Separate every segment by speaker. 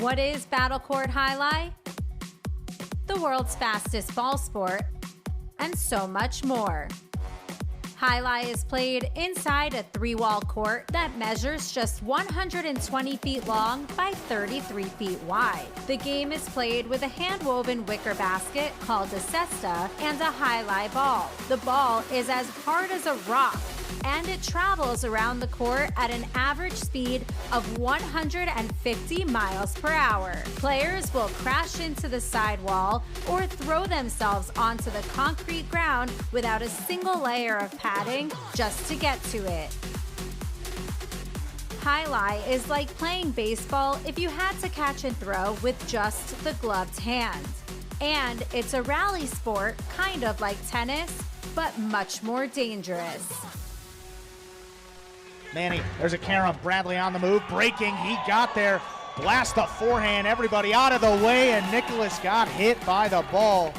Speaker 1: What is Battle Court Jai-Alai? The world's fastest ball sport, and so much more. Jai-Alai is played inside a 3-wall court that measures just 120 feet long by 33 feet wide. The game is played with a hand-woven wicker basket called a cesta and a Jai-Alai ball. The ball is as hard as a rock, and it travels around the court at an average speed of 150 miles per hour. Players will crash into the sidewall or throw themselves onto the concrete ground without a single layer of padding just to get to it. Jai-Alai is like playing baseball if you had to catch and throw with just the gloved hand. And it's a rally sport, kind of like tennis, but much more dangerous.
Speaker 2: Manny, there's a Karen Bradley on the move, breaking, he got there, blast the forehand, everybody out of the way, and Nicholas got hit by the ball.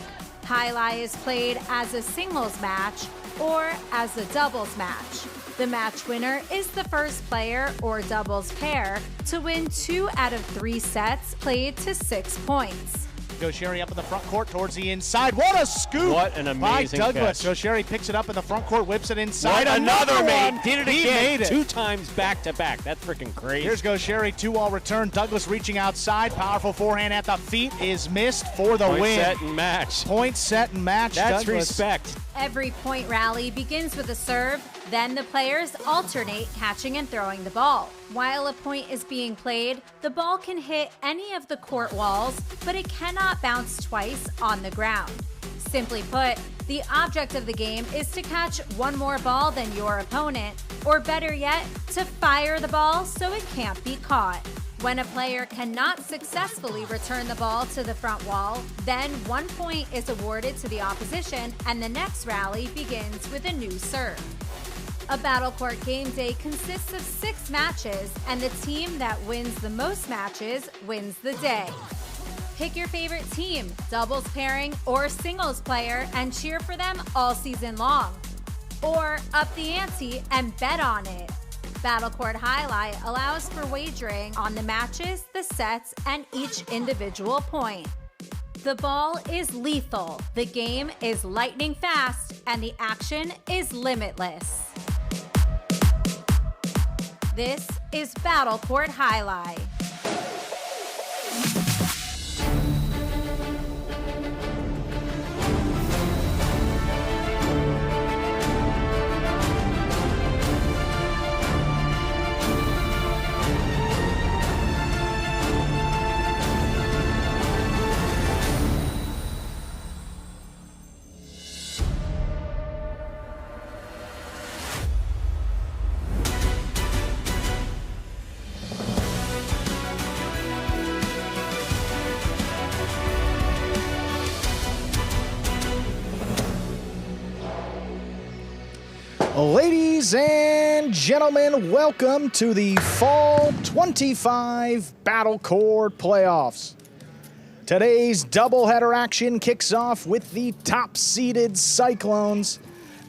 Speaker 1: Jai-Alai is played as a singles match or as a doubles match. The match winner is the first player or doubles pair to win 2 out of 3 sets played to 6 points.
Speaker 2: Gaucheri up in the front court towards the inside. What a scoop!
Speaker 3: What an amazing
Speaker 2: by Douglas.
Speaker 3: catch.
Speaker 2: Gaucheri picks it up in the front court, whips it inside.
Speaker 3: What another
Speaker 2: one.
Speaker 3: mate. Did it
Speaker 2: He
Speaker 3: again.
Speaker 2: made it.
Speaker 3: 2 times back to back. That's freaking crazy.
Speaker 2: Here's Gaucheri, 2-all return. Douglas reaching outside. Powerful forehand at the feet is missed for the
Speaker 3: Point,
Speaker 2: win.
Speaker 3: set, and match.
Speaker 2: Point, set, and match.
Speaker 3: That's
Speaker 2: Douglas.
Speaker 3: respect.
Speaker 1: Every point rally begins with a serve, then the players alternate catching and throwing the ball. While a point is being played, the ball can hit any of the court walls, but it cannot bounce twice on the ground. Simply put, the object of the game is to catch one more ball than your opponent, or better yet, to fire the ball so it can't be caught. When a player cannot successfully return the ball to the front wall, then 1 point is awarded to the opposition and the next rally begins with a new serve. A Battle Court game day consists of 6 matches, and the team that wins the most matches wins the day. Pick your favorite team, doubles pairing or singles player, and cheer for them all season long. Or up the ante and bet on it. Battle Court Jai-Alai allows for wagering on the matches, the sets, and each individual point. The ball is lethal, the game is lightning fast, and the action is limitless. This is Battle Court Jai-Alai.
Speaker 2: Ladies and gentlemen, welcome to the Fall 25 Battle Court Playoffs. Today's doubleheader action kicks off with the top-seeded Cyclones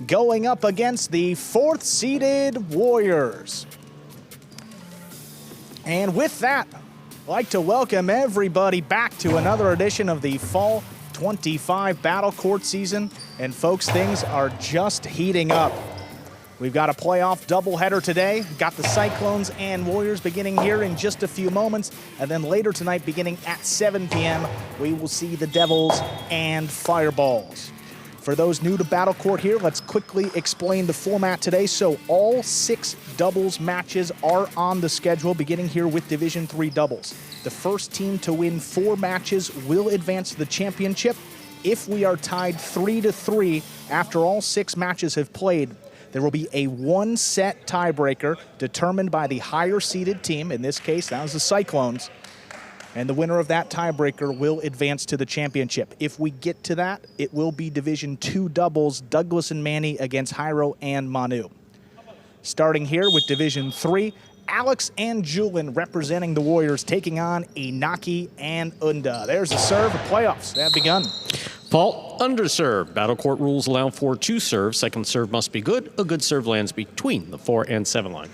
Speaker 2: going up against the 4th-seeded Warriors. And with that, I'd like to welcome everybody back to another edition of the Fall 25 Battle Court season. And folks, things are just heating up. We've got a playoff doubleheader today. Got the Cyclones and Warriors beginning here in just a few moments. And then later tonight, beginning at 7 p.m., we will see the Devils and Fireballs. For those new to Battle Court here, let's quickly explain the format today. So all 6 doubles matches are on the schedule, beginning here with Division III doubles. The first team to win 4 matches will advance to the championship. If we are tied 3-3 after all 6 matches have played, there will be a 1-set tiebreaker determined by the higher-seeded team. In this case, that was the Cyclones. And the winner of that tiebreaker will advance to the championship. If we get to that, it will be Division II doubles, Douglas and Manny against Jairo and Manu. Starting here with Division III, Alex and Julin representing the Warriors, taking on Inaki and Unda. There's the serve. The playoffs have begun.
Speaker 3: Fault, underserve. Battle Court rules allow for 2 serves. Second serve must be good. A good serve lands between the 4 and 7 line.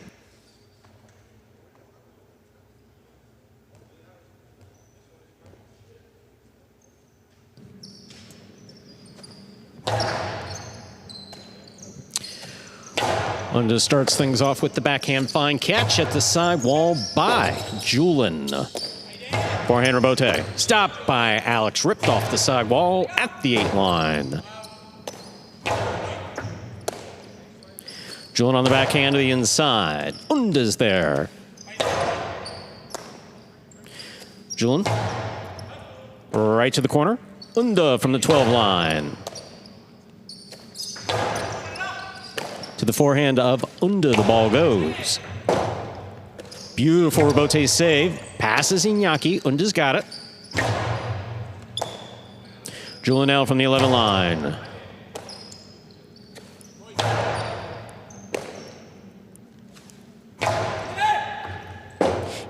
Speaker 3: Unda starts things off with the backhand fine catch at the side wall by Julin. Forehand rebote. Stopped by Alex. Ripped off the side wall at the 8 line. Julin on the backhand to the inside. Unda's there. Julin. Right to the corner. Unda from the 12 line. To the forehand of Unda, the ball goes. Beautiful rebote save. Passes Iñaki. Unda's got it. Julin now from the 11 line.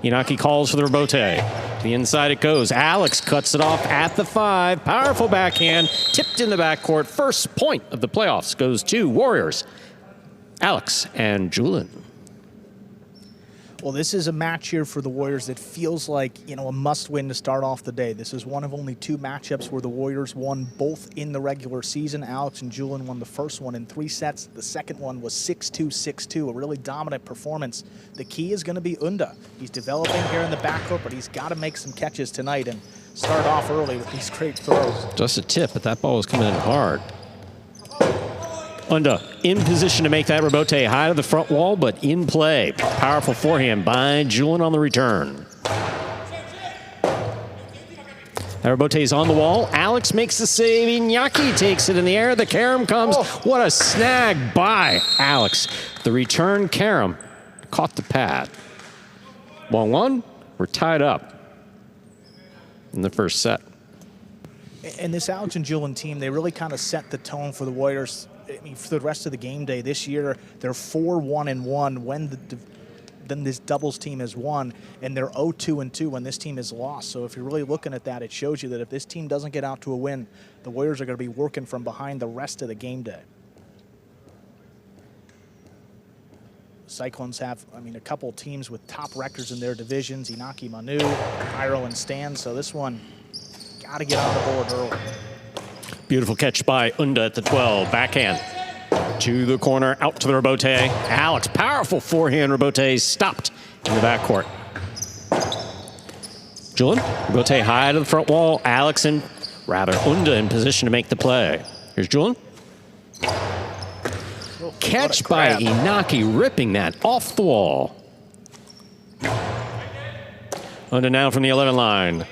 Speaker 3: Iñaki calls for the rebote. To the inside it goes. Alex cuts it off at the 5. Powerful backhand. Tipped in the backcourt. First point of the playoffs goes to Warriors. Alex and Julin.
Speaker 2: Well, this is a match here for the Warriors that feels like, you know, a must-win to start off the day. This is one of only 2 matchups where the Warriors won both in the regular season. Alex and Julin won the first one in 3 sets. The second one was 6-2, 6-2, a really dominant performance. The key is going to be Unda. He's developing here in the backcourt, but he's got to make some catches tonight and start off early with these great throws.
Speaker 3: Just a tip, but that ball was coming in hard. Unda in position to make that rebote high to the front wall, but in play. Powerful forehand by Julin on the return. That rebote is on the wall. Alex makes the save. Iñaki takes it in the air. The carom comes. What a snag by Alex. The return carom caught the pad. 1-1. We're tied up in the first set.
Speaker 2: And this Alex and Julin team, they really kind of set the tone for the Warriors. I mean, for the rest of the game day this year, they're 4-1-1 when then this doubles team has won, and they're 0-2-2 when this team has lost. So if you're really looking at that, it shows you that if this team doesn't get out to a win, the Warriors are going to be working from behind the rest of the game day. Cyclones have, I mean, a couple teams with top records in their divisions, Iñaki, Manu, Cairo, and Stan. So this one, got to get on the board early.
Speaker 3: Beautiful catch by Unda at the 12. Backhand to the corner, out to the rebote. Alex, powerful forehand rebote, stopped in the backcourt. Julin, rebote high to the front wall. Alex and, Unda in position to make the play. Here's Julin. Catch by Iñaki, ripping that off the wall. Unda now from the 11 line.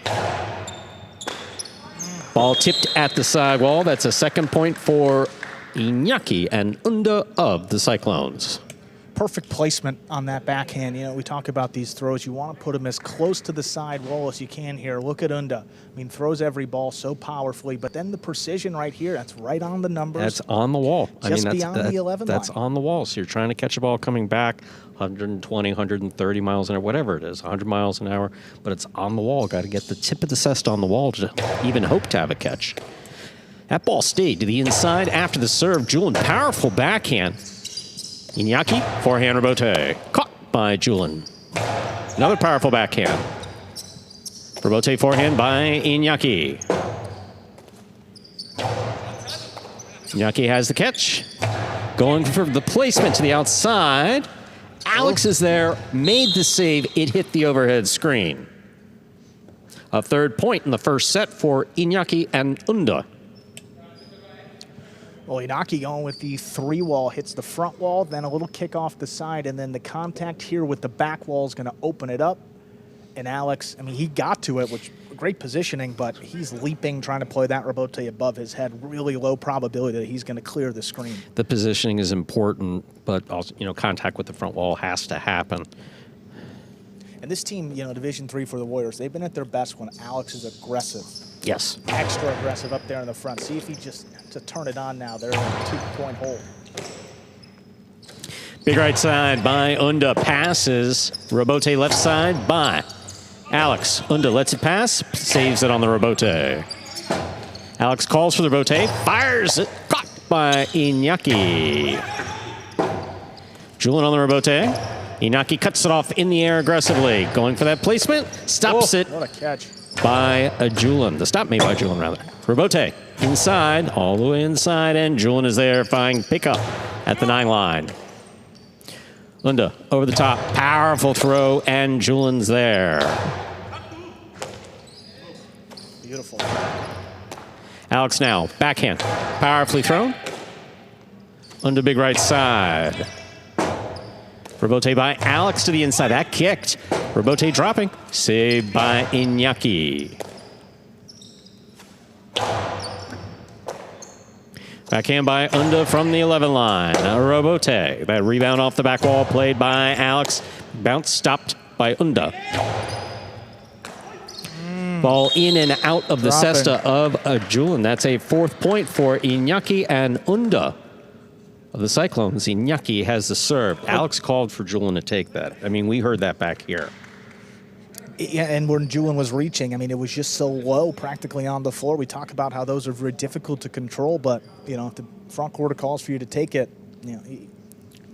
Speaker 3: Ball tipped at the sidewall. That's a second point for Iñaki and Unda of the Cyclones.
Speaker 2: Perfect placement on that backhand. You know, we talk about these throws. You want to put them as close to the sidewall as you can here. Look at Unda. I mean, throws every ball so powerfully, but then the precision right here, that's right on the numbers.
Speaker 3: That's on the wall.
Speaker 2: Just beyond the 11 line.
Speaker 3: That's on the wall. So you're trying to catch a ball coming back 120, 130 miles an hour, whatever it is, 100 miles an hour, but it's on the wall. Got to get the tip of the cesta on the wall to even hope to have a catch. That ball stayed to the inside after the serve. Julin, powerful backhand. Iñaki, forehand rebote. Caught by Julin. Another powerful backhand. Rebote forehand by Iñaki. Iñaki has the catch. Going for the placement to the outside. Alex is there, made the save. It hit the overhead screen. A third point in the first set for Iñaki and Unda.
Speaker 2: Well, Iñaki going with the 3 wall, hits the front wall, then a little kick off the side, and then the contact here with the back wall is going to open it up. And Alex, I mean, he got to it, which great positioning, but he's leaping, trying to play that rebote above his head. Really low probability that he's going to clear the screen.
Speaker 3: The positioning is important, but also, you know, contact with the front wall has to happen.
Speaker 2: And this team, you know, Division III for the Warriors, they've been at their best when Alex is aggressive.
Speaker 3: Yes.
Speaker 2: Extra aggressive up there in the front. See if he just to turn it on now. They're in a 2-point hole.
Speaker 3: Big right side by Unda. Passes. Rebote left side by Alex. Unda lets it pass. Saves it on the rebote. Alex calls for the rebote. Fires it. Caught by Iñaki. Julin on the rebote. Iñaki cuts it off in the air aggressively. Going for that placement. Stops it.
Speaker 2: What a catch.
Speaker 3: by Julian. The stop made by Julian, rather. Robote inside, all the way inside, and Julian is there, finding pickup at the 9 line. Unda over the top, powerful throw, and Julian's there.
Speaker 2: Beautiful.
Speaker 3: Alex now, backhand, powerfully thrown. Unda big right side. Robote by Alex to the inside. That kicked. Robote dropping. Saved by Iñaki. Backhand by Unda from the 11 line. Robote. That rebound off the back wall played by Alex. Bounce stopped by Unda. Ball in and out of the cesta of Julian. That's a 4th point for Iñaki and Unda of the Cyclones. Iñaki has the serve. Alex called for Julian to take that. I mean, we heard that back here.
Speaker 2: Yeah, and when Julian was reaching, I mean, it was just so low practically on the floor. We talk about how those are very difficult to control, but, you know, if the front quarter calls for you to take it, you know, you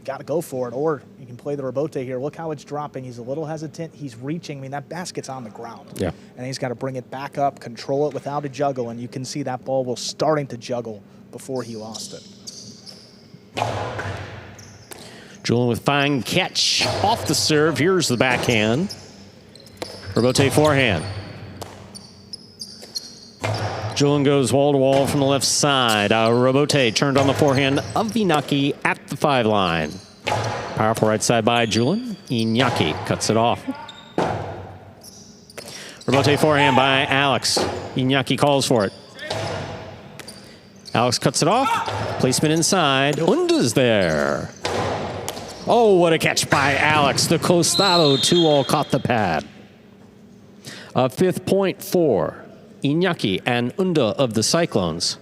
Speaker 2: got to go for it, or you can play the Robote here. Look how it's dropping. He's a little hesitant. He's reaching. I mean, that basket's on the ground.
Speaker 3: Yeah.
Speaker 2: And he's got to bring it back up, control it without a juggle, and you can see that ball was starting to juggle before he lost it.
Speaker 3: Julian with fine catch off the serve. Here's the backhand. Robote forehand. Julian goes wall to wall from the left side. Robote turned on the forehand of Iñaki at the 5 line. Powerful right side by Julian. Iñaki cuts it off. Robote forehand by Alex. Iñaki calls for it. Alex cuts it off. Placement inside. Unda's there. Oh, what a catch by Alex. The costado 2-all caught the pad. A 5th point for Iñaki and Unda of the Cyclones.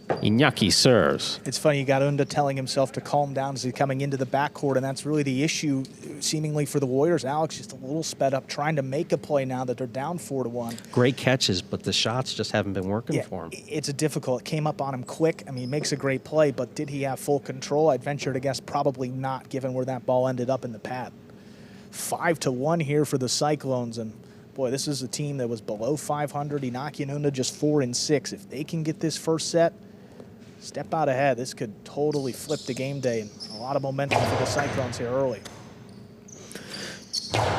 Speaker 3: Iñaki serves.
Speaker 2: It's funny, you got Unda telling himself to calm down as he's coming into the backcourt, and that's really the issue seemingly for the Warriors. Alex just a little sped up, trying to make a play now that they're down 4-1.
Speaker 3: Great catches, but the shots just haven't been working for him.
Speaker 2: It's a difficult. It came up on him quick. I mean, he makes a great play, but did he have full control? I'd venture to guess probably not, given where that ball ended up in the pad. 5-1 here for the Cyclones, and boy, this is a team that was below 500. Iñaki and Unda just 4-6. If they can get this first set, step out ahead, this could totally flip the game day, and a lot of momentum for the Cyclones here early.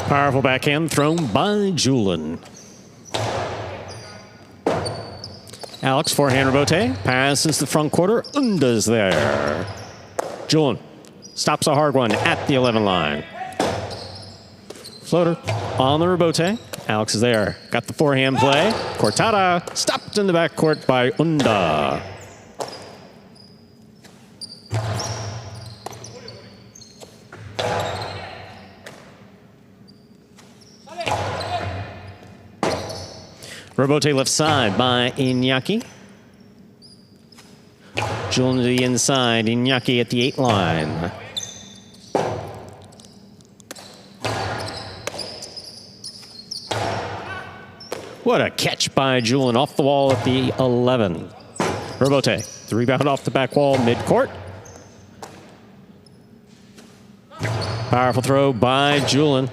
Speaker 3: Powerful backhand thrown by Julian. Alex forehand Robote passes the front quarter. Unda's there. Julian stops a hard one at the 11 line. Floater on the Robote. Alex is there. Got the forehand play. Cortada stopped in the backcourt by Unda. Robote left side by Iñaki. Julian to the inside. Iñaki at the 8 line. What a catch by Julian off the wall at the 11. Robote, the rebound off the back wall, mid-court. Powerful throw by Julian.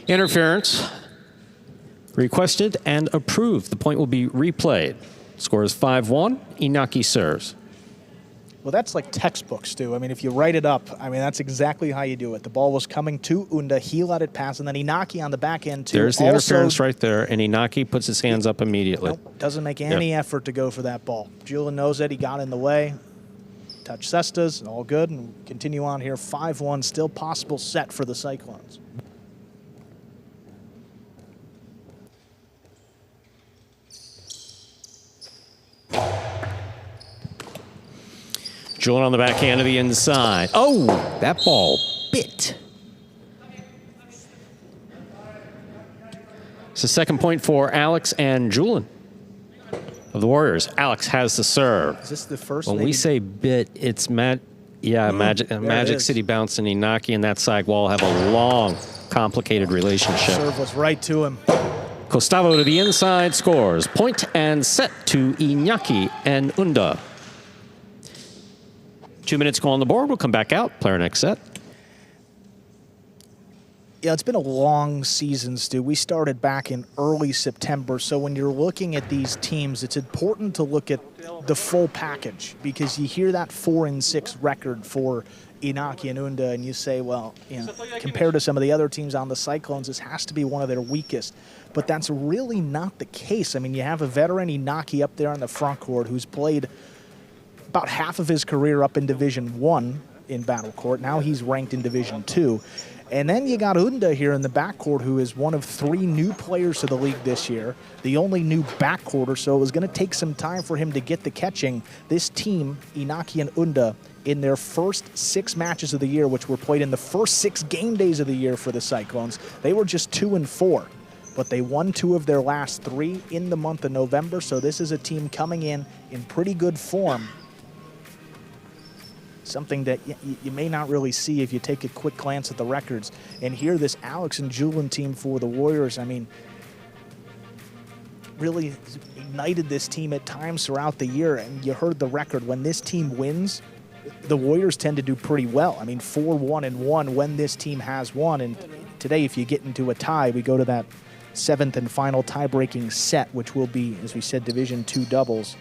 Speaker 3: Interference requested and approved. The point will be replayed. Score is 5-1. Iñaki serves.
Speaker 2: Well, that's like textbook, Stu. I mean, if you write it up, I mean, that's exactly how you do it. The ball was coming to Unda. He let it pass, and then Iñaki on the back end, too.
Speaker 3: There's the interference right there, and Iñaki puts his hands up immediately.
Speaker 2: Nope, doesn't make any effort to go for that ball. Julian knows it. He got in the way. Touch cestas, all good, and continue on here. 5-1, still possible set for the Cyclones.
Speaker 3: Julian on the backhand of the inside. Oh, that ball bit. It's the 2nd point for Alex and Julian of the Warriors. Alex has the serve.
Speaker 2: Is this the first?
Speaker 3: When we say bit, it's Magic City Bounce and Iñaki and that side wall have a long, complicated relationship.
Speaker 2: Serve was right to him.
Speaker 3: Costavo to the inside scores. Point and set to Iñaki and Unda. 2 minutes go on the board. We'll come back out. Play our next set.
Speaker 2: Yeah, it's been a long season, Stu. We started back in early September, so when you're looking at these teams, it's important to look at the full package, because you hear that 4-6 record for Inaki and Unda, and you say, well, you know, compared to some of the other teams on the Cyclones, this has to be one of their weakest. But that's really not the case. I mean, you have a veteran Inaki up there on the front court who's played about half of his career up in Division 1 in Battle Court. Now he's ranked in Division 2. And then you got Unda here in the backcourt, who is one of 3 new players to the league this year, the only new backcourter, so it was going to take some time for him to get the catching. This team, Inaki and Unda, in their first 6 matches of the year, which were played in the first 6 game days of the year for the Cyclones, they were just 2-4. But they won 2 of their last 3 in the month of November, so this is a team coming in pretty good form. Something that you may not really see if you take a quick glance at the records. And here, this Alex and Julian team for the Warriors, I mean, really ignited this team at times throughout the year. And you heard the record. When this team wins, the Warriors tend to do pretty well. I mean, 4-1-1 when this team has won. And today, if you get into a tie, we go to that 7th and final tie-breaking set, which will be, as we said, Division 2 doubles.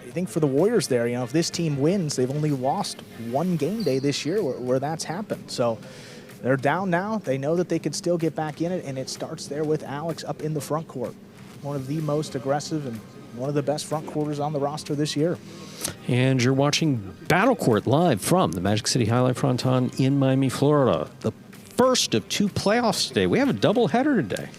Speaker 2: I think for the Warriors there, you know, if this team wins, they've only lost 1 game day this year where that's happened. So they're down now. They know that they could still get back in it, and it starts there with Alex up in the front court. One of the most aggressive and one of the best front quarters on the roster this year.
Speaker 3: And you're watching Battle Court live from the Magic City Fronton in Miami, Florida. The first of 2 playoffs today. We have a doubleheader today.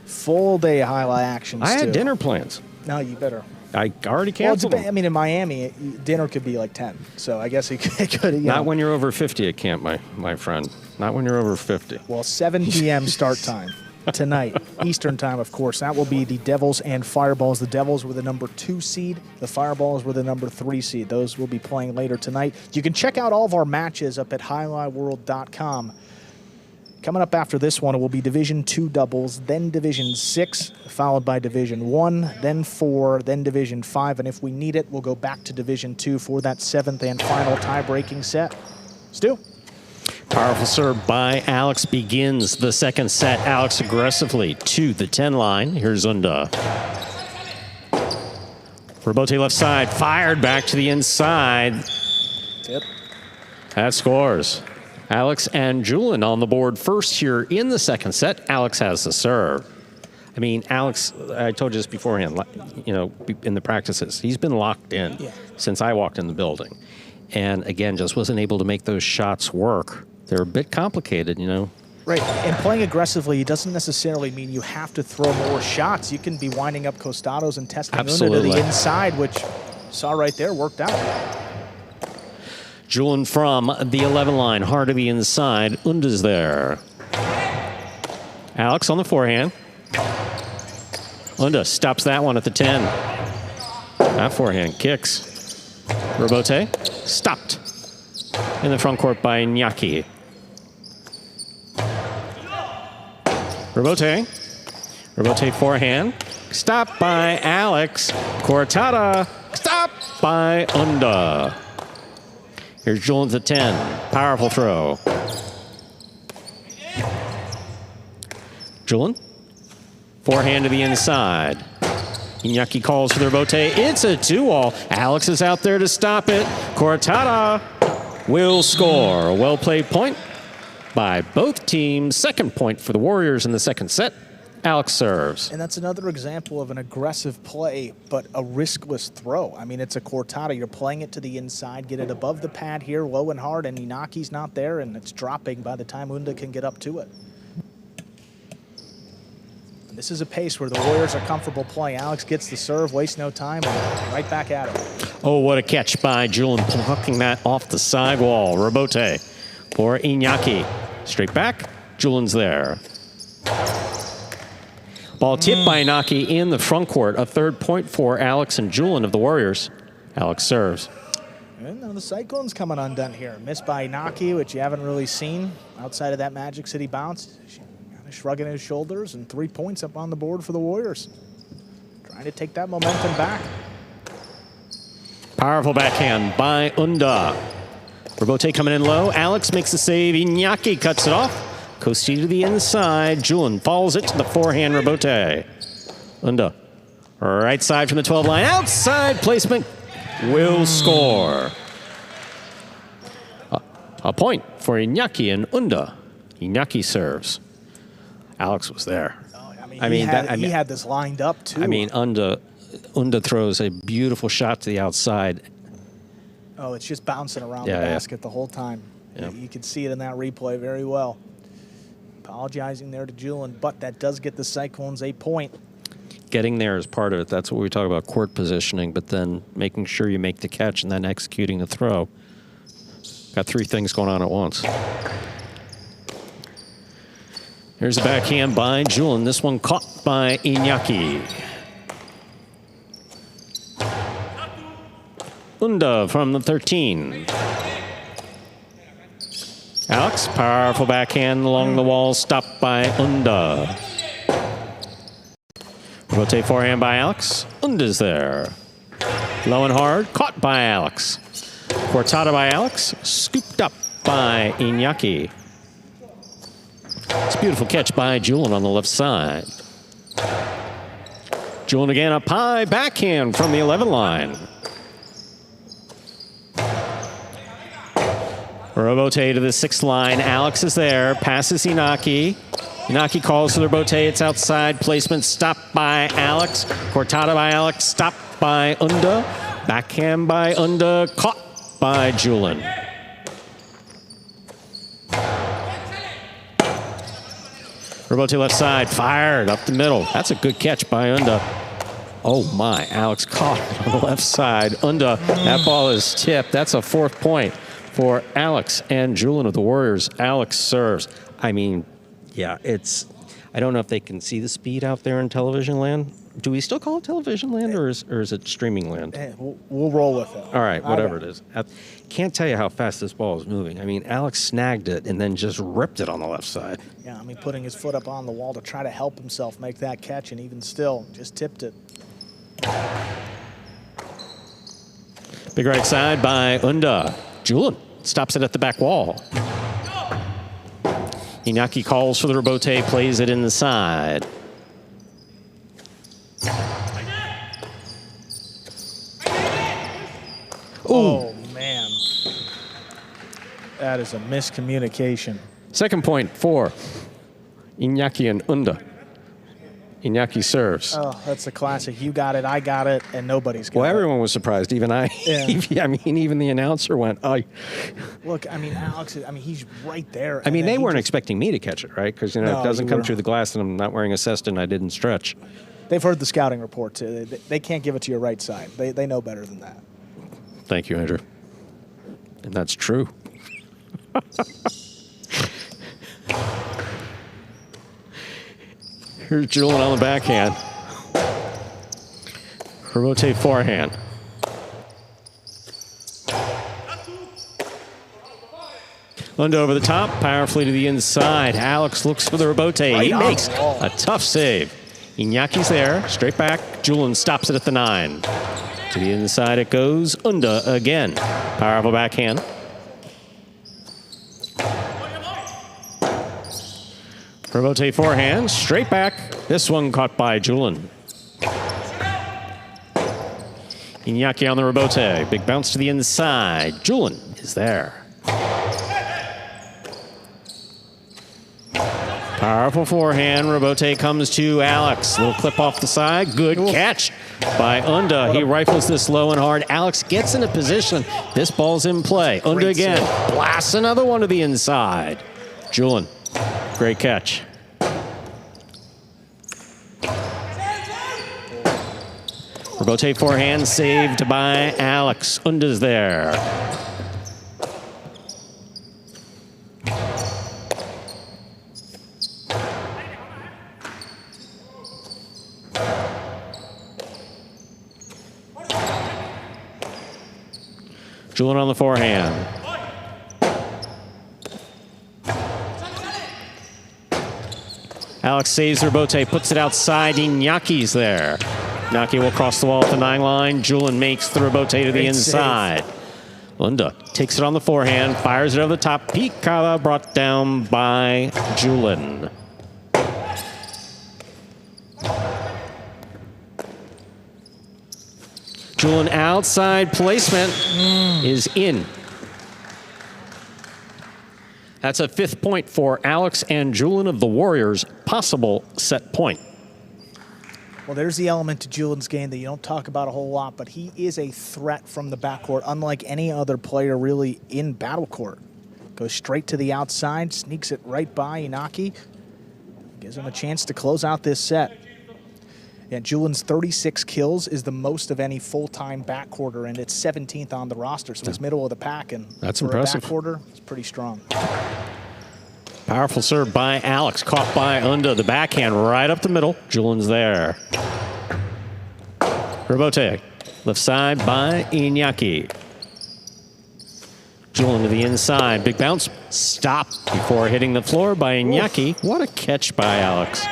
Speaker 2: Full day highlight action.
Speaker 3: I had dinner plans.
Speaker 2: No, you better.
Speaker 3: I already canceled them.
Speaker 2: I mean, in Miami, dinner could be like 10. So I guess it could.
Speaker 3: Not when you're over 50 at camp, my friend. Not when you're over 50.
Speaker 2: Well, 7 p.m. start time tonight, Eastern time, of course. That will be the Devils and Fireballs. The Devils were the number 2 seed. The Fireballs were the number 3 seed. Those will be playing later tonight. You can check out all of our matches up at highlightworld.com. Coming up after this one, it will be Division 2 doubles, then Division 6, followed by Division 1, then 4, then Division 5. And if we need it, we'll go back to Division 2 for that 7th and final tie-breaking set. Stu?
Speaker 3: Powerful serve by Alex begins the second set. Alex aggressively to the 10 line. Here's Unda. Robote left side, fired back to the inside.
Speaker 2: Yep.
Speaker 3: That scores. Alex and Julian on the board first here in the second set. Alex has the serve. I mean, Alex, I told you this beforehand, you know, in the practices, he's been locked in since I walked in the building. And again, just wasn't able to make those shots work. They're a bit complicated, you know.
Speaker 2: Right, and playing aggressively doesn't necessarily mean you have to throw more shots. You can be winding up costados and testing Unda to the inside, which saw right there worked out.
Speaker 3: Julian from the 11 line, hard to the inside. Unda's there. Alex on the forehand. Unda stops that one at the 10. That forehand kicks. Robote stopped in the front court by Nyaki. Robote forehand. Stopped by Alex. Cortada. Stopped by Unda. Here's Julian at 10. Powerful throw. Julian. Forehand to the inside. Iñaki calls for the Robote. It's a 2-all. Alex is out there to stop it. Cortada will score. A well-played point by both teams. Second point for the Warriors in the second set. Alex serves.
Speaker 2: And that's another example of an aggressive play, but a riskless throw. I mean, it's a cortada. You're playing it to the inside, get it above the pad here, low and hard, and Inaki's not there, and it's dropping by the time Unda can get up to it. And this is a pace where the Warriors are comfortable playing. Alex gets the serve, wastes no time, and right back at it.
Speaker 3: Oh, what a catch by Julian, blocking that off the sidewall. Robote for Iñaki. Straight back, Julian's there. Ball tipped by Inaki in the front court. A third point for Alex and Julian of the Warriors. Alex serves.
Speaker 2: And now the Cyclones coming undone here. Missed by Inaki, which you haven't really seen outside of that Magic City bounce. Kind of shrugging his shoulders, and 3 points up on the board for the Warriors. Trying to take that momentum back.
Speaker 3: Powerful backhand by Unda. Rebote coming in low. Alex makes the save. Iñaki cuts it off. Costi to the inside. Julian follows it to the forehand Rebote. Unda. Right side from the 12 line. Outside placement. Will score. A point for Iñaki and Unda. Iñaki serves. Alex was there.
Speaker 2: He had this lined up, too.
Speaker 3: I mean, Unda throws a beautiful shot to the outside.
Speaker 2: Oh, it's just bouncing around the basket the whole time. Yeah. You can see it in that replay very well. Apologizing there to Julian, but that does get the Cyclones a point.
Speaker 3: Getting there is part of it. That's what we talk about, court positioning, but then making sure you make the catch and then executing the throw. Got three things going on at once. Here's a backhand by Julian. This one caught by Iñaki. Unda from the 13. Alex, powerful backhand along the wall, stopped by Unda. Rotate forehand by Alex. Unda's there. Low and hard, caught by Alex. Cortada by Alex, scooped up by Iñaki. It's a beautiful catch by Julian on the left side. Julian again up high, backhand from the 11 line. Rebote to the 6th line. Alex is there, passes Iñaki. Iñaki calls to the Rebote, it's outside. Placement stopped by Alex. Cortada by Alex, stopped by Unda. Backhand by Unda, caught by Julian. Rebote left side, fired up the middle. That's a good catch by Unda. Oh my, Alex caught it on the left side. Unda, that ball is tipped. That's a 4th point for Alex and Julian of the Warriors. Alex serves. I mean, yeah, I don't know if they can see the speed out there in television land. Do we still call it television land, or is it streaming land?
Speaker 2: We'll roll with it.
Speaker 3: All right, whatever it is. I can't tell you how fast this ball is moving. I mean, Alex snagged it and then just ripped it on the left side.
Speaker 2: Yeah, I mean, putting his foot up on the wall to try to help himself make that catch, and even still, just tipped it.
Speaker 3: Big right side by Unda. Julian stops it at the back wall. Iñaki calls for the Rebote, plays it in the side.
Speaker 2: Oh, man. That is a miscommunication.
Speaker 3: Second point for Iñaki and Unda. Iñaki serves.
Speaker 2: Oh, that's a classic. You got it, I got it, and nobody's got it.
Speaker 3: Well, everyone was surprised. Even I. Yeah. I mean, even the announcer went, oh.
Speaker 2: Look, I mean, Alex, he's right there.
Speaker 3: I mean, they weren't expecting me to catch it, right? Because, it doesn't come through the glass, and I'm not wearing a Cesta, and I didn't stretch.
Speaker 2: They've heard the scouting report, too. They can't give it to your right side. They know better than that.
Speaker 3: Thank you, Andrew. And that's true. Here's Julian on the backhand. Rebote forehand. Unda over the top, powerfully to the inside. Alex looks for the Rebote. He makes a tough save. Iñaki's there, straight back. Julian stops it at the 9. To the inside it goes. Unda again. Powerful backhand. Rebote forehand, straight back. This one caught by Julian. Iñaki on the Rebote. Big bounce to the inside. Julian is there. Powerful forehand. Rebote comes to Alex. Little clip off the side. Good catch by Unda. He rifles this low and hard. Alex gets in a position. This ball's in play. Unda again. Blasts another one to the inside. Julian. Great catch. Rebote forehand saved by Alex. Unda's there. Julian on the forehand. Alex saves Rebote, puts it outside. Iñaki's there. Iñaki will cross the wall at the 9 line. Julian makes the Rebote to the inside. Unda takes it on the forehand, fires it over the top. Pikala brought down by Julin. Julin outside placement is in. That's a 5th point for Alex and Julin of the Warriors. Possible set point.
Speaker 2: Well, there's the element to Julin's game that you don't talk about a whole lot, but he is a threat from the backcourt, unlike any other player really in battle court. Goes straight to the outside, sneaks it right by Inaki. Gives him a chance to close out this set. Yeah, Julin's 36 kills is the most of any full-time backcourter, and it's 17th on the roster, so he's middle of the pack. And
Speaker 3: that's
Speaker 2: for
Speaker 3: impressive.
Speaker 2: A backcourter, it's pretty strong.
Speaker 3: Powerful serve by Alex, caught by Unda. The backhand right up the middle. Julin's there. Robote, left side by Iñaki. Julin to the inside. Big bounce. Stop before hitting the floor by Iñaki. What a catch by Alex.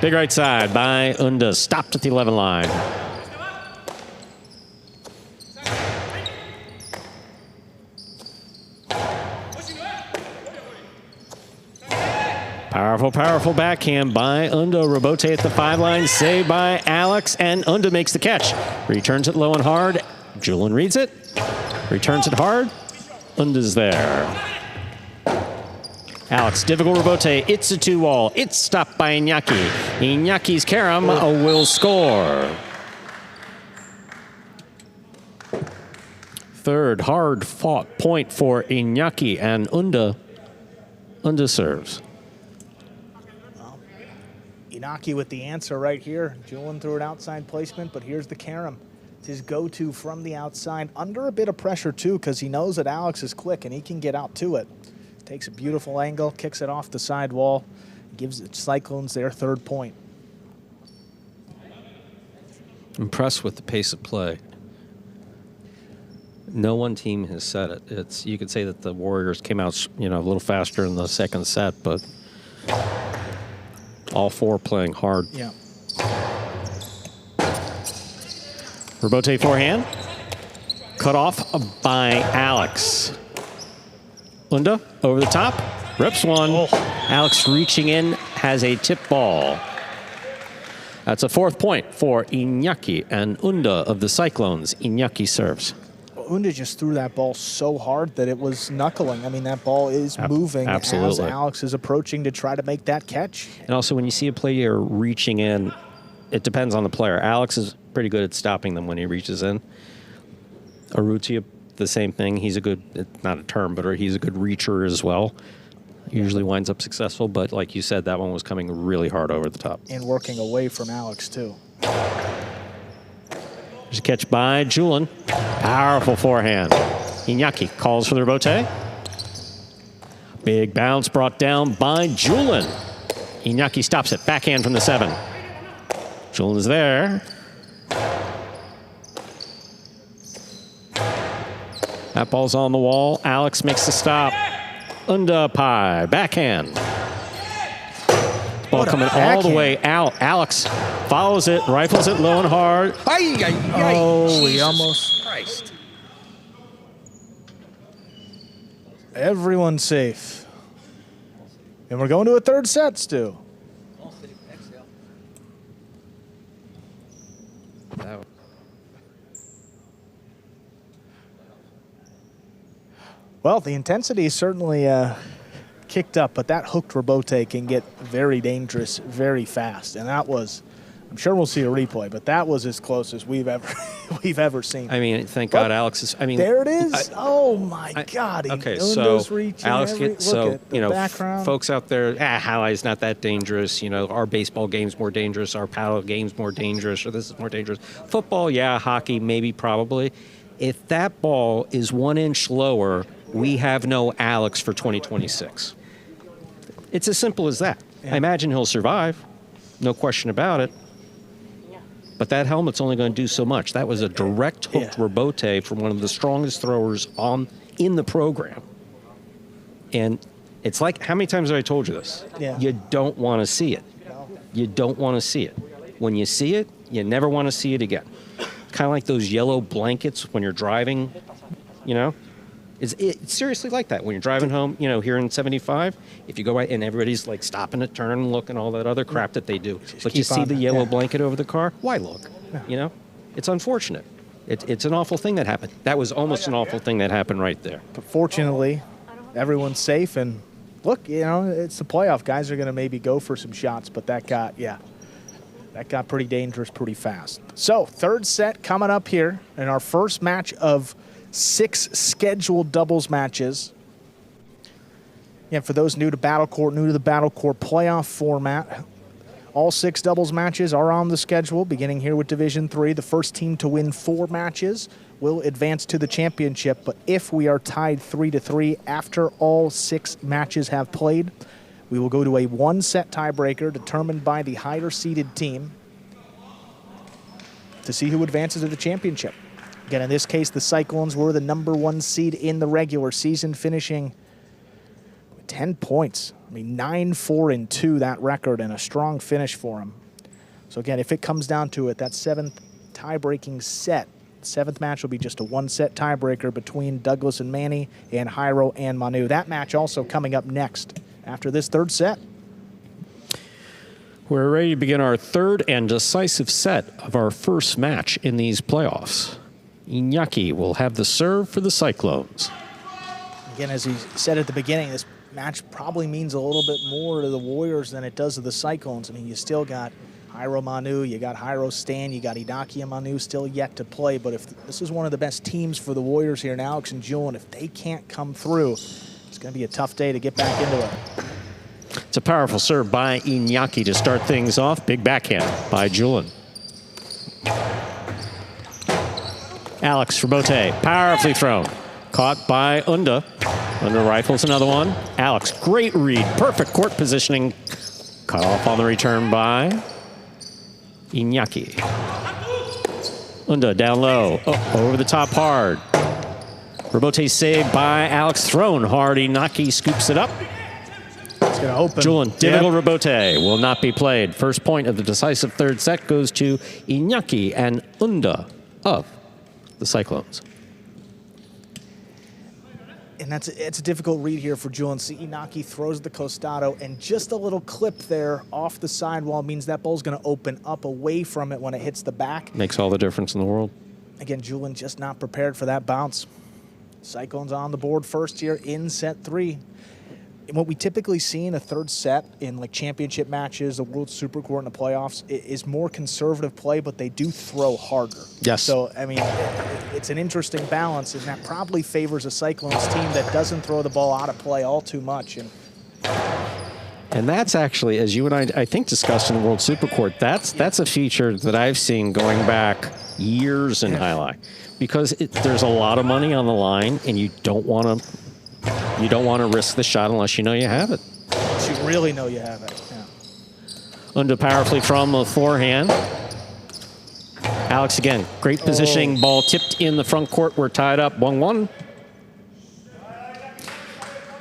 Speaker 3: Big right side by Unda. Stopped at the 11 line. Powerful, powerful backhand by Unda. Robote at the 5 line. Saved by Alex, and Unda makes the catch. Returns it low and hard. Julin reads it. Returns it hard. Unda's there. Alex, difficult Robote. It's a 2-wall. It's stopped by Iñaki. Iñaki's Karam will score. Third hard-fought point for Iñaki, and Unda serves.
Speaker 2: Inaki with the answer right here. Julin threw an outside placement, but here's the Karam. It's his go-to from the outside, under a bit of pressure too, because he knows that Alex is quick and he can get out to it. Takes a beautiful angle, kicks it off the side wall, gives the Cyclones their 3rd point.
Speaker 3: Impressed with the pace of play. No one team has said it. You could say that the Warriors came out, a little faster in the 2nd set, but all 4 playing hard.
Speaker 2: Yeah.
Speaker 3: Robote forehand. Cut off by Alex. Unda over the top. Rips one.
Speaker 2: Oh.
Speaker 3: Alex reaching in, has a tip ball. That's a 4th point for Iñaki and Unda of the Cyclones. Iñaki serves.
Speaker 2: Unda just threw that ball so hard that it was knuckling. I mean, that ball is moving as Alex is approaching to try to make that catch.
Speaker 3: And also, when you see a player reaching in, it depends on the player. Alex is pretty good at stopping them when he reaches in. Arrutia, the same thing. He's a good, not a term, but he's a good reacher as well. Usually winds up successful, but like you said, that one was coming really hard over the top.
Speaker 2: And working away from Alex, too.
Speaker 3: There's a catch by Julin. Powerful forehand. Iñaki calls for the Robote. Big bounce brought down by Julin. Iñaki stops it. Backhand from the 7. Julin is there. That ball's on the wall. Alex makes the stop. Unda pie. Backhand. Ball coming all the way out. Alex follows it, rifles it low and hard.
Speaker 2: Oh, he almost.
Speaker 4: Christ.
Speaker 2: Everyone's safe. And we're going to a 3rd set, Stu. Well, the intensity is certainly kicked up, but that hooked Robote can get very dangerous very fast. And that was, I'm sure we'll see a replay, but that was as close as we've ever seen.
Speaker 3: I mean, thank God Alex is,
Speaker 2: there it is. Oh my God.
Speaker 3: Okay,
Speaker 2: Unda's
Speaker 3: so
Speaker 2: reaching
Speaker 3: Alex gets, so,
Speaker 2: background.
Speaker 3: folks out there, Halai's not that dangerous. Our baseball game's more dangerous. Our paddle game's more dangerous, or this is more dangerous. Football, yeah. Hockey, maybe, probably. If that ball is 1 inch lower, we have no Alex for 2026. It's as simple as that. Yeah. I imagine he'll survive. No question about it. But that helmet's only going to do so much. That was a direct hooked Robote from one of the strongest throwers in the program. And it's like, how many times have I told you this?
Speaker 2: Yeah.
Speaker 3: You don't want to see it. You don't want to see it. When you see it, you never want to see it again. kind of like those yellow blankets when you're driving, you know? It's seriously like that. When you're driving home, you know, here in 75, if you go by and everybody's like stopping to turn and look and all that other crap that they do, but you see the yellow blanket over the car, why look? You know? It's unfortunate. It's an awful thing that happened. That was almost an awful thing that happened right there.
Speaker 2: But fortunately, everyone's safe, and look, you know, it's the playoff. Guys are going to maybe go for some shots, but that got pretty dangerous pretty fast. So, third set coming up here in our first match of 6 scheduled doubles matches. Yeah, for those new to Battle Court, new to the Battle Court playoff format, all 6 doubles matches are on the schedule, beginning here with Division 3. The first team to win 4 matches will advance to the championship, but if we are tied 3-3 after all 6 matches have played, we will go to a 1-set tiebreaker determined by the higher-seeded team to see who advances to the championship. Again, in this case, the Cyclones were the #1 seed in the regular season, finishing with 10 points. I mean, 9-4-2, that record, and a strong finish for them. So again, if it comes down to it, that 7th tie-breaking set, 7th match will be just a 1-set tiebreaker between Douglas and Manny and Jairo and Manu. That match also coming up next after this 3rd set.
Speaker 3: We're ready to begin our 3rd and decisive set of our first match in these playoffs. Iñaki will have the serve for the Cyclones.
Speaker 2: Again, as he said at the beginning, this match probably means a little bit more to the Warriors than it does to the Cyclones. I mean, you still got Jairo Manu, you got Jairo Stan, you got Iñaki and Manu still yet to play. But if this is one of the best teams for the Warriors here, and Alex and Julian, if they can't come through, it's going to be a tough day to get back into it.
Speaker 3: It's a powerful serve by Iñaki to start things off. Big backhand by Julian. Alex Rabote, powerfully thrown. Caught by Unda. Unda rifles another one. Alex, great read. Perfect court positioning. Cut off on the return by Iñaki. Unda down low. Oh, over the top hard. Rabote saved by Alex. Thrown hard. Iñaki scoops it up.
Speaker 2: It's going to open.
Speaker 3: Julian, difficult Rabote will not be played. First point of the decisive 3rd set goes to Iñaki and Unda of the Cyclones.
Speaker 2: And it's a difficult read here for Julian. See, Iñaki throws the costado, and just a little clip there off the sidewall means that ball's going to open up away from it when it hits the back.
Speaker 3: Makes all the difference in the world.
Speaker 2: Again, Julian just not prepared for that bounce. Cyclones on the board first here in set 3. And what we typically see in a 3rd set in like championship matches, the World Super Court in the playoffs, is more conservative play, but they do throw harder.
Speaker 3: Yes.
Speaker 2: So, I mean, it's an interesting balance, and that probably favors a Cyclones team that doesn't throw the ball out of play all too much.
Speaker 3: And that's actually, as you and I think discussed in the World Super Court, that's a feature that I've seen going back years in Jai-Alai, because there's a lot of money on the line, and you don't want to risk the shot unless you know you have it.
Speaker 2: You really know you have it. Yeah.
Speaker 3: Unda powerfully from the forehand. Alex again, great positioning. Ball tipped in the front court. We're tied up 1-1.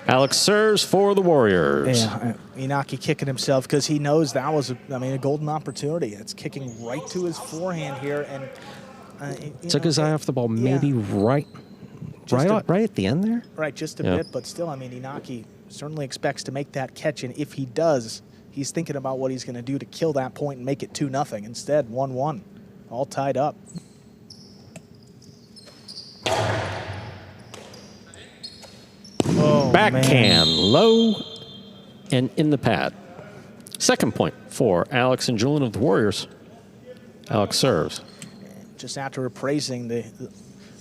Speaker 3: Alex serves for the Warriors.
Speaker 2: Yeah, Iñaki kicking himself because he knows that was, a golden opportunity. It's kicking right to his forehand here, and
Speaker 3: took his eye off the ball, maybe right at the end there.
Speaker 2: Right, just a bit, but still, Iñaki certainly expects to make that catch, and if he does, he's thinking about what he's going to do to kill that point and make it 2-0. Instead, 1-1, all tied up.
Speaker 3: Backhand, low, and in the pad. Second point for Alex and Julian of the Warriors. Alex serves.
Speaker 2: Just after appraising the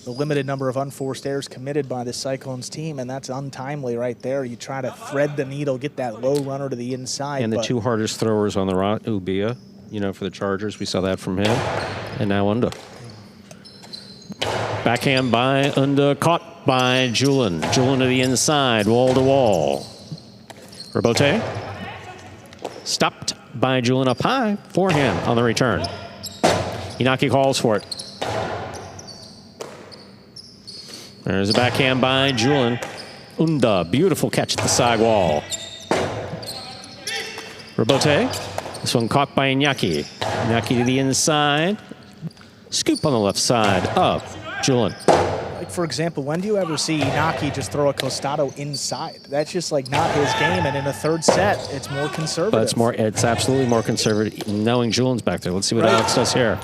Speaker 2: limited number of unforced errors committed by the Cyclones team, and that's untimely right there. You try to thread the needle, get that low runner to the inside.
Speaker 3: And the 2 hardest throwers on the rod, Ubia, for the Chargers. We saw that from him. And now Unda. Backhand by Unda, caught by Julian. Julian to the inside, wall to wall. Rabote. Stopped by Julian up high. Forehand on the return. Iñaki calls for it. There's a backhand by Julian. Unda, beautiful catch at the side wall. Rabote. This one caught by Iñaki. Iñaki to the inside. Scoop on the left side of Julian.
Speaker 2: Like, for example, when do you ever see Inaki just throw a costado inside? That's just like not his game, and in a third set, it's more conservative.
Speaker 3: But it's absolutely more conservative, knowing Julian's back there. Let's see what Alex does here.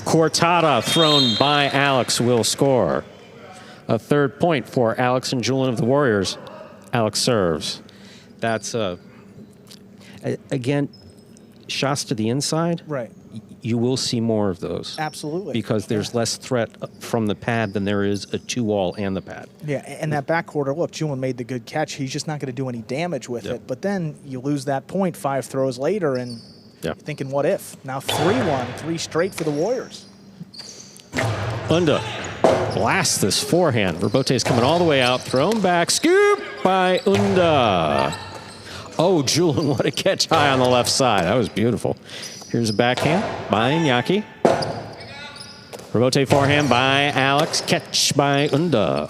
Speaker 3: Cortada thrown by Alex will score. A third point for Alex and Julian of the Warriors. Alex serves. That's, again, shots to the inside.
Speaker 2: Right.
Speaker 3: You will see more of those.
Speaker 2: Absolutely.
Speaker 3: Because there's less threat from the pad than there is a two-wall and the pad.
Speaker 2: Yeah, and that backcourt, look, Julian made the good catch. He's just not going to do any damage with it. But then you lose that point 5 throws later, and you're thinking, what if? Now 3-1, 3 straight for the Warriors.
Speaker 3: Unda blasts this forehand. Robote is coming all the way out. Thrown back. Scoop by Unda. Oh, Julian, what a catch high on the left side. That was beautiful. Here's a backhand by Iñaki. Robote forehand by Alex. Catch by Unda.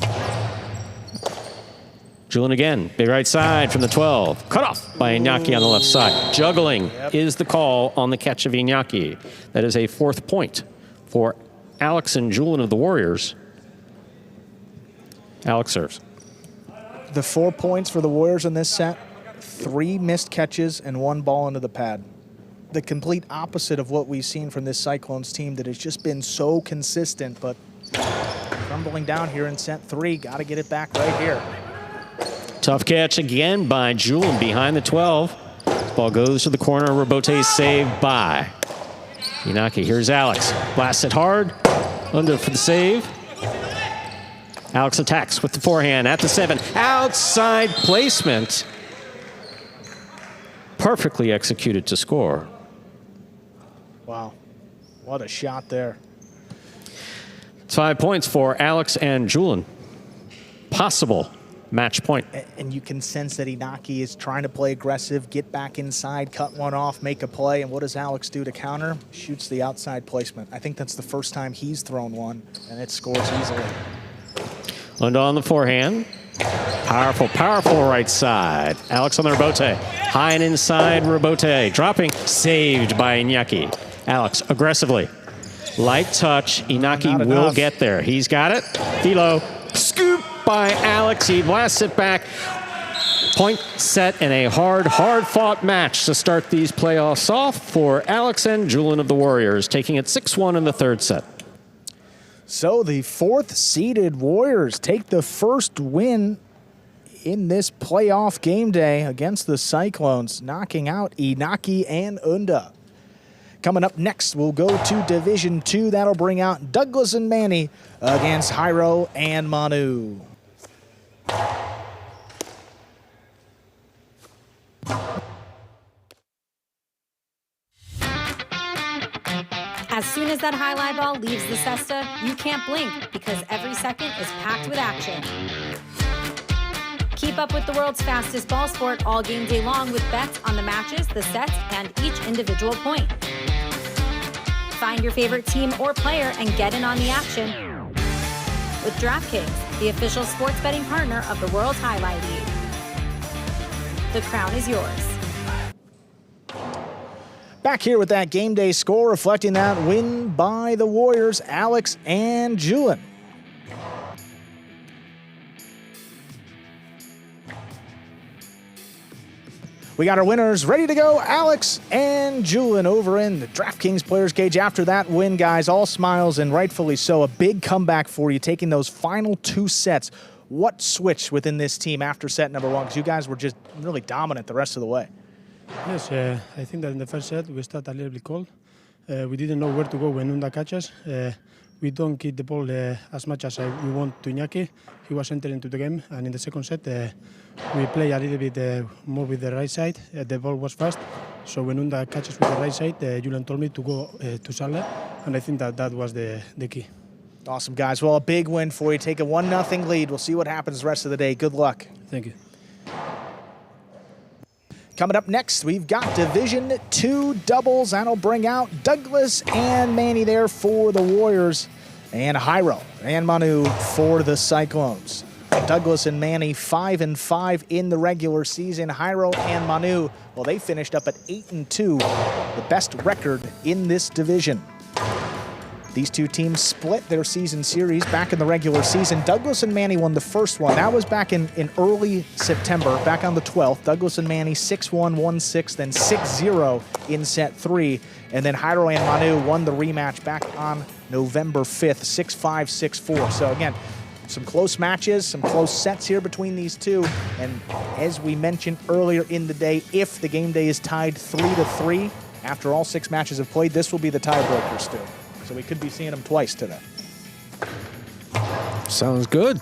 Speaker 3: Julian again. Big right side from the 12. Cut off by Iñaki on the left side. Juggling is the call on the catch of Iñaki. That is a 4th point for Alex and Julian of the Warriors. Alex serves.
Speaker 2: The 4 points for the Warriors in this set, 3 missed catches and 1 ball into the pad. The complete opposite of what we've seen from this Cyclones team that has just been so consistent, but crumbling down here in set 3. Got to get it back right here.
Speaker 3: Tough catch again by Julian behind the 12. Ball goes to the corner. Robote saved by Inaki. Here's Alex. Blasts it hard. Under for the save. Alex attacks with the forehand at the 7. Outside placement. Perfectly executed to score.
Speaker 2: Wow. What a shot there.
Speaker 3: It's 5 points for Alex and Julian. Possible match point.
Speaker 2: And you can sense that Inaki is trying to play aggressive, get back inside, cut one off, make a play. And what does Alex do to counter? Shoots the outside placement. I think that's the first time he's thrown one, and it scores easily.
Speaker 3: Unda on the forehand. Powerful, powerful right side. Alex on the Robote. High and inside Robote. Dropping. Saved by Iñaki. Alex aggressively. Light touch. Inaki will get there. He's got it. Philo. Scoop by Alex. He blasts it back. Point set in a hard, hard-fought match to start these playoffs off for Alex and Julian of the Warriors, taking it 6-1 in the third set.
Speaker 2: So the 4th-seeded Warriors take the first win in this playoff game day against the Cyclones, knocking out Inaki and Unda. Coming up next, we'll go to Division 2. That'll bring out Douglas and Manny against Jairo and Manu.
Speaker 1: As soon as that high-lie ball leaves the cesta, you can't blink because every second is packed with action. Keep up with the world's fastest ball sport all game day long with bets on the matches, the sets, and each individual point. Find your favorite team or player and get in on the action with DraftKings, the official sports betting partner of the World Jai-Alai League. The crown is yours.
Speaker 2: Back here with that game day score, reflecting that win by the Warriors, Alex and Julian. We got our winners ready to go, Alex and Julian over in the DraftKings Players Cage. After that win, guys, all smiles and rightfully so. A big comeback for you, taking those final 2 sets. What switched within this team after set number 1? Because you guys were just really dominant the rest of the way.
Speaker 4: Yes, I think that in the first set we started a little bit cold. We didn't know where to go when Unda catches. We don't get the ball as much as we want to Iñaki. He was entering into the game, and in the second set we play a little bit more with the right side. The ball was fast, so when Unda catches with the right side, Julian told me to go to Salah, and I think that was the key.
Speaker 2: Awesome, guys. Well, a big win for you. Take a 1-0 lead. We'll see what happens the rest of the day. Good luck.
Speaker 4: Thank you.
Speaker 2: Coming up next, we've got Division 2 doubles. That'll bring out Douglas and Manny there for the Warriors, and Jairo and Manu for the Cyclones. Douglas and Manny 5-5 in the regular season. Jairo and Manu, well, they finished up at 8-2, the best record in this division. These two teams split their season series back in the regular season. Douglas and Manny won the first one. That was back in early September, back on the 12th. Douglas and Manny 6-1, 1-6, then 6-0 in set 3. And then Jairo and Manu won the rematch back on November 5th, 6-5, 6-4. So again, some close matches, some close sets here between these two. And as we mentioned earlier in the day, if the game day is tied 3-3, after all 6 matches have played, this will be the tiebreaker, Stu. So we could be seeing them twice today.
Speaker 3: Sounds good.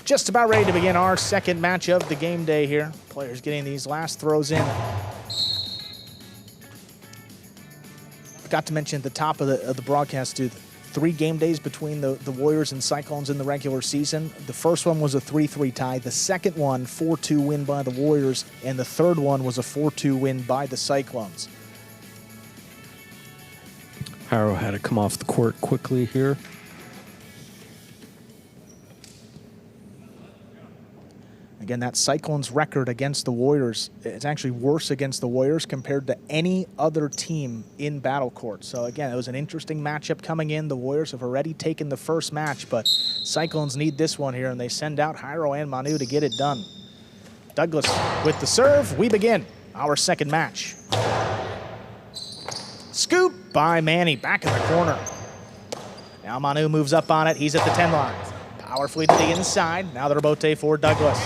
Speaker 2: Just about ready to begin our second match of the game day here. Players getting these last throws in. Forgot to mention at the top of the broadcast, too, 3 game days between the Warriors and Cyclones in the regular season. The first one was a 3-3 tie. The second one, 4-2 win by the Warriors. And the third one was a 4-2 win by the Cyclones.
Speaker 3: Jairo had to come off the court quickly here.
Speaker 2: Again, that Cyclones record against the Warriors, it's actually worse against the Warriors compared to any other team in Battle Court. So again, it was an interesting matchup coming in. The Warriors have already taken the first match, but Cyclones need this one here, and they send out Jairo and Manu to get it done. Douglas with the serve. We begin our second match. Scoop by Manny, back in the corner. Now Manu moves up on it. He's at the 10 line. Powerfully to the inside. Now the rebote for Douglas.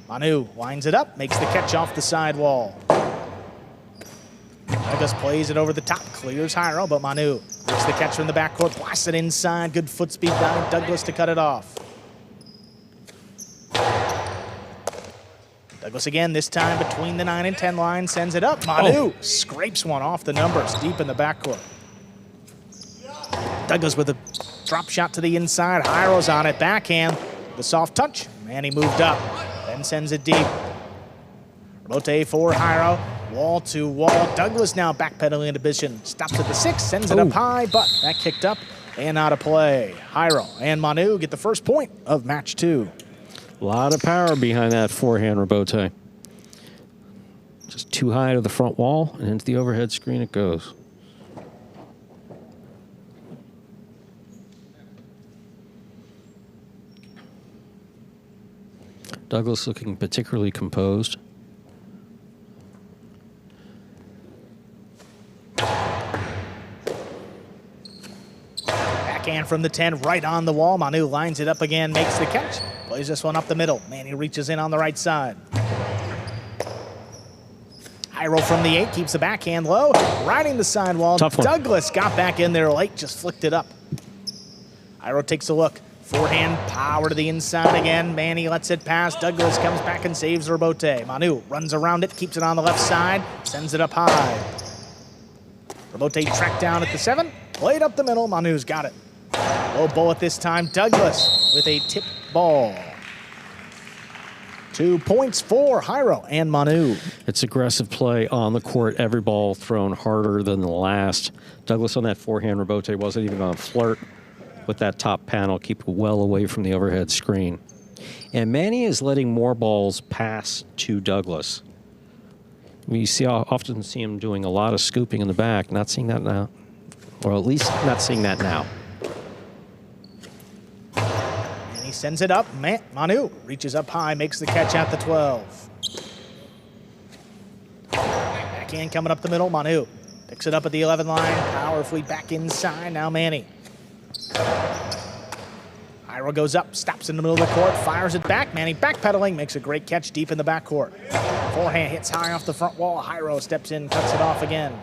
Speaker 2: Manu winds it up, makes the catch off the sidewall. Douglas plays it over the top, clears Jairo, but Manu makes the catch from the backcourt, blasts it inside. Good foot speed by Douglas to cut it off. Douglas again, this time between the 9 and 10 line, sends it up. Manu scrapes one off the numbers, deep in the backcourt. Douglas with a drop shot to the inside. Jairo's on it, backhand. The soft touch. Manny moved up, then sends it deep. Rebote for Jairo. Wall to wall. Douglas now backpedaling into position. Stops at the 6, sends it up high, but that kicked up and out of play. Jairo and Manu get the first point of match 2.
Speaker 3: A lot of power behind that forehand rebote. Just too high to the front wall, and into the overhead screen it goes. Douglas looking particularly composed.
Speaker 2: Backhand from the 10, right on the wall. Manu lines it up again, makes the catch. Plays this one up the middle. Manny reaches in on the right side. Jairo from the 8, keeps the backhand low. Riding the sidewall.
Speaker 3: Tough one.
Speaker 2: Douglas got back in there late, just flicked it up. Jairo takes a look. Forehand, power to the inside again. Manny lets it pass. Douglas comes back and saves the rebote. Manu runs around it, keeps it on the left side, sends it up high. Rebote tracked down at the 7, played up the middle. Manu's got it. Low bullet this time. Douglas with a tip ball. 2 points for Jairo and Manu.
Speaker 3: It's aggressive play on the court. Every ball thrown harder than the last. Douglas on that forehand rebote wasn't even going to flirt with that top panel, keep it well away from the overhead screen. And Manny is letting more balls pass to Douglas. We often see him doing a lot of scooping in the back. Not seeing that now. Or at least not seeing that now.
Speaker 2: And he sends it up. Manu reaches up high, makes the catch at the 12. Backhand coming up the middle. Manu picks it up at the 11 line. Powerfully back inside. Now Manny. Jairo goes up, stops in the middle of the court, fires it back. Manny backpedaling, makes a great catch deep in the backcourt. Forehand hits high off the front wall. Jairo steps in, cuts it off again.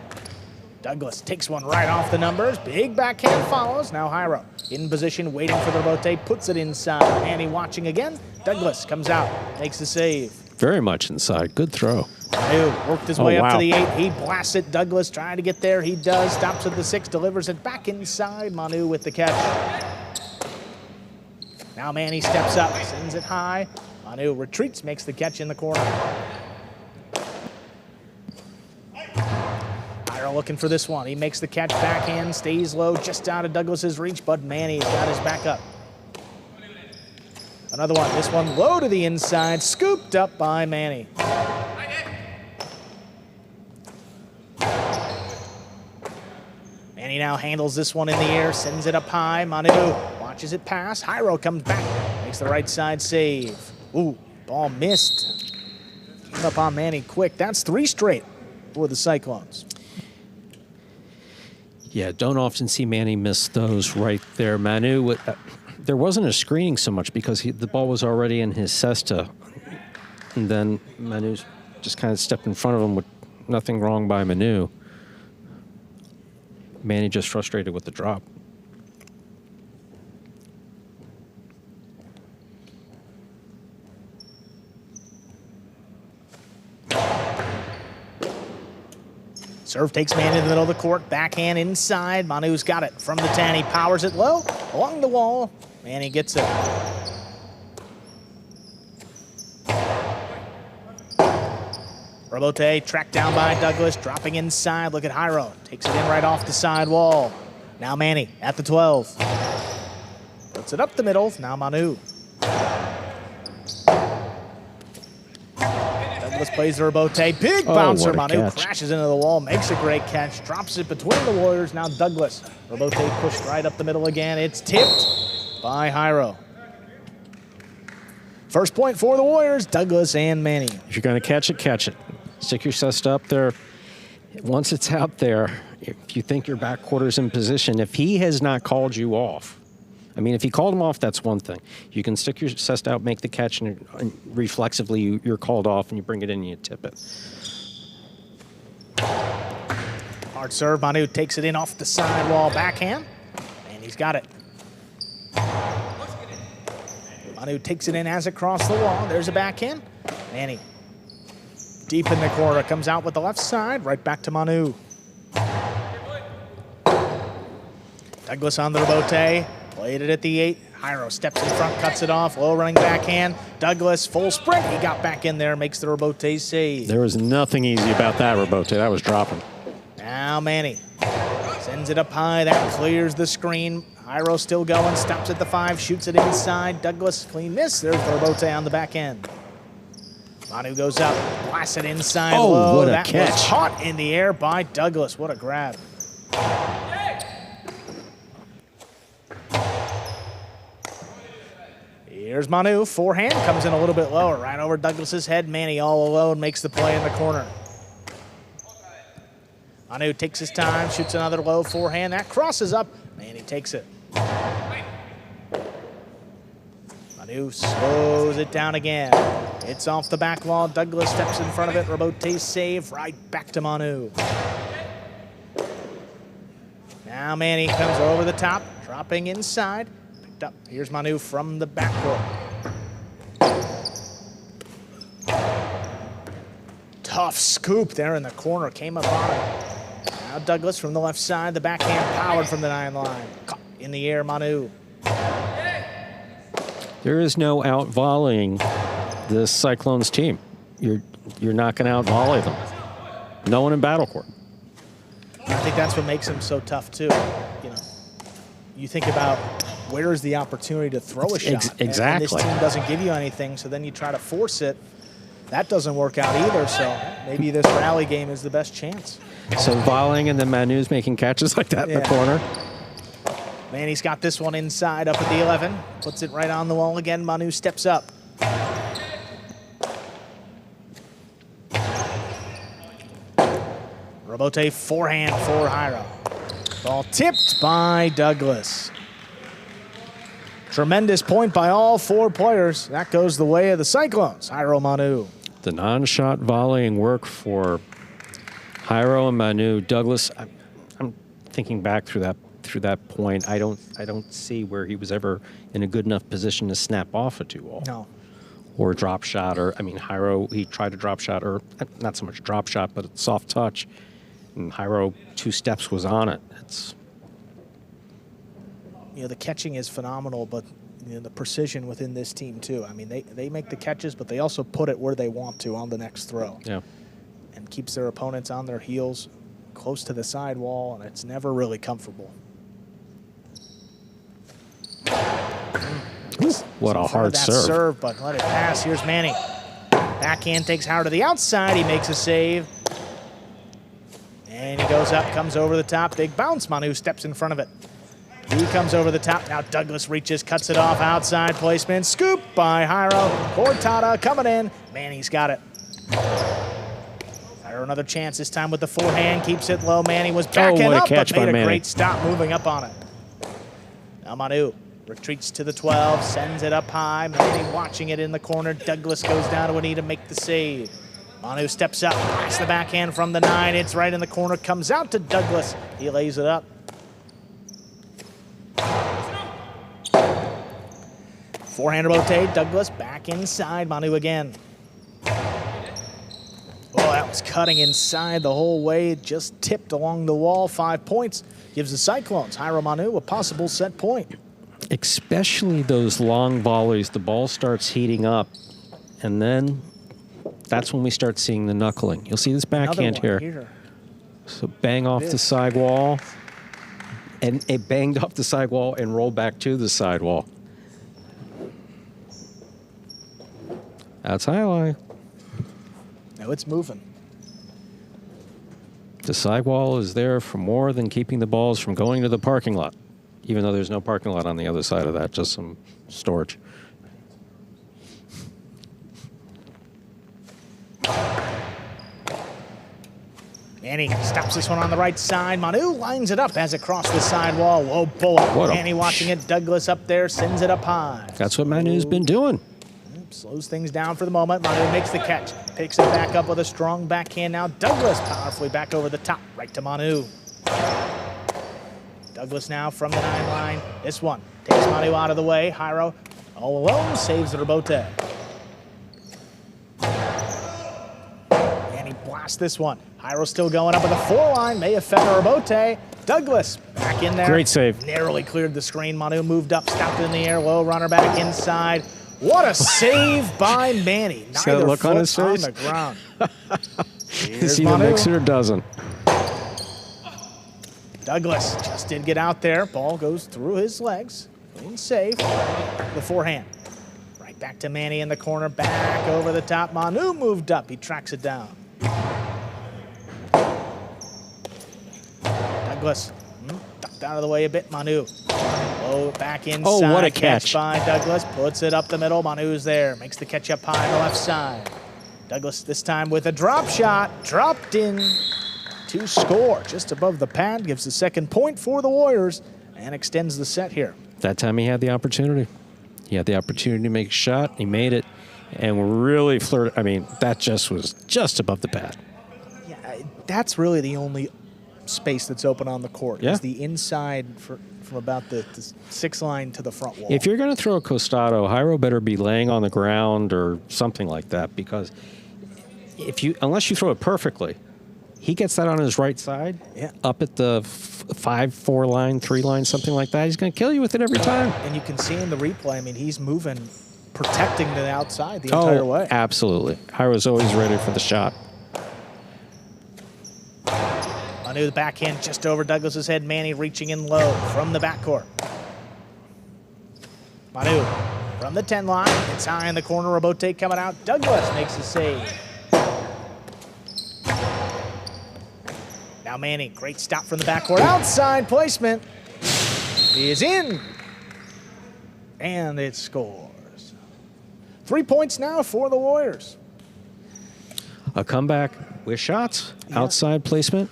Speaker 2: Douglas takes one right off the numbers. Big backhand follows. Now Jairo in position, waiting for the rebote, puts it inside. Manny watching again. Douglas comes out, makes the save.
Speaker 3: Very much inside. Good throw.
Speaker 2: Manu worked his way up to the 8. He blasts it. Douglas trying to get there. He does. Stops at the 6. Delivers it back inside. Manu with the catch. Now Manny steps up. Sends it high. Manu retreats. Makes the catch in the corner. Jairo looking for this one. He makes the catch backhand. Stays low. Just out of Douglas's reach. But Manny's got his back up. Another one. This one low to the inside. Scooped up by Manny. Manny now handles this one in the air. Sends it up high. Manu watches it pass. Jairo comes back. Makes the right side save. Ooh, ball missed. Came up on Manny quick. That's 3 straight for the Cyclones.
Speaker 3: Yeah, don't often see Manny miss those right there. Manu, there wasn't a screening so much because the ball was already in his cesta. And then Manu just kind of stepped in front of him with nothing wrong by Manu. Manny just frustrated with the drop.
Speaker 2: Serve takes Manny in the middle of the court. Backhand inside. Manu's got it from the 10. He powers it low along the wall. Manny gets it. Robote tracked down by Douglas, dropping inside. Look at Jairo. Takes it in right off the side wall. Now Manny at the 12. Puts it up the middle. Now Manu. Douglas plays the Robote. Big bouncer. Manu crashes into the wall, makes a great catch, drops it between the Warriors. Now Douglas. Robote pushed right up the middle again. It's tipped by Jairo. First point for the Warriors, Douglas and Manny.
Speaker 3: If you're going to catch it, catch it. Stick your cesta up there. Once it's out there, if you think your backcourter's in position, if he has not called you off, I mean, if he called him off, that's one thing. You can stick your cesta out, make the catch, and reflexively you're called off, and you bring it in and you tip it.
Speaker 2: Hard serve. Manu takes it in off the sidewall backhand, and he's got it. Manu takes it in as it crosses the wall. There's a backhand. Manny deep in the corner, comes out with the left side, right back to Manu. Douglas on the Robote, played it at the 8. Jairo steps in front, cuts it off, low running backhand. Douglas, full sprint, he got back in there, makes the Robote save.
Speaker 3: There was nothing easy about that Robote, that was dropping.
Speaker 2: Now Manny sends it up high, that clears the screen. Jairo still going, stops at the 5, shoots it inside. Douglas, clean miss. There's the Robote on the back end. Manu goes up, blasts it inside low.
Speaker 3: What a
Speaker 2: that
Speaker 3: catch.
Speaker 2: was caught in the air by Douglas. What a grab. Here's Manu, forehand, comes in a little bit lower, right over Douglas's head. Manny all alone makes the play in the corner. Manu takes his time, shoots another low forehand. That crosses up. Manny takes it. Manu slows it down again. It's off the back wall. Douglas steps in front of it. Robote save right back to Manu. Now Manny comes over the top, dropping inside. Picked up. Here's Manu from the backcourt. Tough scoop there in the corner. Came up on it. Now Douglas from the left side, the backhand powered from the 9 line. Caught in the air, Manu.
Speaker 3: There is no out-volleying this Cyclones team. You're not going to out-volley them. No one in battle court.
Speaker 2: I think that's what makes them so tough too. You know, you think about where is the opportunity to throw a shot.
Speaker 3: Exactly.
Speaker 2: And this team doesn't give you anything, so then you try to force it. That doesn't work out either, so maybe this rally game is the best chance.
Speaker 3: So volleying and then Manu's making catches like that in the corner.
Speaker 2: Manny's got this one inside up at the 11. Puts it right on the wall again. Manu steps up. Robote forehand for Jairo. Ball tipped by Douglas. Tremendous point by all 4 players. That goes the way of the Cyclones. Jairo, Manu.
Speaker 3: The non-shot volleying work for Jairo and Manu. Douglas, I'm thinking back through that point. I don't see where he was ever in a good enough position to snap off a 2-ball.
Speaker 2: No.
Speaker 3: Or a drop shot, or I mean, Jairo, he tried a drop shot, or not so much drop shot, but a soft touch. And Jairo, 2 steps was on it. It's,
Speaker 2: you know, the catching is phenomenal, but you know, the precision within this team too. I mean, they make the catches, but they also put it where they want to on the next throw.
Speaker 3: Yeah.
Speaker 2: And keeps their opponents on their heels, close to the side wall, and it's never really comfortable.
Speaker 3: What a hard
Speaker 2: that
Speaker 3: serve.
Speaker 2: But let it pass. Here's Manny. Backhand takes Howard to the outside. He makes a save. And he goes up, comes over the top. Big bounce. Manu steps in front of it. He comes over the top. Now Douglas reaches, cuts it off. Outside placement. Scoop by Jairo. Cortada coming in. Manny's got it. Jairo another chance this time with the forehand. Keeps it low. Manny was backing up, but made a great stop moving up on it. Now Manu retreats to the 12, sends it up high. Manny watching it in the corner. Douglas goes down to a knee to make the save. Manu steps up, blocks the backhand from the 9. It's right in the corner, comes out to Douglas. He lays it up. Forehand rotate, Douglas back inside. Manu again. Oh, that was cutting inside the whole way. It just tipped along the wall. 5 points. Gives the Cyclones, Jairo Manu, a possible set point.
Speaker 3: Especially those long volleys. The ball starts heating up, and then that's when we start seeing the knuckling. You'll see this backhand here. So bang off the side wall, and it banged off the side wall and rolled back to the side wall. That's Jai-Alai.
Speaker 2: Now it's moving.
Speaker 3: The sidewall is there for more than keeping the balls from going to the parking lot, even though there's no parking lot on the other side of that, just some storage.
Speaker 2: Manny stops this one on the right side. Manu lines it up as it crossed the sidewall. Whoa, pull up. Manny watching it. Douglas up there, sends it up high.
Speaker 3: That's what Manu's been doing.
Speaker 2: Slows things down for the moment. Manu makes the catch. Picks it back up with a strong backhand now. Douglas powerfully back over the top. Right to Manu. Douglas now from the 9 line. This one takes Manu out of the way. Jairo all alone saves the rebote. And he blasts this one. Jairo still going up with a 4 line. May have fed a rebote. Douglas back in there.
Speaker 3: Great save.
Speaker 2: Narrowly cleared the screen. Manu moved up, stopped it in the air. Low runner back inside. What a save by Manny.
Speaker 3: See that look on his face?
Speaker 2: On the ground.
Speaker 3: See the mixer or doesn't?
Speaker 2: Douglas just did get out there. Ball goes through his legs. Clean save. The forehand. Right back to Manny in the corner. Back over the top. Manu moved up. He tracks it down. Douglas ducked out of the way a bit. Manu. Oh, back inside.
Speaker 3: Oh, what a catch
Speaker 2: by Douglas. Puts it up the middle. Manu's there. Makes the catch up high on the left side. Douglas this time with a drop shot. Dropped in to score. Just above the pad. Gives the second point for the Warriors and extends the set here.
Speaker 3: That time he had the opportunity. He had the opportunity to make a shot. He made it. And really flirted. I mean, that just was just above the pad.
Speaker 2: Yeah, that's really the only space that's open on the court.
Speaker 3: Yeah.
Speaker 2: Is the inside from about the 6 line to the front wall.
Speaker 3: If you're going to throw a costado, Jairo better be laying on the ground or something like that, because unless you throw it perfectly, he gets that on his right side, up at the 5-4 line, 3 line, something like that. He's going to kill you with it every time.
Speaker 2: And you can see in the replay, I mean, he's moving, protecting to the outside the entire way.
Speaker 3: Absolutely. Jairo's always ready for the shot.
Speaker 2: Manu the backhand just over Douglas's head. Manny reaching in low from the backcourt. Manu from the 10 line. It's high in the corner. Rebote coming out. Douglas makes the save. Now Manny, great stop from the backcourt. Outside placement. He is in. And it scores. 3 points now for the Warriors.
Speaker 3: A comeback with shots, outside placement.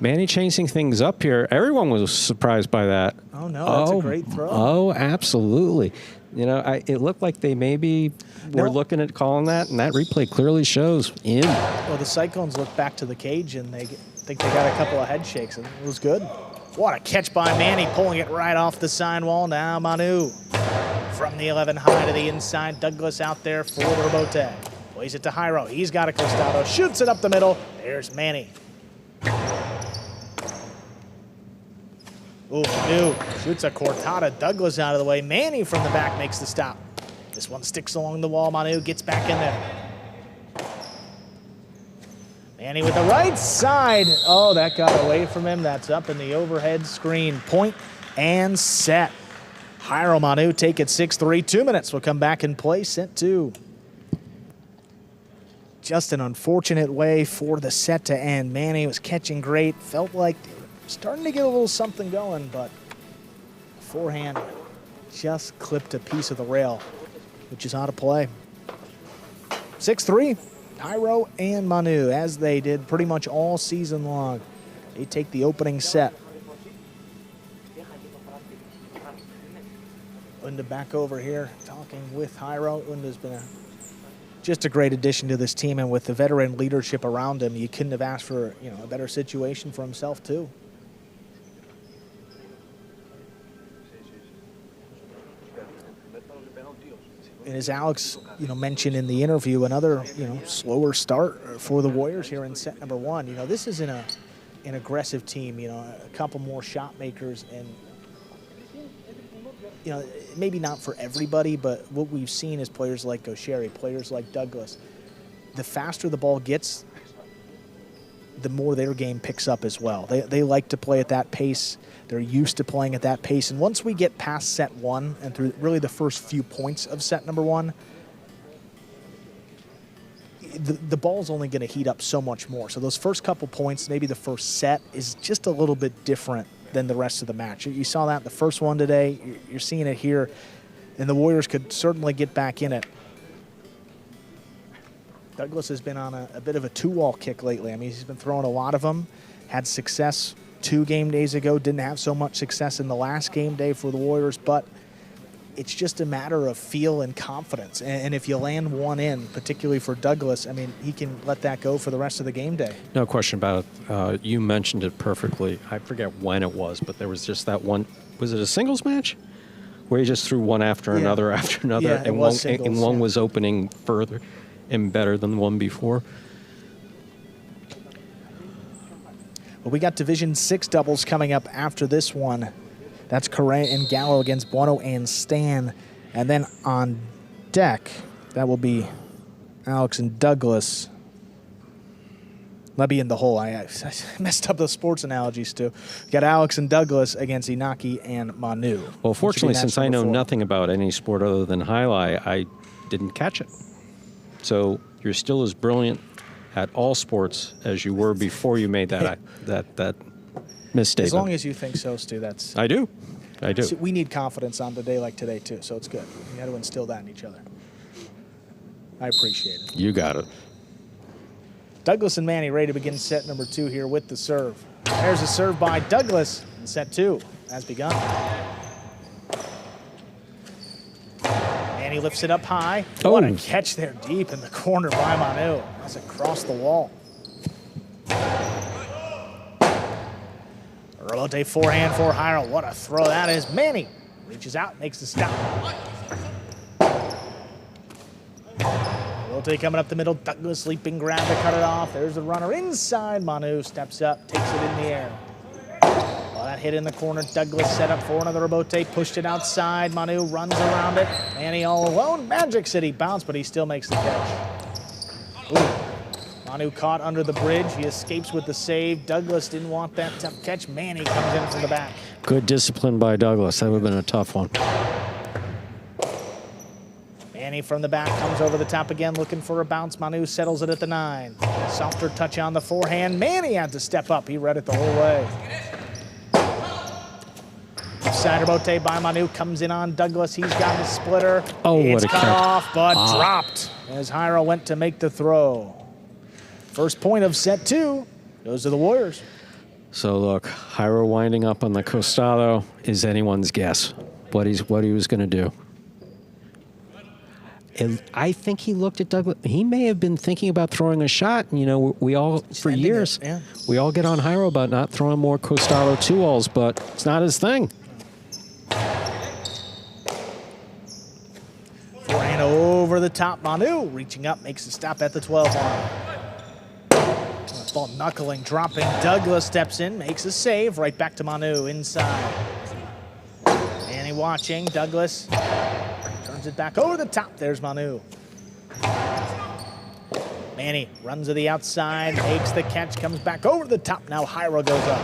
Speaker 3: Manny chasing things up here. Everyone was surprised by that.
Speaker 2: Oh, no, that's a great throw.
Speaker 3: Oh, absolutely. You know, it looked like they maybe were looking at calling that, and that replay clearly shows in.
Speaker 2: Well, the Cyclones look back to the cage, and they think they got a couple of head shakes, and it was good. What a catch by Manny, pulling it right off the sidewall. Now Manu from the 11 high to the inside. Douglas out there for the rebote. Plays it to Jairo. He's got a costado. Shoots it up the middle. There's Manny. Ooh, Manu shoots a cortada. Douglas out of the way. Manny from the back makes the stop. This one sticks along the wall. Manu gets back in there. Manny with the right side. Oh, that got away from him. That's up in the overhead screen. Point and set. Jairo Manu take it 6-3. 2 minutes. We'll come back and play set 2. Just an unfortunate way for the set to end. Manny was catching great. Felt like they were starting to get a little something going, but forehand just clipped a piece of the rail, which is out of play. 6-3. Jairo and Manu, as they did pretty much all season long. They take the opening set. Unda back over here talking with Jairo. Unda's been just a great addition to this team, and with the veteran leadership around him, you couldn't have asked for a better situation for himself too. And as Alex mentioned in the interview, another slower start for the Warriors here in set number 1. This isn't an aggressive team. A couple more shot makers, and maybe not for everybody, but what we've seen is players like Gaucheri, players like Douglas. The faster the ball gets, the more their game picks up as well. They like to play at that pace. They're used to playing at that pace. And once we get past set 1 and through really the first few points of set number 1, the ball's only going to heat up so much more. So those first couple points, maybe the first set, is just a little bit different than the rest of the match. You saw that in the first one today. You're seeing it here, and the Warriors could certainly get back in it. Douglas has been on a bit of a 2-wall kick lately. I mean, he's been throwing a lot of them. Had success 2 game days ago. Didn't have so much success in the last game day for the Warriors, but it's just a matter of feel and confidence. And if you land one in, particularly for Douglas, I mean, he can let that go for the rest of the game day.
Speaker 3: No question about it. You mentioned it perfectly. I forget when it was, but there was just that one. Was it a singles match? Where he just threw one after another after another,
Speaker 2: Yeah,
Speaker 3: and one was opening further and better than the one before.
Speaker 2: Well, we got Division 6 doubles coming up after this one. That's Correa and Gallo against Bueno and Stan. And then on deck, that will be Alex and Douglas. Let me in the hole. I messed up the sports analogies too. We got Alex and Douglas against Inaki and Manu.
Speaker 3: Well, fortunately, since I know nothing about any sport other than Jai-Alai, I didn't catch it. So you're still as brilliant at all sports as you were before you made that misstatement.
Speaker 2: As long as you think so, Stu, that's...
Speaker 3: I do.
Speaker 2: See, we need confidence on the day like today, too, so it's good. We got to instill that in each other. I appreciate it.
Speaker 3: You got it.
Speaker 2: Douglas and Manny ready to begin set number 2 here with the serve. There's a serve by Douglas, and set 2 has begun. Manny lifts it up high.
Speaker 3: Oh.
Speaker 2: What a catch there deep in the corner by Manu. That's across the wall. Relote forehand for Jairo. What a throw that is. Manny reaches out, makes the stop. Relote coming up the middle. Douglas leaping grab to cut it off. There's the runner inside. Manu steps up, takes it in the air. Well, that hit in the corner. Douglas set up for another rebote, pushed it outside. Manu runs around it. Manny all alone. Magic City bounce, but he still makes the catch. Ooh. Manu caught under the bridge. He escapes with the save. Douglas didn't want that tough catch. Manny comes in from the back.
Speaker 3: Good discipline by Douglas. That would have been a tough one.
Speaker 2: Manny from the back comes over the top again, looking for a bounce. Manu settles it at the 9. Softer touch on the forehand. Manny had to step up. He read it the whole way. Side rebote by Manu comes in on Douglas. He's got the splitter.
Speaker 3: Oh,
Speaker 2: it's
Speaker 3: what a
Speaker 2: cut
Speaker 3: catch.
Speaker 2: off, but dropped as Jairo went to make the throw. First point of set 2 goes to the Warriors.
Speaker 3: So look, Jairo winding up on the costado is anyone's guess what he was going to do. And I think he looked at Douglas. He may have been thinking about throwing a shot. You know, we all, for years, we all get on Jairo about not throwing more costado 2-walls, but it's not his thing.
Speaker 2: Forehand over the top. Manu reaching up, makes a stop at the 12 line. Ball knuckling, dropping. Douglas steps in, makes a save. Right back to Manu inside. Manny watching. Douglas turns it back over the top. There's Manu. Manny runs to the outside, makes the catch, comes back over the top. Now Jairo goes up.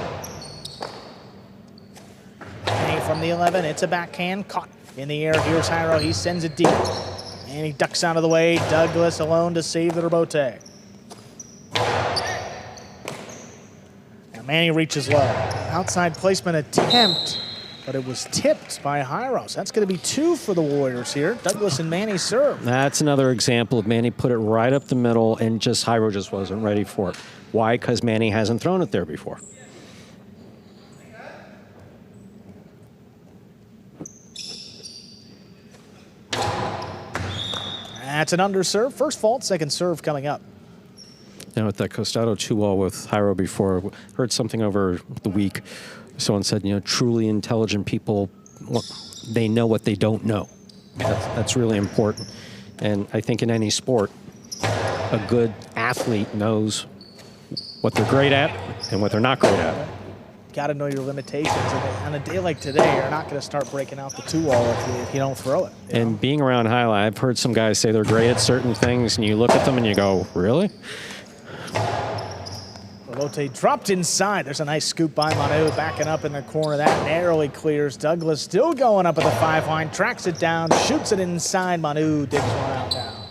Speaker 2: Manny from the 11. It's a backhand caught in the air. Here's Jairo. He sends it deep. And he ducks out of the way. Douglas alone to save the rebote. Now Manny reaches low. Outside placement attempt, but it was tipped by Jairo. So that's going to be 2 for the Warriors here. Douglas and Manny serve.
Speaker 3: That's another example of Manny put it right up the middle, and just Jairo just wasn't ready for it. Why? Because Manny hasn't thrown it there before.
Speaker 2: That's an underserve. First fault, second serve coming up.
Speaker 3: Now with that Costado 2-all with Jairo before, heard something over the week. Someone said, you know, truly intelligent people, they know what they don't know. That's really important. And I think in any sport, a good athlete knows what they're great at and what they're not great at.
Speaker 2: Got to know your limitations. And on a day like today, you're not going to start breaking out the 2-all if you don't throw it.
Speaker 3: And being around Jai-Alai, I've heard some guys say they're great at certain things, and you look at them and you go, really?
Speaker 2: Rebote dropped inside. There's a nice scoop by Manu, backing up in the corner. That narrowly clears. Douglas still going up at the 5 line, tracks it down, shoots it inside. Manu digs one out now.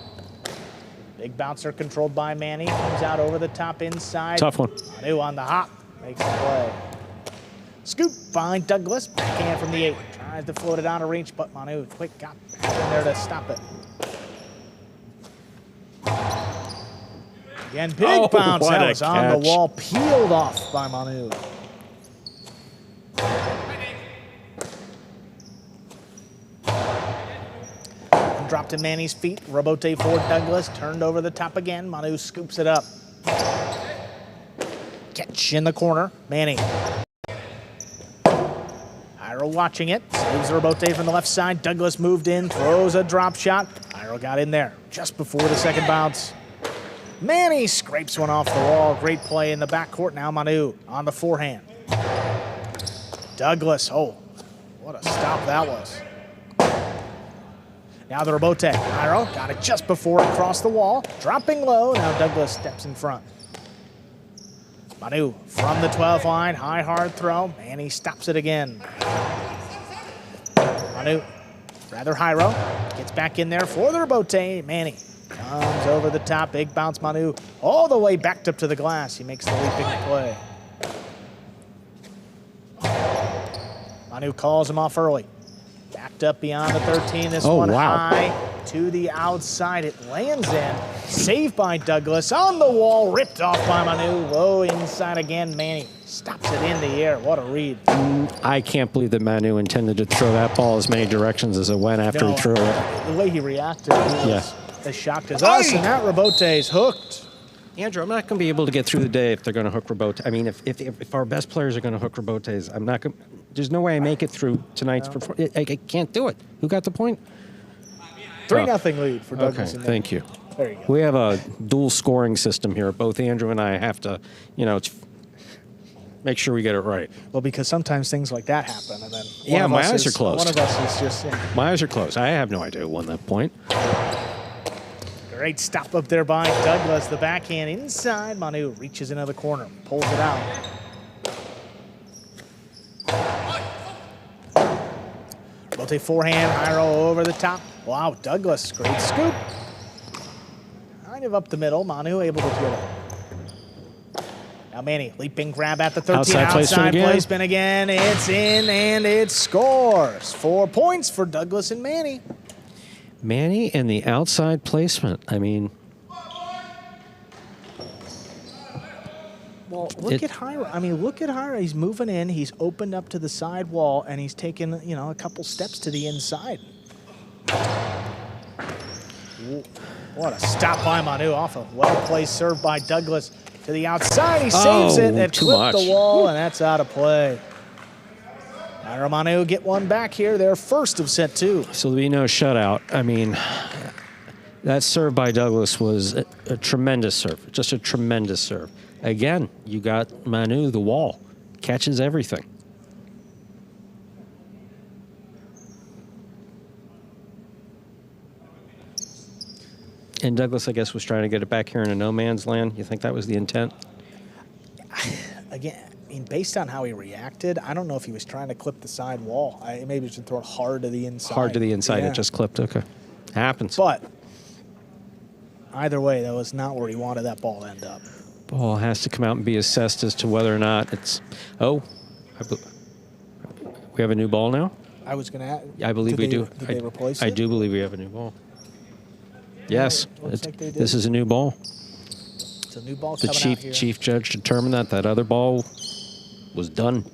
Speaker 2: Big bouncer controlled by Manny. Comes out over the top inside.
Speaker 3: Tough one.
Speaker 2: Manu on the hop. Makes the play. Scoop by Douglas. Backhand from the 8. Tries to float it out of reach, but Manu quick got back in there to stop it. Again, big bounce. That was on the wall. Peeled off by Manu. Dropped to Manny's feet. Rebote for Douglas. Turned over the top again. Manu scoops it up. Catch in the corner. Manny. Jairo watching it. Saves the rebote from the left side. Douglas moved in. Throws a drop shot. Jairo got in there just before the second bounce. Manny scrapes one off the wall. Great play in the backcourt. Now Manu on the forehand. Douglas. Oh, what a stop that was. Now the rebote. Jairo got it just before it crossed the wall. Dropping low. Now Douglas steps in front. Manu from the 12 line. High, hard throw. Manny stops it again. Jairo gets back in there for the rebote. Manny comes over the top. Big bounce. Manu all the way backed up to the glass. He makes the leaping play. Manu calls him off early. Backed up beyond the 13. This one high to the outside. It lands in. Saved by Douglas. On the wall. Ripped off by Manu. Low inside again. Manny stops it in the air. What a read.
Speaker 3: I can't believe that Manu intended to throw that ball as many directions as it went after he threw it.
Speaker 2: The way he reacted was as shocked as us. And that rebote's hooked.
Speaker 3: Andrew, I'm not going to be able to get through the day if they're going to hook rebote. I mean, if our best players are going to hook rebotes, I'm not going. There's no way I make it through tonight's performance. I can't do it. Who got the point?
Speaker 2: 3-0 lead for Douglas.
Speaker 3: Okay, thank you.
Speaker 2: There you go.
Speaker 3: We have a dual scoring system here. Both Andrew and I have to, make sure we get it right.
Speaker 2: Well, because sometimes things like that happen, and then
Speaker 3: my eyes are closed.
Speaker 2: One of us is just
Speaker 3: my eyes are closed. I have no idea who won that point.
Speaker 2: Great stop up there by Douglas. The backhand inside. Manu reaches into the corner, pulls it out. Bote forehand, Jairo over the top. Wow, Douglas, great scoop. Kind of up the middle. Manu able to get it. Now Manny, leaping grab at the 13. Outside placement again. It's in and it scores. 4 points for Douglas and Manny.
Speaker 3: Manny and the outside placement. I mean,
Speaker 2: well, look at Jairo. I mean, look at Jairo. He's moving in. He's opened up to the side wall, and he's taken, a couple steps to the inside. What a stop by Manu off a well-placed serve by Douglas to the outside. He saves it. It clipped the wall, and that's out of play. Manu get one back here. Their first of set 2.
Speaker 3: So there'll be no shutout. I mean, that serve by Douglas was a tremendous serve. Just a tremendous serve. Again, you got Manu, the wall. Catches everything. And Douglas, I guess, was trying to get it back here in a no man's land. You think that was the intent?
Speaker 2: Again, mean, based on how he reacted, I don't know if he was trying to clip the side wall. Maybe he was just throwing hard to the inside.
Speaker 3: Hard to the inside.
Speaker 2: Yeah.
Speaker 3: It just clipped. Okay. Happens.
Speaker 2: But either way, that was not where he wanted that ball to end up.
Speaker 3: Ball has to come out and be assessed as to whether or not it's. Oh, we have a new ball now?
Speaker 2: I was going to.
Speaker 3: I believe we do.
Speaker 2: Did they replace it?
Speaker 3: I do believe we have a new ball. Yes,
Speaker 2: looks like they did.
Speaker 3: This is a new ball.
Speaker 2: It's a new ball
Speaker 3: The
Speaker 2: coming out here.
Speaker 3: chief judge determined that other ball was done.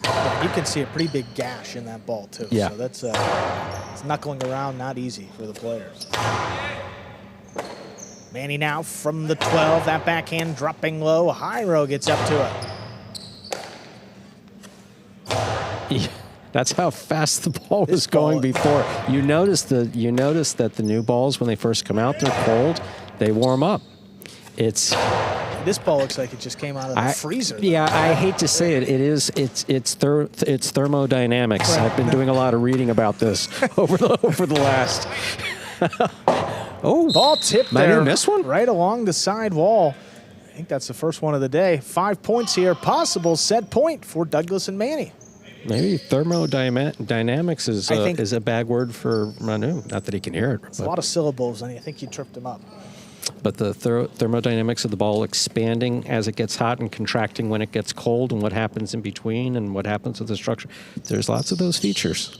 Speaker 2: Yeah, you can see a pretty big gash in that ball too.
Speaker 3: Yeah.
Speaker 2: So that's it's knuckling around, not easy for the players. Manny now from the 12. That backhand dropping low. Jairo gets up to it.
Speaker 3: Yeah, that's how fast the ball was going before. You notice that the new balls, when they first come out, they're cold. They warm up.
Speaker 2: This ball looks like it just came out of the freezer.
Speaker 3: Yeah, I hate to say it. It's thermodynamics.
Speaker 2: Right.
Speaker 3: I've been doing a lot of reading about this over the last. Oh,
Speaker 2: ball tipped
Speaker 3: Manu
Speaker 2: there.
Speaker 3: missed one?
Speaker 2: Right along the side wall. I think that's the first one of the day. 5 points here. Possible set point for Douglas and Manny.
Speaker 3: Maybe thermodynamics is a bad word for Manu. Not that he can hear it.
Speaker 2: It's a lot of syllables, and I think you tripped him up.
Speaker 3: But the thermodynamics of the ball expanding as it gets hot and contracting when it gets cold, and what happens in between and what happens with the structure. There's lots of those features.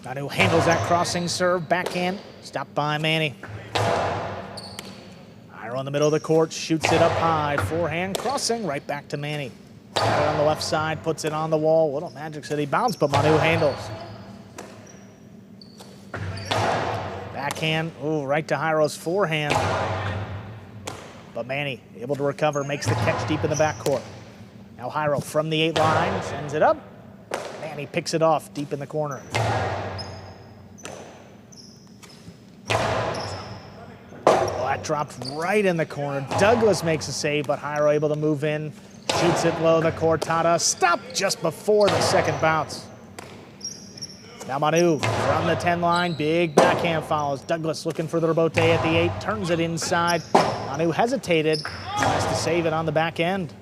Speaker 2: Manu handles that crossing serve, backhand, stopped by Manny. Jairo in the middle of the court, shoots it up high, forehand crossing, right back to Manny. Got it on the left side, puts it on the wall. Little Magic City bounce, but Manu handles. Backhand, ooh, right to Jairo's forehand. But Manny able to recover, makes the catch deep in the backcourt. Now Jairo from the 8 line, sends it up. Manny picks it off deep in the corner. That dropped right in the corner. Douglas makes a save, but Jairo able to move in. Shoots it low, the Cortada. Stopped just before the second bounce. Now Manu from the 10 line. Big backhand follows. Douglas looking for the rebote at the 8. Turns it inside. Manu hesitated. Tries to save it on the back end.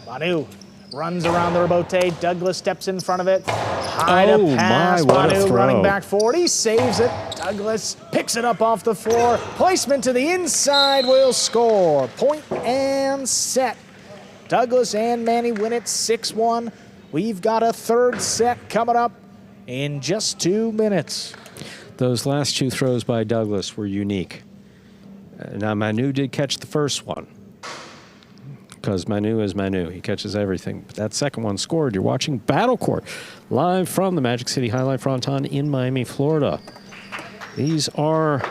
Speaker 2: Manu runs around the rebote. Douglas steps in front of it. High to pass. Manu running back forward. He saves it. Douglas picks it up off the floor. Placement to the inside will score. Point and set. Douglas and Manny win it 6-1. We've got a third set coming up in just 2 minutes.
Speaker 3: Those last 2 throws by Douglas were unique. Now, Manu did catch the first one, because Manu is Manu. He catches everything. But that second one scored. You're watching Battle Court live from the Magic City Jai-Alai Fronton in Miami, Florida. These are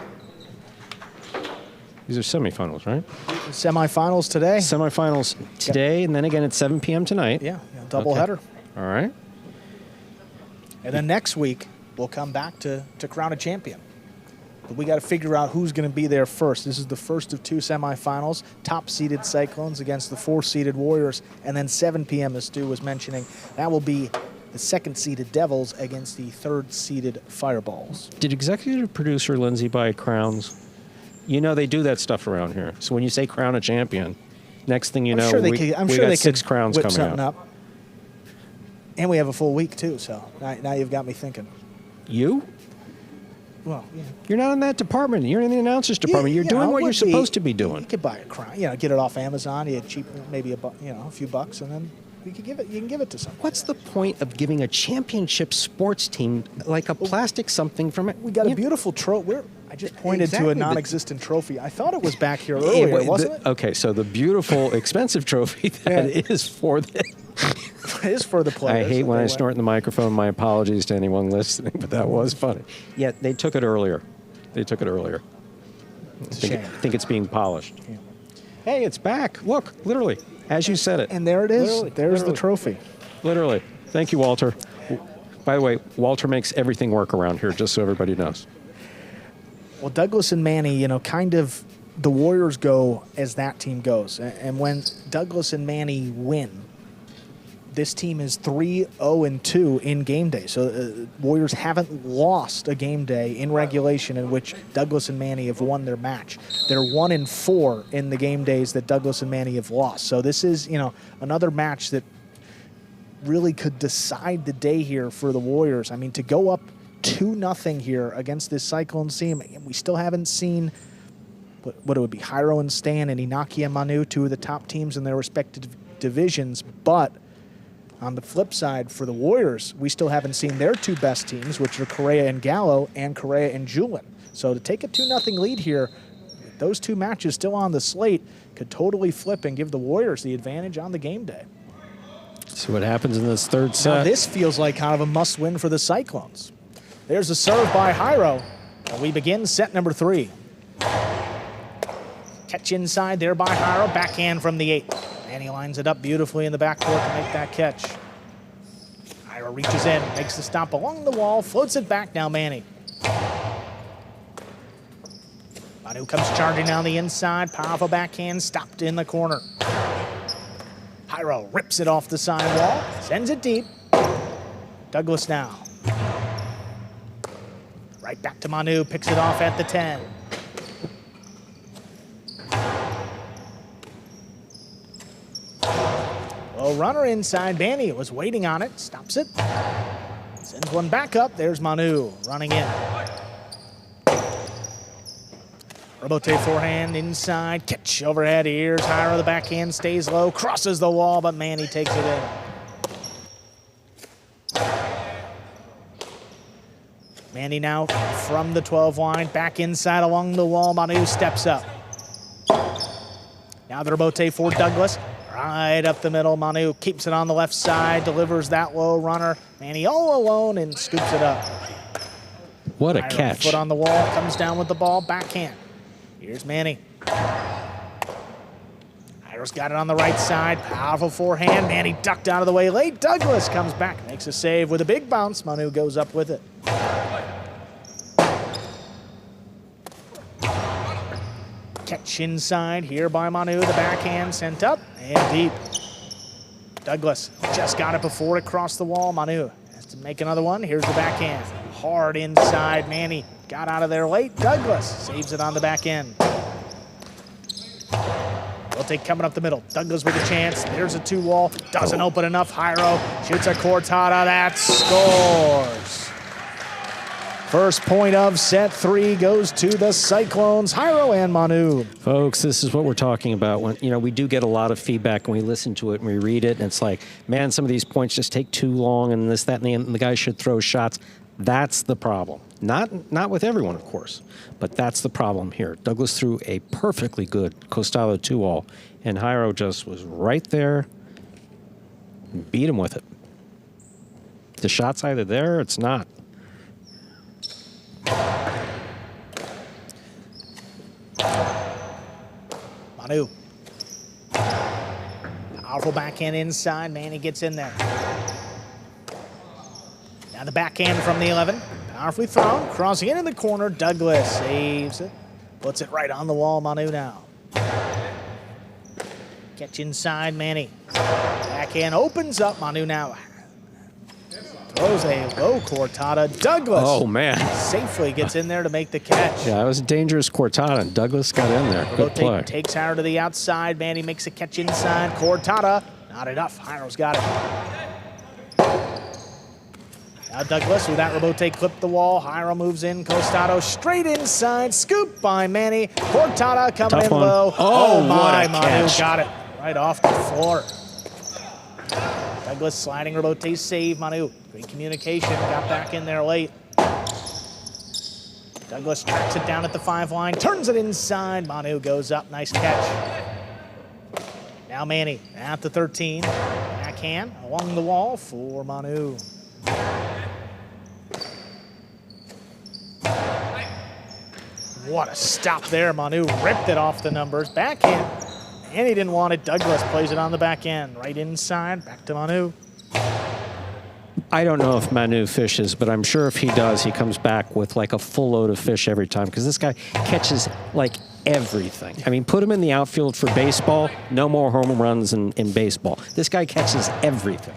Speaker 3: semifinals, right?
Speaker 2: Semifinals today.
Speaker 3: Semifinals today, and then again at 7 p.m. tonight.
Speaker 2: Yeah, doubleheader.
Speaker 3: All right.
Speaker 2: And then next week, we'll come back to crown a champion. But we got to figure out who's going to be there first. This is the first of 2 semifinals. Top-seeded Cyclones against the 4-seeded Warriors. And then 7 p.m., as Stu was mentioning, that will be the 2nd-seeded Devils against the 3rd-seeded Fireballs.
Speaker 3: Did executive producer Lindsay buy crowns? You know they do that stuff around here. So when you say crown a champion, next thing you know, we got 6 crowns coming out.
Speaker 2: Up. And we have a full week, too, so now you've got me thinking.
Speaker 3: You?
Speaker 2: Well, yeah.
Speaker 3: You're not in that department. You're in the announcers department. You're doing what you're supposed to be doing.
Speaker 2: You could buy a crown, get it off Amazon. You get cheap, maybe a few bucks, and then you can give it to someone.
Speaker 3: What's the point of giving a championship sports team like a plastic something from it?
Speaker 2: We got a beautiful trophy. I just pointed to a non-existent trophy. I thought it was back here earlier, wasn't it?
Speaker 3: Okay, so the beautiful, expensive trophy that is for the...
Speaker 2: It is for the players.
Speaker 3: I hate when I snort in the microphone. My apologies to anyone listening, but that was funny. Yeah, they took it earlier. I think it's being polished. Yeah. Hey, it's back. Look, literally, as you said it.
Speaker 2: And there it is. There's
Speaker 3: literally.
Speaker 2: The trophy.
Speaker 3: Literally. Thank you, Walter. By the way, Walter makes everything work around here, just so everybody knows.
Speaker 2: Well, Douglas and Manny, kind of the Warriors go as that team goes. And when Douglas and Manny win, this team is 3-0-2 in game day. So Warriors haven't lost a game day in regulation in which Douglas and Manny have won their match. They're 1-4 in the game days that Douglas and Manny have lost. So this is, another match that really could decide the day here for the Warriors. I mean, to go up 2-0 here against this Cyclones team, we still haven't seen what it would be, Jairo and Stan and Inaki and Manu, two of the top teams in their respective divisions. But on the flip side, for the Warriors, we still haven't seen their two best teams, which are Correa and Gallo and Correa and Julin. So to take a 2-0 lead here, those two matches still on the slate, could totally flip and give the Warriors the advantage on the game day.
Speaker 3: See what happens in this third set.
Speaker 2: Now this feels like kind of a must-win for the Cyclones. There's a serve by Jairo, and we begin set number 3. Catch inside there by Jairo, backhand from the 8. And he lines it up beautifully in the backcourt to make that catch. Jairo reaches in, makes the stop along the wall, floats it back. Now Manny. Manu comes charging down the inside, powerful backhand, stopped in the corner. Jairo rips it off the side wall, sends it deep. Douglas now. Right back to Manu, picks it off at the 10. Well, runner inside. Manny was waiting on it, stops it. Sends one back up. There's Manu running in. Robote forehand inside, catch overhead. Here's Jairo, the backhand stays low, crosses the wall, but Manny takes it in. Manny now from the 12 line, back inside along the wall. Manu steps up. Now the Robote for Douglas. Right up the middle, Manu keeps it on the left side, delivers that low runner. Manny all alone and scoops it up.
Speaker 3: What a
Speaker 2: Jairo,
Speaker 3: catch.
Speaker 2: foot on the wall, comes down with the ball, backhand. Here's Manny. Jairo's got it on the right side, powerful forehand. Manny ducked out of the way late. Douglas comes back, makes a save with a big bounce. Manu goes up with it. Catch inside here by Manu, the backhand sent up and deep. Douglas just got it before it crossed the wall. Manu has to make another one. Here's the backhand. Hard inside. Manny got out of there late. Douglas saves it on the back end. Robote coming up the middle. Douglas with a chance. There's a 2-wall. Doesn't open enough. Jairo shoots a cortada. That scores. First point of set 3 goes to the Cyclones, Jairo and Manu.
Speaker 3: Folks, this is what we're talking about. When we do get a lot of feedback and we listen to it and we read it, and it's like, man, some of these points just take too long and this, that, and the guy should throw shots. That's the problem. Not with everyone, of course, but that's the problem here. Douglas threw a perfectly good Costalo 2-wall, and Jairo just was right there and beat him with it. The shot's either there or it's not.
Speaker 2: Manu. Powerful backhand inside. Manny gets in there. Now the backhand from the 11. Powerfully thrown. Crossing into the corner. Douglas saves it. Puts it right on the wall. Manu now. Catch inside. Manny. Backhand opens up. Manu now. Throws a low cortada. Douglas.
Speaker 3: Oh, man.
Speaker 2: Safely gets in there to make the catch.
Speaker 3: Yeah, it was a dangerous cortada, and Douglas got in there. Good play.
Speaker 2: Takes Jairo to the outside. Manny makes a catch inside. Cortada. Not enough. Jairo's got it. Now Douglas with that Robote clipped the wall. Jairo moves in. Costado straight inside. Scoop by Manny. Cortada coming
Speaker 3: Tough
Speaker 2: in
Speaker 3: one.
Speaker 2: low.
Speaker 3: Oh,
Speaker 2: my.
Speaker 3: what a
Speaker 2: Manu
Speaker 3: catch.
Speaker 2: got it right off the floor. Douglas sliding Robote save. Manu, great communication. Got back in there late. Douglas tracks it down at the 5 line. Turns it inside. Manu goes up. Nice catch. Now Manny at the 13. Backhand along the wall for Manu. What a stop there. Manu ripped it off the numbers. Backhand. And he didn't want it. Douglas plays it on the back end. Right inside. Back to Manu.
Speaker 3: I don't know if Manu fishes, but I'm sure if he does, he comes back with like a full load of fish every time, because this guy catches like everything. I mean, put him in the outfield for baseball, no more home runs in baseball. This guy catches everything.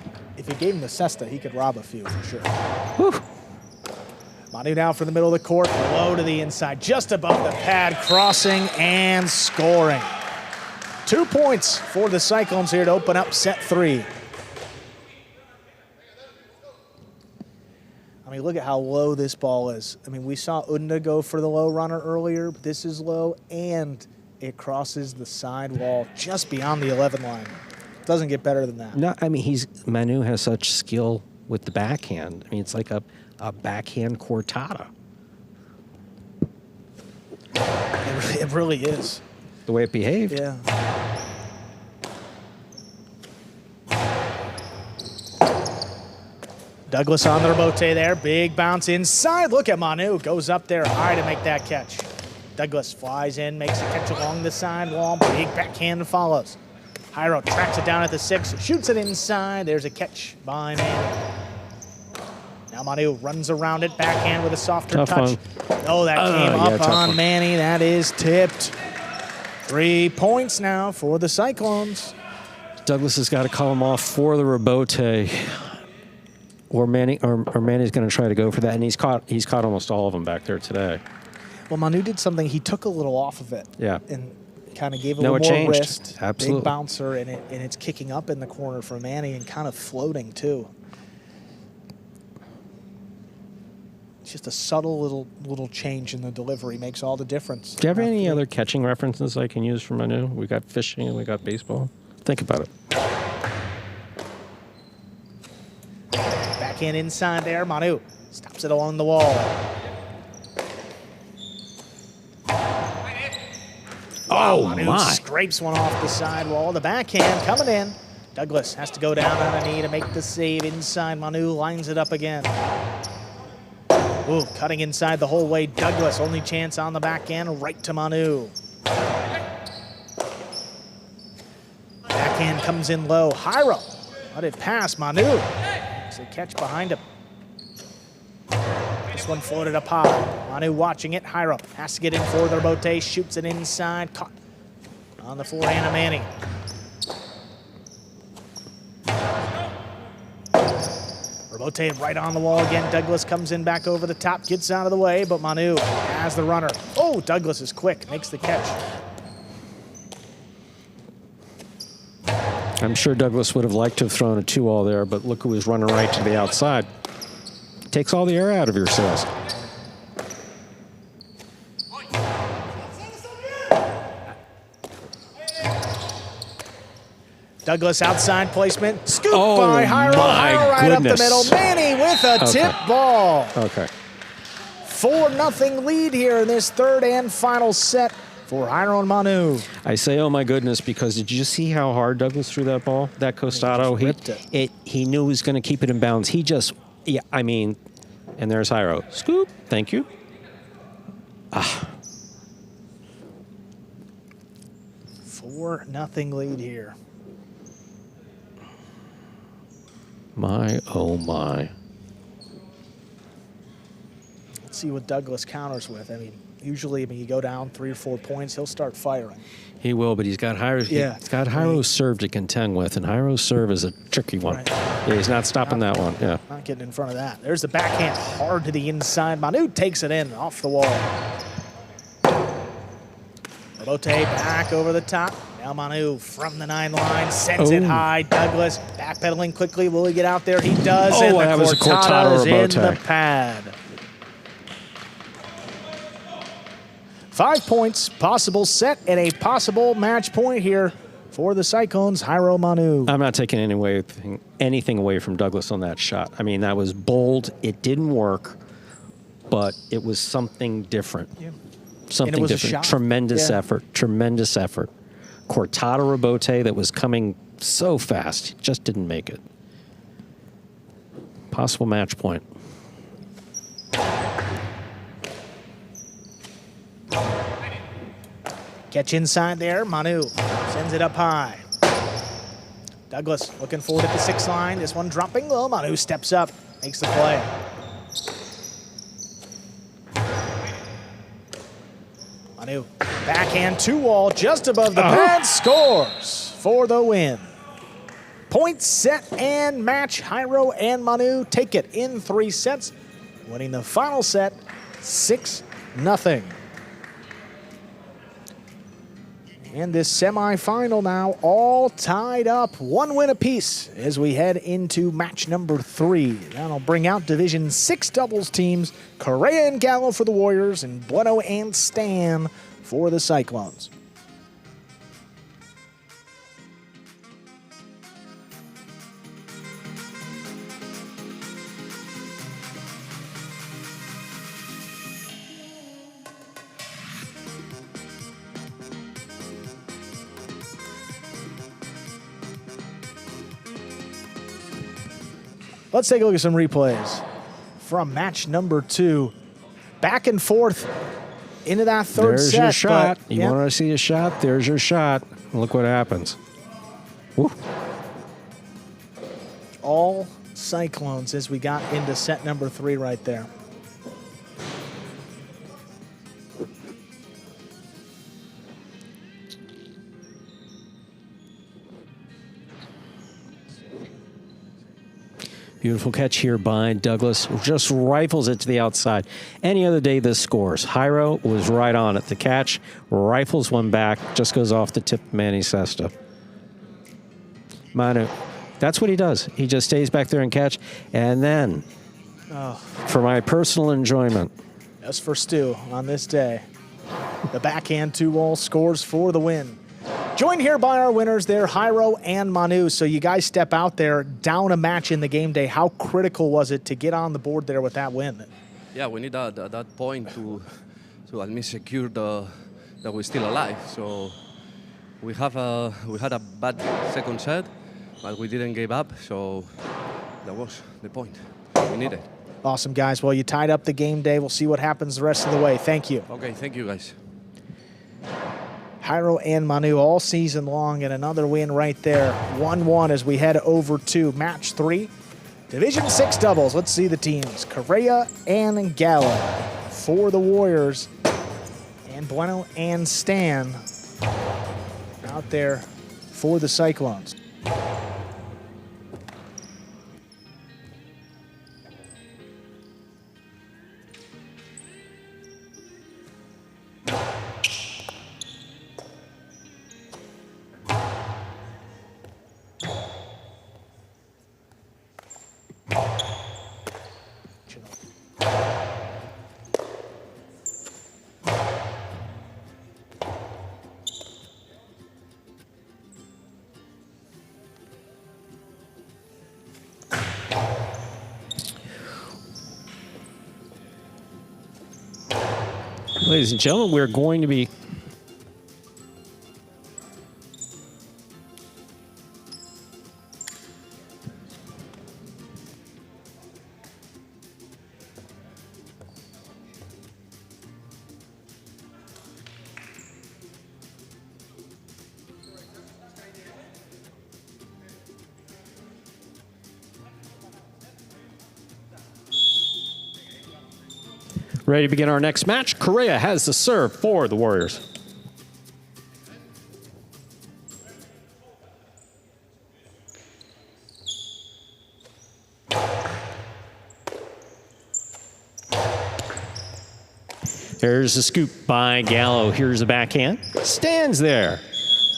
Speaker 2: If you gave him the cesta, he could rob a few for sure.
Speaker 3: Whew.
Speaker 2: Manu now from the middle of the court, low to the inside, just above the pad, crossing and scoring. 2 points for the Cyclones here to open up set 3. I mean, look at how low this ball is. I mean, we saw Unda go for the low runner earlier, but this is low, and it crosses the side wall just beyond the 11 line. Doesn't get better than that.
Speaker 3: No, I mean, Manu has such skill with the backhand. I mean, it's like a backhand cortada.
Speaker 2: It really is.
Speaker 3: The way it behaved.
Speaker 2: Yeah. Douglas on the rebote there. Big bounce inside. Look at Manu. Goes up there high to make that catch. Douglas flies in, makes a catch along the side wall. Big backhand follows. Jairo tracks it down at the 6, shoots it inside. There's a catch by Manny. Now Manu runs around it, backhand with a softer
Speaker 3: Tough
Speaker 2: touch.
Speaker 3: one.
Speaker 2: Oh, that came up on
Speaker 3: one.
Speaker 2: Manny. That is tipped. 3 points now for the Cyclones.
Speaker 3: Douglas has got to call him off for the rebote, or Manny's going to try to go for that, and he's caught almost all of them back there today.
Speaker 2: Well, Manu did something. He took a little off of it.
Speaker 3: Yeah.
Speaker 2: And kind of gave a
Speaker 3: No,
Speaker 2: little
Speaker 3: it
Speaker 2: more
Speaker 3: changed.
Speaker 2: wrist.
Speaker 3: Absolutely.
Speaker 2: Big bouncer, and it's kicking up in the corner for Manny and kind of floating too. It's just a subtle little change in the delivery makes all the difference.
Speaker 3: Do you have any other catching references I can use for Manu? We got fishing and we got baseball. Think about it.
Speaker 2: Backhand inside there. Manu stops it along the wall.
Speaker 3: Oh,
Speaker 2: Manu
Speaker 3: my.
Speaker 2: scrapes one off the side wall. The backhand coming in. Douglas has to go down on a knee to make the save inside. Manu lines it up again. Ooh, cutting inside the whole way. Douglas, only chance on the backhand, right to Manu. Backhand comes in low. Jairo, let it pass. Manu makes a catch behind him. This one floated up high. Manu watching it. Jairo has to get in for the rebote. Shoots it inside. Caught on the forehand of Manny. Rebote right on the wall again. Douglas comes in back over the top. Gets out of the way, but Manu has the runner. Oh, Douglas is quick. Makes the catch.
Speaker 3: I'm sure Douglas would have liked to have thrown a 2-all there, but look who was running right to the outside. Takes all the air out of your sails.
Speaker 2: Douglas outside placement. Scoop
Speaker 3: Oh,
Speaker 2: by Jairo.
Speaker 3: my
Speaker 2: Jairo right up the
Speaker 3: goodness.
Speaker 2: middle. Manny with a tip ball.
Speaker 3: Okay.
Speaker 2: 4-0 lead here in this third and final set for Jairo and Manu.
Speaker 3: I say, oh my goodness, because did you see how hard Douglas threw that ball? That costado, he knew he was going to keep it in bounds. He just, yeah, I mean, and there's Jairo. Scoop, thank you.
Speaker 2: 4-0 lead here.
Speaker 3: My, oh my.
Speaker 2: Let's see what Douglas counters with. I mean, usually, you go down 3 or 4 points, he'll start firing.
Speaker 3: He will, but he's got Jairo's,
Speaker 2: Yeah.
Speaker 3: he's got Jairo's serve to contend with, and Jairo's serve is a tricky one.
Speaker 2: Right.
Speaker 3: Yeah, he's not stopping that one. Yeah.
Speaker 2: Not getting in front of that. There's the backhand hard to the inside. Manu takes it in off the wall. Rebote back over the top. Now Manu from the 9 line sends it high. Douglas backpedaling quickly. Will he get out there? He does.
Speaker 3: Oh,
Speaker 2: and the
Speaker 3: that was a
Speaker 2: cortada's
Speaker 3: cortada
Speaker 2: in
Speaker 3: rebote.
Speaker 2: the pad. 5 points, possible set, and a possible match point here for the Cyclones. Jairo Manu.
Speaker 3: I'm not taking anything away from Douglas on that shot. I mean, that was bold. It didn't work, but it was something different.
Speaker 2: Yeah.
Speaker 3: Something
Speaker 2: was a
Speaker 3: different.
Speaker 2: shot.
Speaker 3: Tremendous
Speaker 2: Yeah.
Speaker 3: effort. Tremendous effort. Cortada rebote that was coming so fast. Just didn't make it. Possible match point.
Speaker 2: Catch inside there. Manu sends it up high. Douglas looking forward at the 6 line. This one dropping low. Manu steps up, makes the play. Manu, backhand 2-wall just above the pad, scores for the win. Point, set, and match. Jairo and Manu take it in 3 sets, winning the final set 6-0. And this semifinal now all tied up, 1 win apiece as we head into match number 3. That'll bring out Division 6 doubles teams, Correa and Gallo for the Warriors and Bueno and Stan for the Cyclones. Let's take a look at some replays from match number 2. Back and forth into that third
Speaker 3: There's
Speaker 2: set.
Speaker 3: your shot.
Speaker 2: But,
Speaker 3: You want to see a shot? There's your shot. Look what happens. Woo.
Speaker 2: all Cyclones as we got into set number 3 right there.
Speaker 3: Beautiful catch here by Douglas. Just rifles it to the outside. Any other day, this scores. Jairo was right on it. The catch, rifles one back, just goes off the tip of Manny Sesta. Manu, that's what he does. He just stays back there and catch. And then, for my personal enjoyment.
Speaker 2: As for Stu on this day, the backhand 2-wall scores for the win. Joined here by our winners there, Jairo and Manu. So you guys step out there, down a match in the game day. How critical was it to get on the board there with that win?
Speaker 5: Yeah, we need that point to at least secure that we're still alive. So we had a bad second set, but we didn't give up. So that was the point we needed.
Speaker 2: Awesome, guys. Well, you tied up the game day. We'll see what happens the rest of the way. Thank you.
Speaker 5: Okay, thank you, guys.
Speaker 2: Jairo and Manu all season long, and another win right there. 1-1 as we head over to match 3. Division 6 doubles. Let's see the teams. Correa and Gallo for the Warriors. And Bueno and Stan out there for the Cyclones.
Speaker 3: Ladies and gentlemen, we're going to be ready to begin our next match. Correa has the serve for the Warriors. There's the scoop by Gallo. Here's the backhand. Stands there.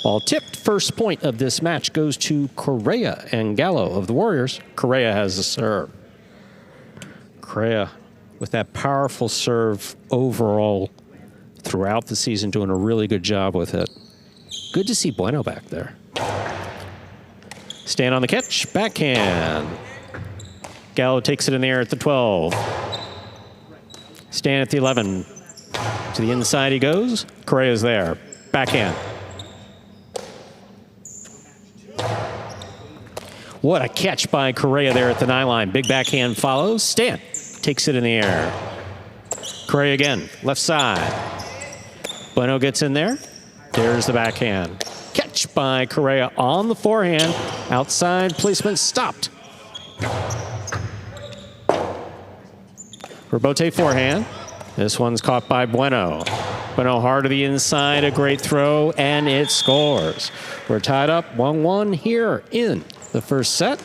Speaker 3: Ball tipped. First point of this match goes to Correa and Gallo of the Warriors. Correa has the serve. Correa with that powerful serve overall throughout the season, doing a really good job with it. Good to see Bueno back there. Stand on the catch, backhand. Gallo takes it in the air at the 12. Stand at the 11. To the inside he goes. Correa's there. Backhand. What a catch by Correa there at the 9 line. Big backhand follows. Stand. Takes it in the air. Correa again, left side. Bueno gets in there. There's the backhand. Catch by Correa on the forehand. Outside placement stopped. Rebote forehand. This one's caught by Bueno. Bueno hard to the inside, a great throw, and it scores. We're tied up 1-1 here in the first set.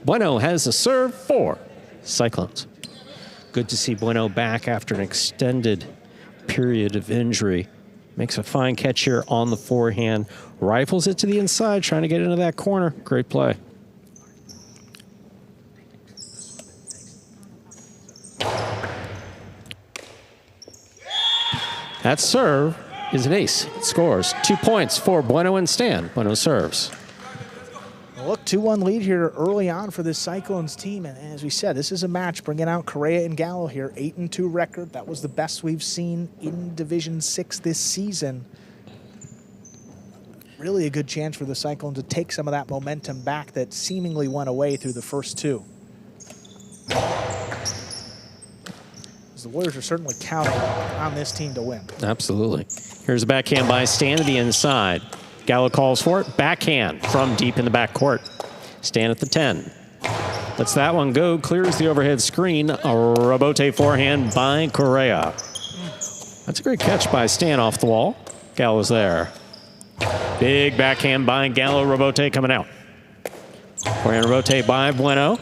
Speaker 3: Bueno has the serve for Cyclones. Good to see Bueno back after an extended period of injury. Makes a fine catch here on the forehand. Rifles it to the inside, trying to get into that corner. Great play. That serve is an ace. It scores 2 points for Bueno and Stan. Bueno serves.
Speaker 2: Look, 2-1 lead here early on for this Cyclones team. And as we said, this is a match bringing out Correa and Gallo here. 8-2 record. That was the best we've seen in Division 6 this season. Really a good chance for the Cyclones to take some of that momentum back that seemingly went away through the first two. The Warriors are certainly counting on this team to win.
Speaker 3: Absolutely. Here's a backhand by Stan to the inside. Gallo calls for it. Backhand from deep in the backcourt. Stan at the 10. Lets that one go. Clears the overhead screen. A rebote forehand by Correa. That's a great catch by Stan off the wall. Gallo's there. Big backhand by Gallo. Rebote coming out. Forehand rebote by Bueno.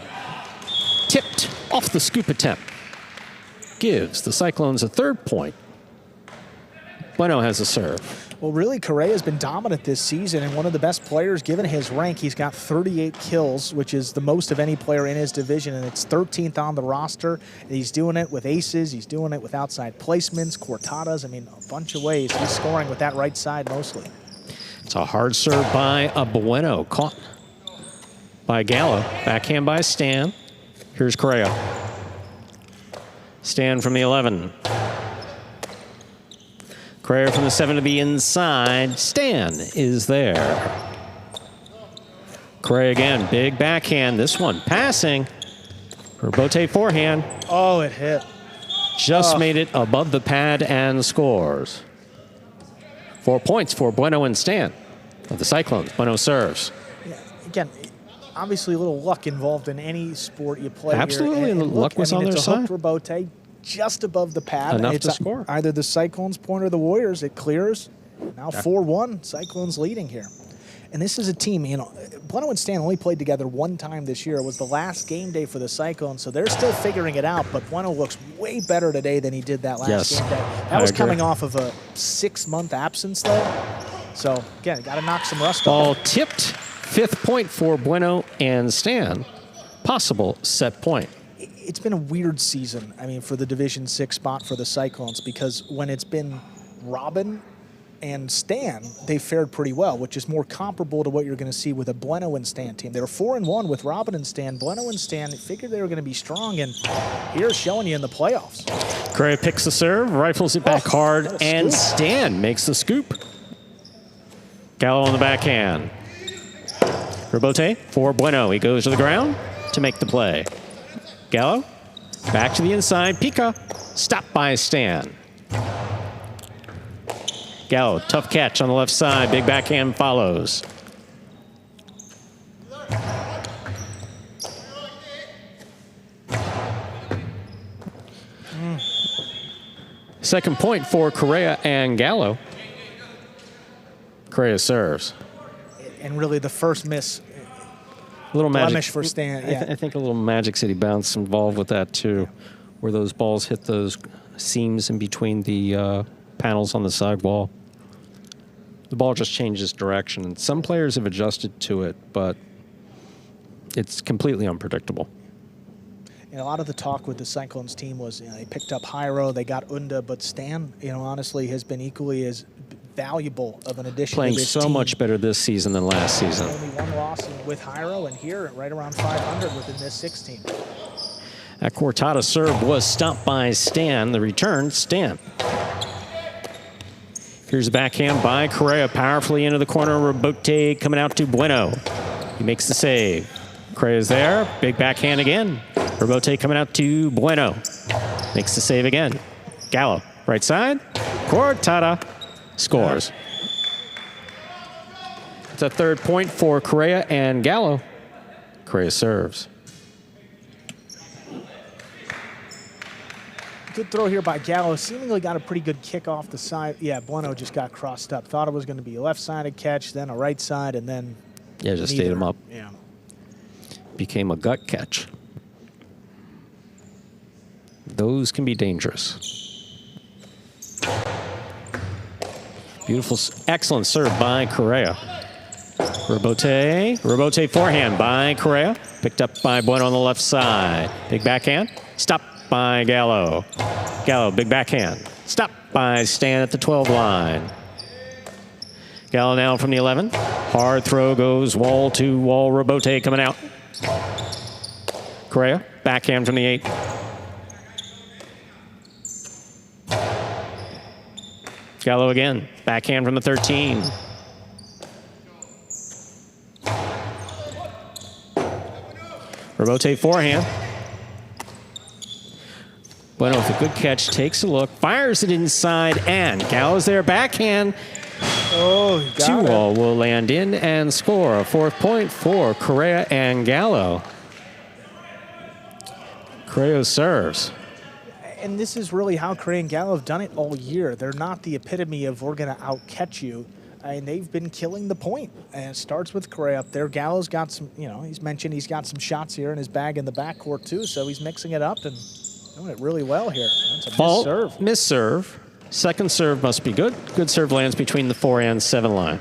Speaker 3: Tipped off the scoop attempt. Gives the Cyclones a third point. Bueno has a serve.
Speaker 2: Well, really, Correa's been dominant this season and one of the best players given his rank. He's got 38 kills, which is the most of any player in his division, and it's 13th on the roster. And he's doing it with aces. He's doing it with outside placements, cortadas. I mean, a bunch of ways. He's scoring with that right side mostly.
Speaker 3: It's a hard serve by Bueno. Caught by Gallo. Backhand by Stan. Here's Correa. Stan from the 11. Correa from the 7 to the inside. Stan is there. Correa again, big backhand. This one passing. Rebote forehand.
Speaker 2: Oh, it hit.
Speaker 3: Just made it above the pad and scores. 4 points for Bueno and Stan of the Cyclones. Bueno serves.
Speaker 2: Yeah, again, obviously a little luck involved in any sport you play.
Speaker 3: Absolutely,
Speaker 2: here.
Speaker 3: and the luck was on their side.
Speaker 2: It's a hooked rebote just above the pad.
Speaker 3: Enough
Speaker 2: it's
Speaker 3: to score.
Speaker 2: Either the Cyclones point or the Warriors. It clears. Now 4-1, Cyclones leading here. And this is a team, you know, Bueno and Stan only played together one time this year. It was the last game day for the Cyclones, so they're still figuring it out. But Bueno looks way better today than he did that last game day. That was coming off of a 6-month absence, though. So, again, got to knock some rust off.
Speaker 3: Ball tipped. 5th point for Bueno and Stan. Possible set point.
Speaker 2: It's been a weird season, I mean, for the Division 6 spot for the Cyclones, because when it's been Robin and Stan, they fared pretty well, which is more comparable to what you're going to see with a Bueno and Stan team. They were 4-1 with Robin and Stan. Bueno and Stan figured they were going to be strong, and here's showing you in the playoffs.
Speaker 3: Correa picks the serve, rifles it back hard, and Stan makes the scoop. Gallo on the backhand. Rebote for Bueno. He goes to the ground to make the play. Gallo, back to the inside. Pica, stopped by Stan. Gallo, tough catch on the left side. Big backhand follows. Second point for Correa and Gallo. Correa serves.
Speaker 2: And really the first miss,
Speaker 3: A little
Speaker 2: blemish
Speaker 3: magic
Speaker 2: for Stan. Yeah.
Speaker 3: I think a little Magic City bounce involved with that too, where those balls hit those seams in between the panels on the sidewall. The ball just changes direction, and some players have adjusted to it, but it's completely unpredictable.
Speaker 2: And a lot of the talk with the Cyclones team was, you know, they picked up Jairo, they got Unda, but Stan, you know, honestly has been equally as valuable of an addition
Speaker 3: Playing
Speaker 2: to this
Speaker 3: so
Speaker 2: team.
Speaker 3: much better this season than last season.
Speaker 2: Only one loss with Jairo, and here right around 500 within this 16.
Speaker 3: That cortada serve was stopped by Stan. The return, Stan. Here's a backhand by Correa, powerfully into the corner. Rebote coming out to Bueno. He makes the save. Correa's there. Big backhand again. Rebote coming out to Bueno. Makes the save again. Gallo, right side. Cortada scores. It's a third point for Correa and Gallo. Correa serves.
Speaker 2: Good throw here by Gallo. Seemingly got a pretty good kick off the side. Yeah, Bueno just got crossed up. Thought it was going to be a left-sided catch, then a right side, and then
Speaker 3: Yeah, just stayed him up.
Speaker 2: Yeah.
Speaker 3: became a gut catch. Those can be dangerous. Beautiful, excellent serve by Correa. Rebote forehand by Correa. Picked up by Bueno on the left side. Big backhand. Stopped by Gallo. Gallo, big backhand. Stopped by Stan at the 12 line. Gallo now from the 11. Hard throw goes wall to wall. Rebote coming out. Correa, backhand from the 8. Gallo again, backhand from the 13. Rebote forehand. Bueno with a good catch, takes a look, fires it inside, and Gallo's there, backhand.
Speaker 2: Oh, he got it.
Speaker 3: 2-all will land in and score. A 4th point for Correa and Gallo. Correa serves.
Speaker 2: And this is really how Correa and Gallo have done it all year. They're not the epitome of we're going to out-catch you. And they've been killing the point. And it starts with Correa up there. Gallo's got some, he's mentioned he's got some shots here in his bag in the backcourt too, so he's mixing it up and doing it really well here. That's a
Speaker 3: Fault,
Speaker 2: miss serve.
Speaker 3: miss serve. Second serve must be good. Good serve lands between the 4 and 7 line.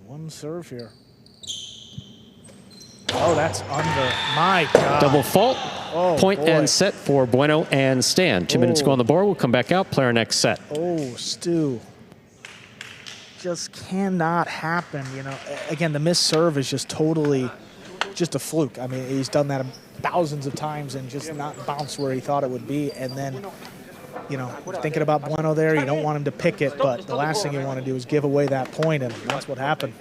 Speaker 2: One serve here. Oh, that's under. My God.
Speaker 3: Double fault.
Speaker 2: Oh,
Speaker 3: Point
Speaker 2: boy.
Speaker 3: and set for Bueno and Stan. 2 minutes go on the board. We'll come back out. Player next set.
Speaker 2: Oh, Stu. Just cannot happen, Again, the missed serve is just totally just a fluke. I mean, he's done that thousands of times and just not bounced where he thought it would be. And then, thinking about Bueno there, you don't want him to pick it, but the last thing you want to do is give away that point, and that's what happened.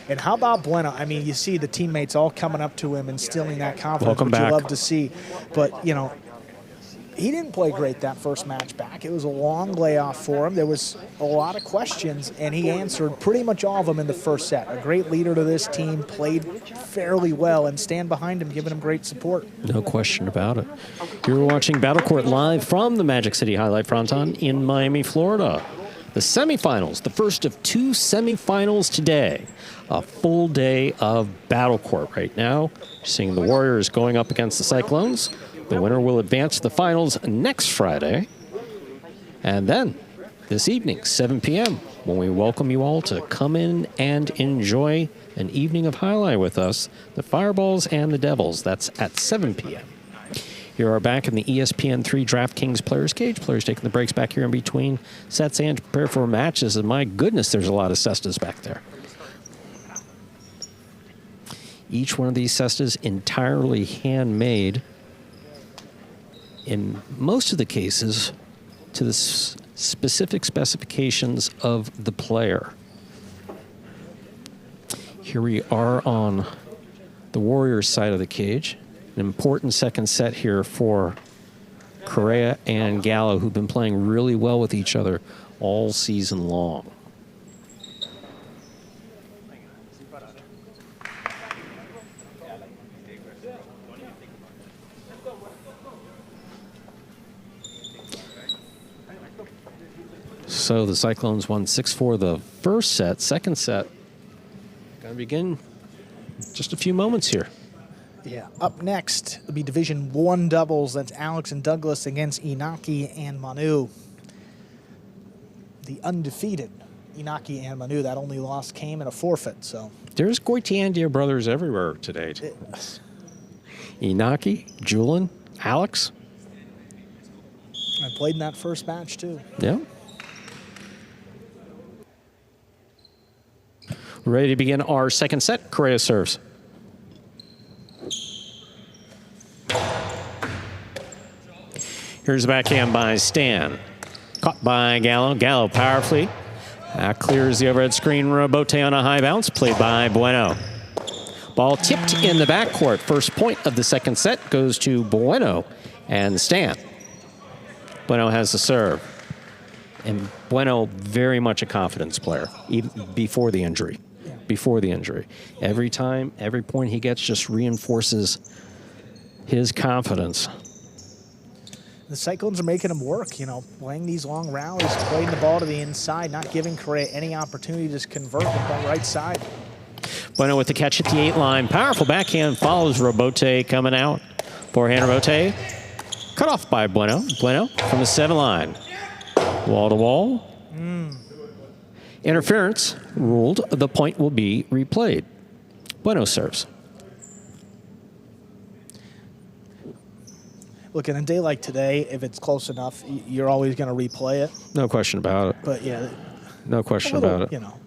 Speaker 2: And how about Bueno? I mean, you see the teammates all coming up to him, instilling that confidence,
Speaker 3: Welcome
Speaker 2: which
Speaker 3: back.
Speaker 2: you love to see. But, he didn't play great that first match back. It was a long layoff for him. There was a lot of questions, and he answered pretty much all of them in the first set. A great leader to this team, played fairly well, and stand behind him, giving him great support.
Speaker 3: No question about it. You're watching Battle Court live from the Magic City Highlight Fronton in Miami, Florida. The semifinals, the first of 2 semifinals today. A full day of Battle Court right now. Seeing the Warriors going up against the Cyclones. The winner will advance to the finals next Friday. And then, this evening, 7 p.m., when we welcome you all to come in and enjoy an evening of highlight with us, the Fireballs and the Devils. That's at 7 p.m. Here are back in the ESPN3 DraftKings Players Cage. Players taking the breaks back here in between sets and prepare for matches. And my goodness, there's a lot of cestas back there. Each one of these cestas entirely handmade, in most of the cases, to the specific specifications of the player. Here we are on the Warriors side of the cage. An important second set here for Correa and Gallo, who've been playing really well with each other all season long. So the Cyclones won 6-4 the first set. Second set going to begin just a few moments here.
Speaker 2: Yeah. Up next will be Division I doubles. That's Alex and Douglas against Inaki and Manu. The undefeated Inaki and Manu. That only loss came in a forfeit. So
Speaker 3: there's Goitiandia brothers everywhere today. Inaki, Julian, Alex.
Speaker 2: I played in that first match too.
Speaker 3: Yeah. We're ready to begin our second set. Correa serves. Here's the backhand by Stan. Caught by Gallo. Gallo powerfully clears the overhead screen. Rebote on a high bounce. Played by Bueno. Ball tipped in the backcourt. First point of the second set goes to Bueno and Stan. Bueno has the serve. And Bueno, very much a confidence player, even before the injury. Before the injury. Every time, every point he gets just reinforces his confidence.
Speaker 2: The Cyclones are making them work, you know, playing these long rallies, playing the ball to the inside, not giving Correa any opportunity to convert with that right side.
Speaker 3: Bueno with the catch at the 8 line. Powerful backhand follows Robote coming out. Forehand Robote. Cut off by Bueno. Bueno from the 7 line. Wall to wall. Interference ruled. The point will be replayed. Bueno serves.
Speaker 2: Look, in a day like today, if it's close enough, you're always going to replay it.
Speaker 3: No question about it.
Speaker 2: But yeah,
Speaker 3: no question about it.
Speaker 2: You know,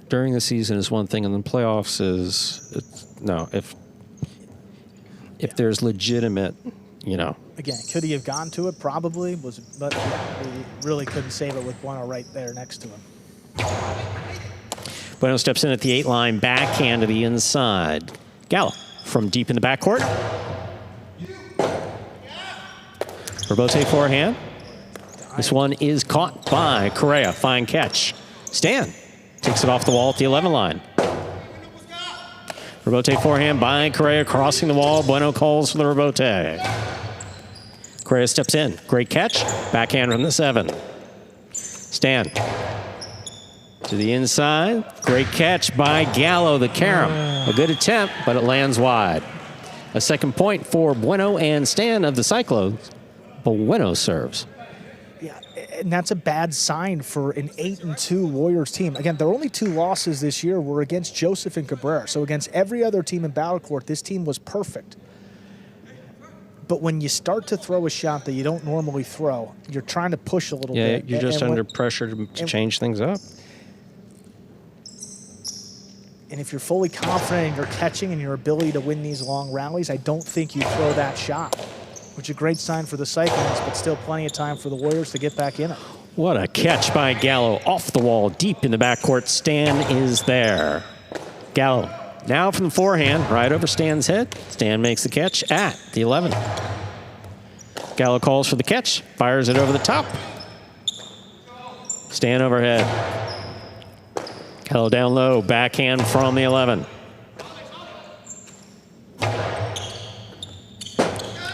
Speaker 3: during the season is one thing, and then playoffs is no. If there's legitimate, you know.
Speaker 2: Again, could he have gone to it? Probably was, but yeah, he really couldn't save it with Bueno right there next to him.
Speaker 3: Bueno steps in at the 8 line, backhand to the inside. Gallo from deep in the backcourt. Robote forehand. This one is caught by Correa. Fine catch. Stan takes it off the wall at the 11 line. Robote forehand by Correa, crossing the wall. Bueno calls for the Robote. Correa steps in. Great catch. Backhand from the 7. Stan to the inside. Great catch by Gallo, the carom. A good attempt, but it lands wide. A second point for Bueno and Stan of the Cyclones. Bueno serves.
Speaker 2: Yeah, and that's a bad sign for an 8-2 Warriors team. Again, their only 2 losses this year were against Joseph and Cabrera. So against every other team in Battle Court, this team was perfect. But when you start to throw a shot that you don't normally throw, you're trying to push a little bit.
Speaker 3: Yeah, you're just under pressure to change things up.
Speaker 2: And if you're fully confident in your catching and your ability to win these long rallies, I don't think you throw that shot. Which is a great sign for the Cyclones, but still plenty of time for the Warriors to get back in it.
Speaker 3: What a catch by Gallo off the wall, deep in the backcourt. Stan is there. Gallo now from the forehand, right over Stan's head. Stan makes the catch at the 11. Gallo calls for the catch, fires it over the top. Stan overhead. Gallo down low, backhand from the 11.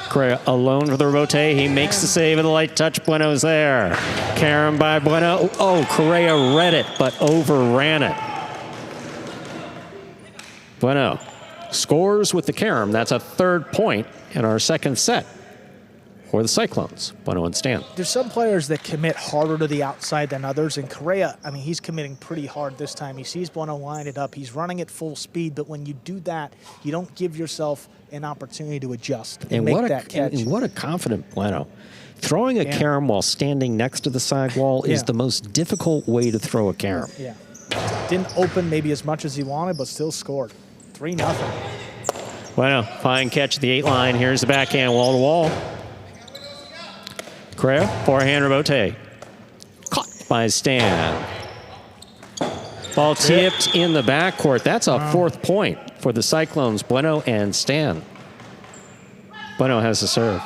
Speaker 3: Correa alone for the Robote. He makes the save of the light touch. Bueno's there. Carom by Bueno. Oh, Correa read it, but overran it. Bueno scores with the carom. That's a 3rd point in our 2nd set for the Cyclones. Bueno and Stan.
Speaker 2: There's some players that commit harder to the outside than others, and Correa, I mean, he's committing pretty hard this time. He sees Bueno line it up. He's running at full speed, but when you do that, you don't give yourself an opportunity to adjust and make that catch.
Speaker 3: And what a confident Bueno. Throwing a carom while standing next to the sidewall is the most difficult way to throw a carom.
Speaker 2: Yeah. Didn't open maybe as much as he wanted, but still scored. 3-0.
Speaker 3: Bueno, fine catch at the 8 line. Here's the backhand wall to wall. Correa, forehand Robote. Caught by Stan. Ball tipped in the backcourt. That's a 4th point for the Cyclones, Bueno and Stan. Bueno has the serve.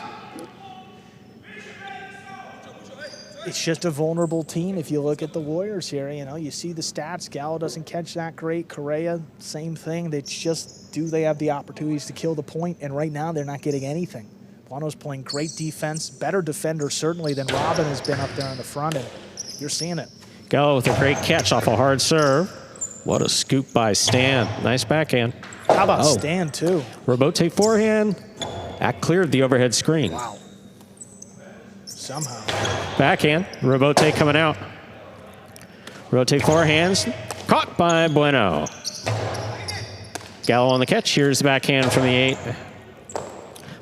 Speaker 2: It's just a vulnerable team. If you look at the Warriors here, you know, you see the stats. Gallo doesn't catch that great. Correa, same thing. It's just, do they have the opportunities to kill the point? And right now, they're not getting anything. Bueno's playing great defense, better defender certainly than Robin has been up there in the front, and you're seeing it.
Speaker 3: Gallo with a great catch off a hard serve. What a scoop by Stan. Nice backhand.
Speaker 2: How about Stan, too?
Speaker 3: Robote forehand. That cleared the overhead screen.
Speaker 2: Wow. Somehow.
Speaker 3: Backhand. Robote coming out. Robote forehands. Caught by Bueno. Gallo on the catch. Here's the backhand from the 8.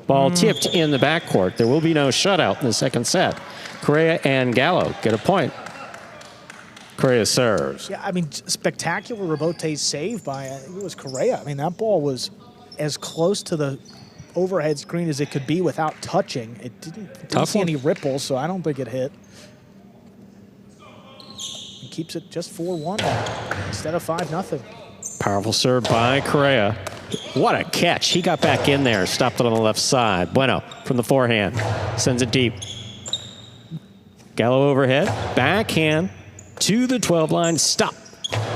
Speaker 3: Ball tipped in the backcourt. There will be no shutout in the 2nd set. Correa and Gallo get a point. Correa serves.
Speaker 2: Yeah, I mean, spectacular Robote's save by, I think it was Correa. I mean, that ball was as close to the overhead screen as it could be without touching. It didn't see any ripples, so I don't think it hit. It keeps it just 4-1 now instead of 5-0.
Speaker 3: Powerful serve by Correa. What a catch. He got back in there, stopped it on the left side. Bueno from the forehand, sends it deep. Gallo overhead, backhand to the 12 line, stop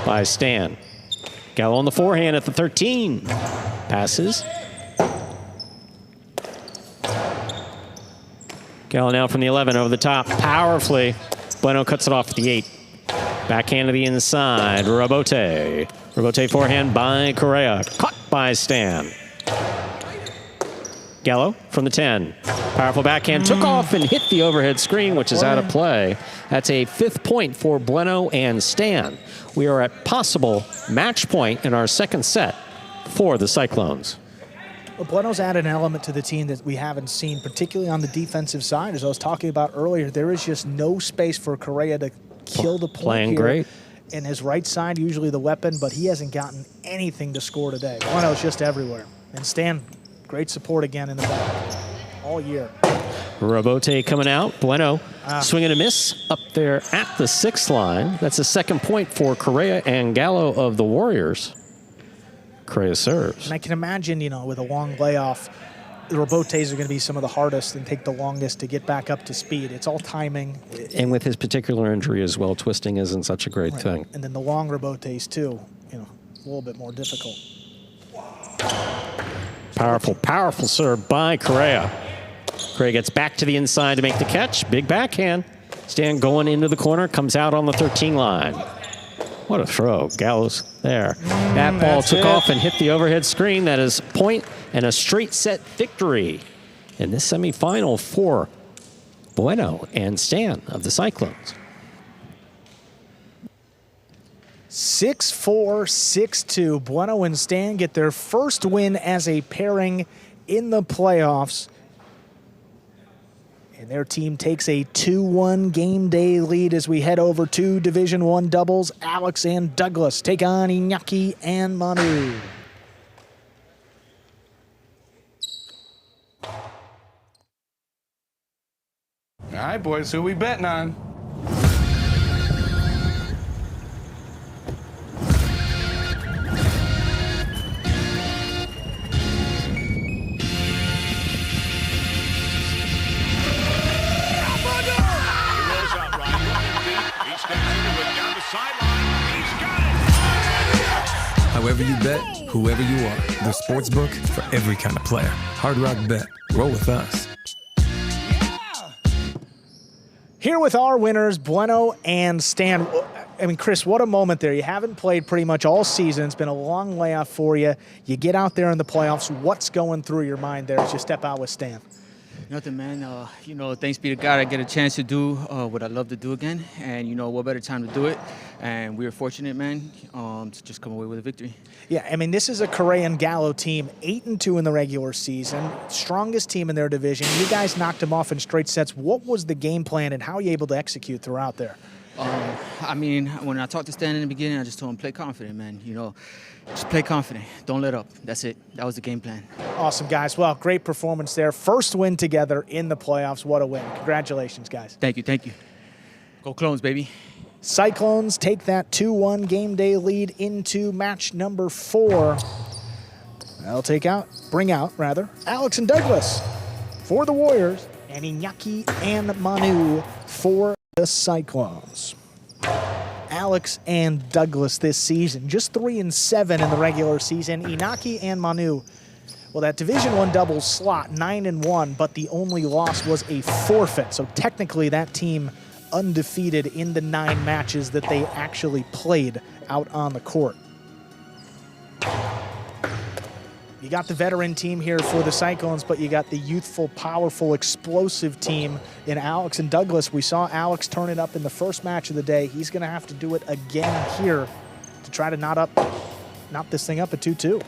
Speaker 3: by Stan. Gallo on the forehand at the 13. Passes. Gallo now from the 11 over the top, powerfully. Bueno cuts it off at the 8. Backhand to the inside, Robote. Robote forehand by Correa, caught by Stan. Gallo from the 10. Powerful backhand, took off and hit the overhead screen, which is out of play. That's a 5th point for Bueno and Stan. We are at possible match point in our second set for the Cyclones.
Speaker 2: Well, Bueno's added an element to the team that we haven't seen, particularly on the defensive side. As I was talking about earlier, there is just no space for Correa to kill the point
Speaker 3: Playing
Speaker 2: here.
Speaker 3: great.
Speaker 2: And his right side, usually the weapon, but he hasn't gotten anything to score today. Bueno's just everywhere. And Stan, great support again in the back all year.
Speaker 3: Robote coming out. Bueno swing and a miss up there at the 6th line. That's a 2nd point for Correa and Gallo of the Warriors. Correa serves.
Speaker 2: And I can imagine, you know, with a long layoff, the Robotes are going to be some of the hardest and take the longest to get back up to speed. It's all timing.
Speaker 3: And with his particular injury as well, twisting isn't such a great thing.
Speaker 2: And then the long Robotes too, you know, a little bit more difficult.
Speaker 3: Powerful, powerful serve by Correa. Correa gets back to the inside to make the catch. Big backhand. Stan going into the corner, comes out on the 13 line. What a throw. Gallo's there. That ball took off and hit the overhead screen. That is point and a straight set victory in this semifinal for Bueno and Stan of the Cyclones.
Speaker 2: 6-4, 6-2. Bueno and Stan get their first win as a pairing in the playoffs. And their team takes a 2-1 game day lead as we head over to Division I doubles. Alex and Douglas take on Iñaki and Manu.
Speaker 6: All right, boys, who we betting on?
Speaker 7: However you bet, whoever you are, the sportsbook for every kind of player. Hard Rock Bet. Roll with us.
Speaker 2: Here with our winners, Bueno and Stan. I mean, Chris, what a moment there. You haven't played pretty much all season. It's been a long layoff for you. You get out there in the playoffs. What's going through your mind there as you step out with Stan?
Speaker 8: Nothing, man. You know, thanks be to God I get a chance to do what I love to do again. And, you know, what better time to do it. And we were fortunate, man, to just come away with a victory.
Speaker 2: Yeah, I mean, this is a Correa and Gallo team, 8-2 in the regular season, strongest team in their division. You guys knocked them off in straight sets. What was the game plan and how are you able to execute throughout there?
Speaker 8: I mean, when I talked to Stan in the beginning, I just told him, play confident, man. You know, just play confident. Don't let up. That's it. That was the game plan.
Speaker 2: Awesome, guys. Well, great performance there. First win together in the playoffs. What a win. Congratulations, guys.
Speaker 8: Thank you. Thank you. Go Clones, baby.
Speaker 2: Cyclones take that 2-1 game day lead into match number 4. They'll bring out Alex and Douglas for the Warriors and Iñaki and Manu for the Cyclones. Alex and Douglas this season, just 3-7 in the regular season. Iñaki and Manu, well, that Division I doubles slot, 9-1, but the only loss was a forfeit. So technically that team undefeated in the 9 matches that they actually played out on the court. You got the veteran team here for the Cyclones, but you got the youthful, powerful, explosive team in Alex and Douglas. We saw Alex turn it up in the first match of the day. He's going to have to do it again here to try to knot this thing up at 2-2.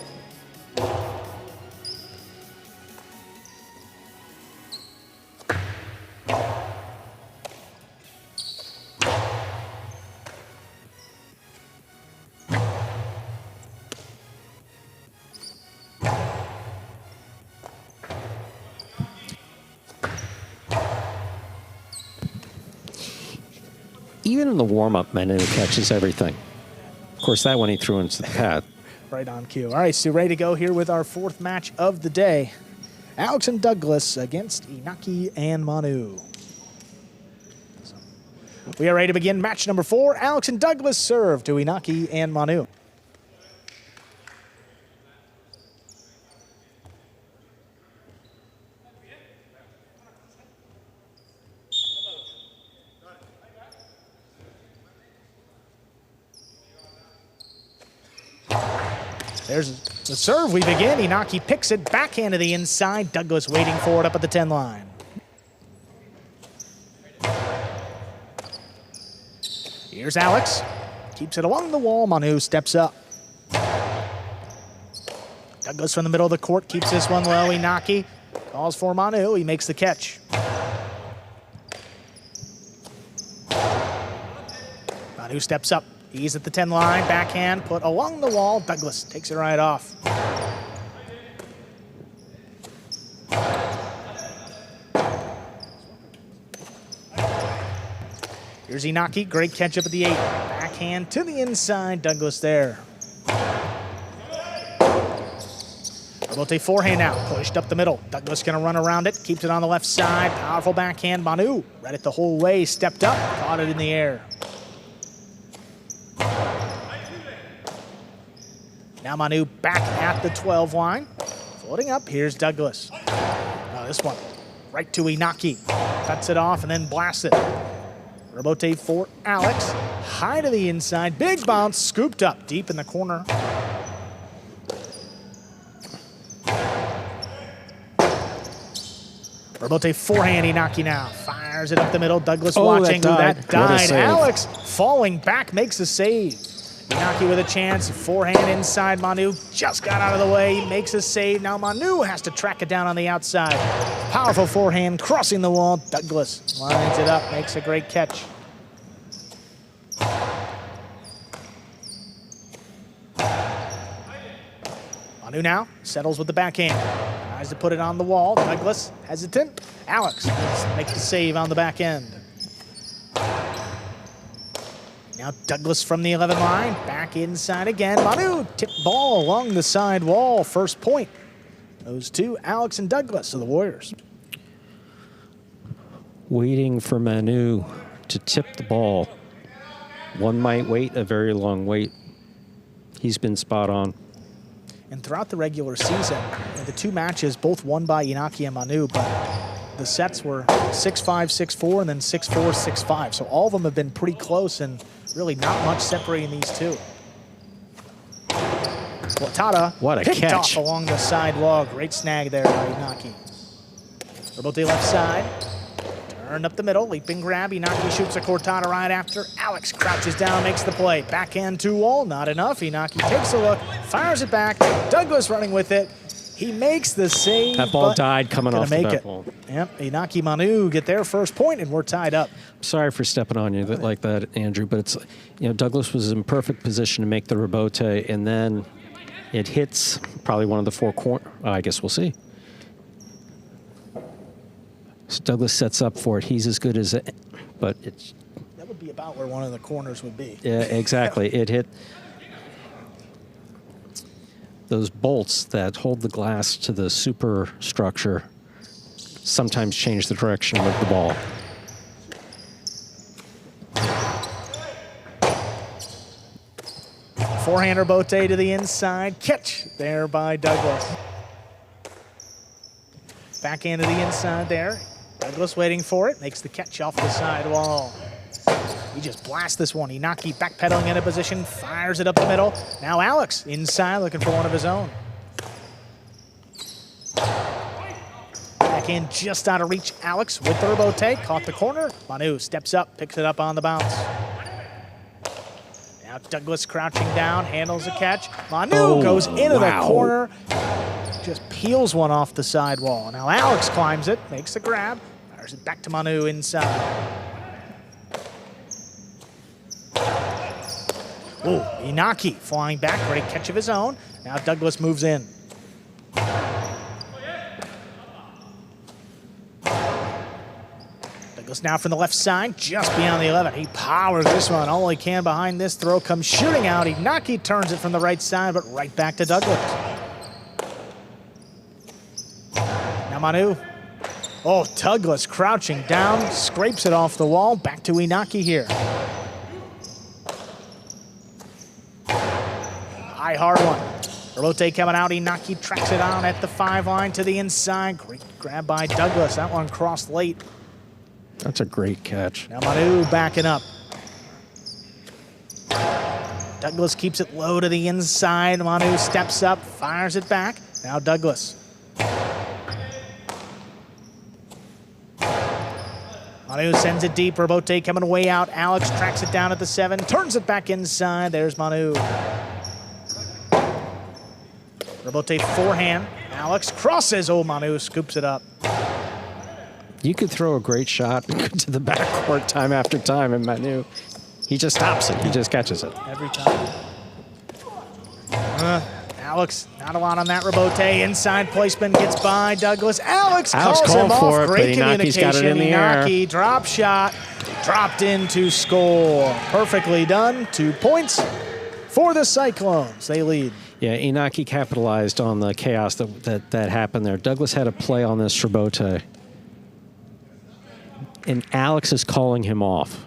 Speaker 3: Even in the warm-up, Manu catches everything. Of course, that one he threw into the pad.
Speaker 2: Right on cue. All right, so ready to go here with our 4th match of the day. Alex and Douglas against Iñaki and Manu. We are ready to begin match number 4. Alex and Douglas serve to Iñaki and Manu. There's the serve. We begin. Inaki picks it. Backhand to the inside. Douglas waiting for it up at the 10 line. Here's Alex. Keeps it along the wall. Manu steps up. Douglas from the middle of the court keeps this one low. Inaki calls for Manu. He makes the catch. Manu steps up. He's at the 10 line. Backhand put along the wall. Douglas takes it right off. Here's Inaki. Great catch up at the 8. Backhand to the inside. Douglas there. Robote forehand now, pushed up the middle. Douglas gonna run around it, keeps it on the left side. Powerful backhand, Manu read it the whole way, stepped up, caught it in the air. Now Manu back at the 12 line. Floating up, here's Douglas. Now this one, right to Inaki. Cuts it off and then blasts it. Robote for Alex. High to the inside, big bounce, scooped up deep in the corner. Robote forehand, Inaki now. Fires it up the middle. Douglas watching. That died. Alex falling back, makes a save. Inaki with a chance. Forehand inside. Manu just got out of the way. Makes a save. Now Manu has to track it down on the outside. Powerful forehand crossing the wall. Douglas lines it up. Makes a great catch. Manu now settles with the backhand. Tries to put it on the wall. Douglas hesitant. Alex makes the save on the back end. Now Douglas from the 11 line. Back inside again. Manu tip ball along the side wall. First point. Those two, Alex and Douglas of the Warriors.
Speaker 3: Waiting for Manu to tip the ball. One might wait a very long wait. He's been spot on.
Speaker 2: And throughout the regular season, the two matches, both won by Inaki and Manu, but the sets were 6-5, 6-4, and then 6-4, 6-5. So all of them have been pretty close and really not much separating these two. Watada
Speaker 3: what a
Speaker 2: picked
Speaker 3: catch
Speaker 2: off along the side wall. Great snag there by Inaki. Robote left side. Turned up the middle, leaping grab. Inaki shoots a Cortada right after. Alex crouches down, makes the play. Backhand to wall, not enough. Inaki takes a look, fires it back. Douglas running with it. He makes the save.
Speaker 3: That ball died coming off the back wall.
Speaker 2: Yep, Inaki Manu get their first point, and we're tied up.
Speaker 3: Sorry for stepping on you like that, Andrew, but it's, you know, Douglas was in perfect position to make the rebote, and then it hits probably one of the four corners. I guess we'll see. So Douglas sets up for it. He's as good as it, but it's...
Speaker 2: That would be about where one of the corners would be.
Speaker 3: Yeah, exactly. It hit those bolts that hold the glass to the superstructure, sometimes change the direction of the ball.
Speaker 2: Forehander Bote to the inside. Catch there by Douglas. Backhand to the inside there. Douglas waiting for it. Makes the catch off the side wall. He just blasts this one. Inaki backpedaling into position. Fires it up the middle. Now Alex inside looking for one of his own. Backhand just out of reach. Alex with the rebote. Caught the corner. Manu steps up. Picks it up on the bounce. Now Douglas crouching down. Handles the catch. Manu goes into the corner. Just peels one off the side wall. Now Alex climbs it, makes the grab, fires it back to Manu inside. Oh, Inaki flying back, great catch of his own. Now Douglas moves in. Douglas now from the left side, just beyond the 11. He powers this one, all he can behind this throw, comes shooting out. Inaki turns it from the right side, but right back to Douglas. Manu. Oh, Douglas crouching down, scrapes it off the wall. Back to Inaki here. High, hard one. Rote coming out. Inaki tracks it on at the 5 line to the inside. Great grab by Douglas. That one crossed late.
Speaker 3: That's a great catch.
Speaker 2: Now Manu backing up. Douglas keeps it low to the inside. Manu steps up, fires it back. Now Douglas. Manu sends it deep. Robote coming way out. Alex tracks it down at the 7, turns it back inside. There's Manu. Robote forehand. Alex crosses. Oh, Manu scoops it up.
Speaker 3: You could throw a great shot to the backcourt time after time, and Manu, he just stops it. He just catches it.
Speaker 2: Every time. Alex, not a lot on that. Robote, inside placement, gets by Douglas. Alex calls him off. Great communication.
Speaker 3: Got it in the air.
Speaker 2: Inaki, drop shot, dropped in to score. Perfectly done. 2 points for the Cyclones. They lead.
Speaker 3: Yeah, Inaki capitalized on the chaos that happened there. Douglas had a play on this Robote, and Alex is calling him off.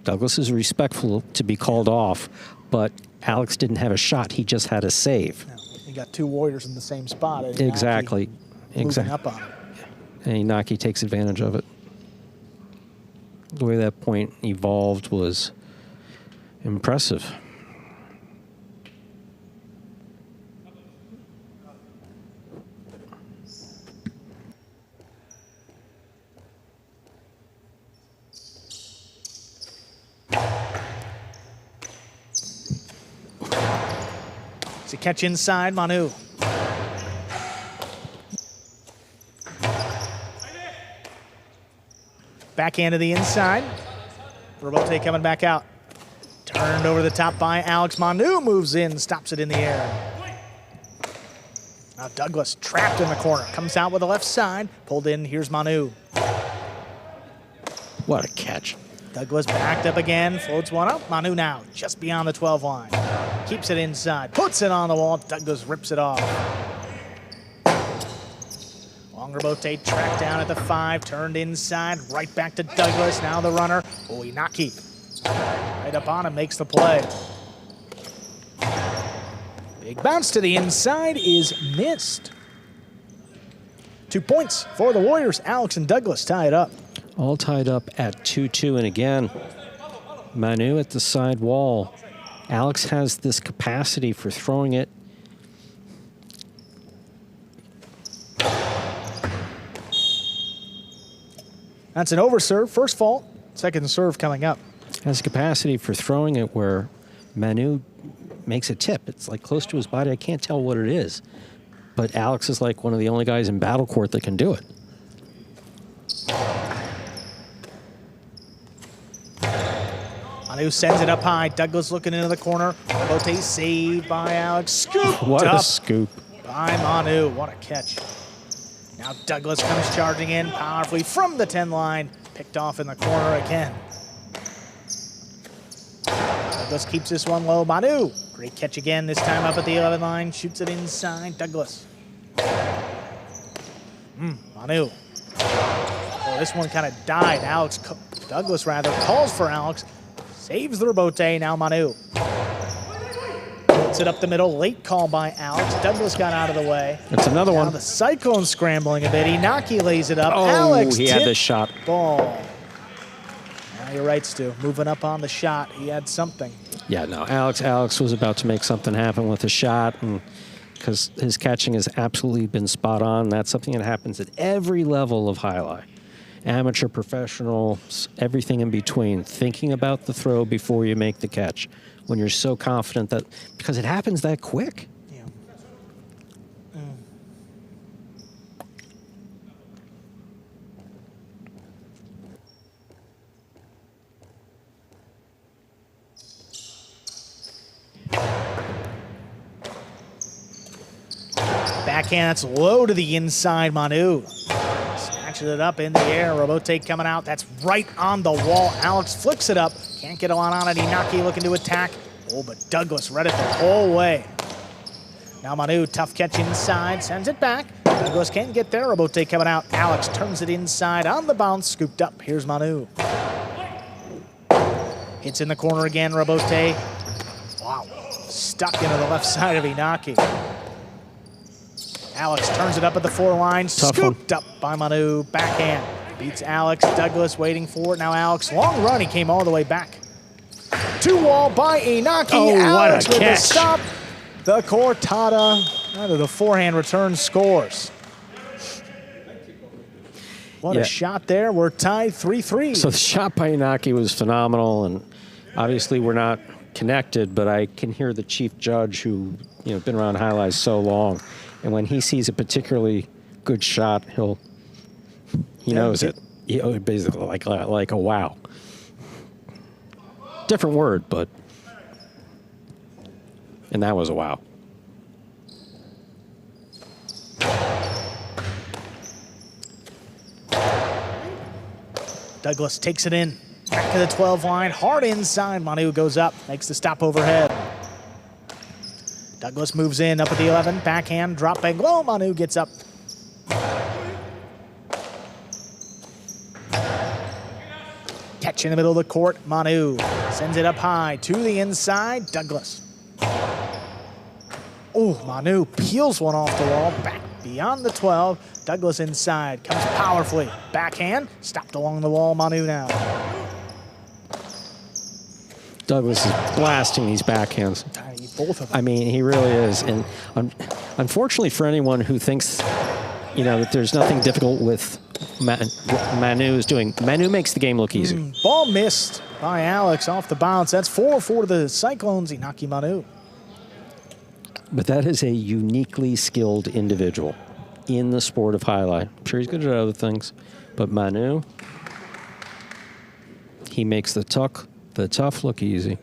Speaker 3: Douglas is respectful to be called off, but Alex didn't have a shot. He just had a save.
Speaker 2: You got 2 Warriors in the same spot.
Speaker 3: Exactly.
Speaker 2: Moving up on him.
Speaker 3: And Inaki takes advantage of it. The way that point evolved was impressive.
Speaker 2: It's a catch inside, Manu. Backhand to the inside. Robote coming back out. Turned over the top by Alex. Manu moves in, stops it in the air. Now Douglas trapped in the corner. Comes out with the left side. Pulled in, here's Manu.
Speaker 3: What a catch.
Speaker 2: Douglas backed up again, floats one up. Manu now, just beyond the 12 line. Keeps it inside, puts it on the wall. Douglas rips it off. Long Robote tracked down at the 5, turned inside, right back to Douglas. Now the runner, Inaki. Right up on him, makes the play. Big bounce to the inside is missed. 2 points for the Warriors. Alex and Douglas tie it up.
Speaker 3: All tied up at 2-2, and again, Manu at the side wall. Alex has this capacity for throwing it.
Speaker 2: That's an overserve, first fault, second serve coming up.
Speaker 3: Has a capacity for throwing it where Manu makes a tip. It's like close to his body. I can't tell what it is, but Alex is like one of the only guys in battle court that can do it.
Speaker 2: Manu sends it up high. Douglas looking into the corner. Robote saved by Alex. Scoop.
Speaker 3: What a scoop.
Speaker 2: By Manu. What a catch. Now Douglas comes charging in powerfully from the 10 line. Picked off in the corner again. Douglas keeps this one low. Manu. Great catch again. This time up at the 11 line. Shoots it inside. Douglas. Manu. Oh, this one kind of died. Douglas rather calls for Alex. Saves the Robote, now Manu. Puts it up the middle, late call by Alex. Douglas got out of the way.
Speaker 3: It's another one.
Speaker 2: Now the Cyclones scrambling a bit. Inaki lays it up.
Speaker 3: Oh,
Speaker 2: Alex
Speaker 3: he had the shot.
Speaker 2: Ball. Now you're right, Stu. Moving up on the shot. He had something.
Speaker 3: Yeah, no, Alex was about to make something happen with a shot, and because his catching has absolutely been spot on. That's something that happens at every level of Jai-Alai. Amateur, professional, everything in between. Thinking about the throw before you make the catch. When you're so confident that, because it happens that quick.
Speaker 2: Yeah. Backhand, that's low to the inside, Manu. Snatches it up in the air. Robote coming out. That's right on the wall. Alex flicks it up. Can't get a lot on it. Inaki looking to attack. Oh, but Douglas read it the whole way. Now Manu, tough catch inside. Sends it back. Douglas can't get there. Robote coming out. Alex turns it inside on the bounce. Scooped up. Here's Manu. Hits in the corner again. Robote. Wow. Stuck into the left side of Inaki. Alex turns it up at the 4 line. Scooped up by Manu. Backhand. Beats Alex. Douglas waiting for it. Now Alex, long run. He came all the way back. two-wall by Inaki.
Speaker 3: Oh, what a
Speaker 2: Alex with the
Speaker 3: catch.
Speaker 2: stop. The cortada, either the forehand return scores. What
Speaker 3: Yeah.
Speaker 2: a shot there. We're tied 3-3.
Speaker 3: So the shot by Inaki was phenomenal, and obviously we're not connected, but I can hear the chief judge who, been around Jai-Alai so long, and when he sees a particularly good shot, he knows it. Basically like a wow. Different word, and that was a wow.
Speaker 2: Douglas takes it in. Back to the 12 line. Hard inside. Manu goes up. Makes the stop overhead. Douglas moves in up at the 11. Backhand. Drop back low. Manu gets up. Catch in the middle of the court. Manu sends it up high to the inside. Douglas. Oh, Manu peels one off the wall. Back beyond the 12. Douglas inside. Comes powerfully. Backhand. Stopped along the wall. Manu now.
Speaker 3: Douglas is blasting these backhands.
Speaker 2: Both of them.
Speaker 3: I mean, he really is. And unfortunately for anyone who thinks, that there's nothing difficult with Manu is doing, Manu makes the game look easy.
Speaker 2: Ball missed by Alex off the bounce. That's 4-4 to the Cyclones. Inaki Manu.
Speaker 3: But that is a uniquely skilled individual in the sport of Jai-Alai. I'm sure he's good at other things, but Manu, he makes the tough look easy.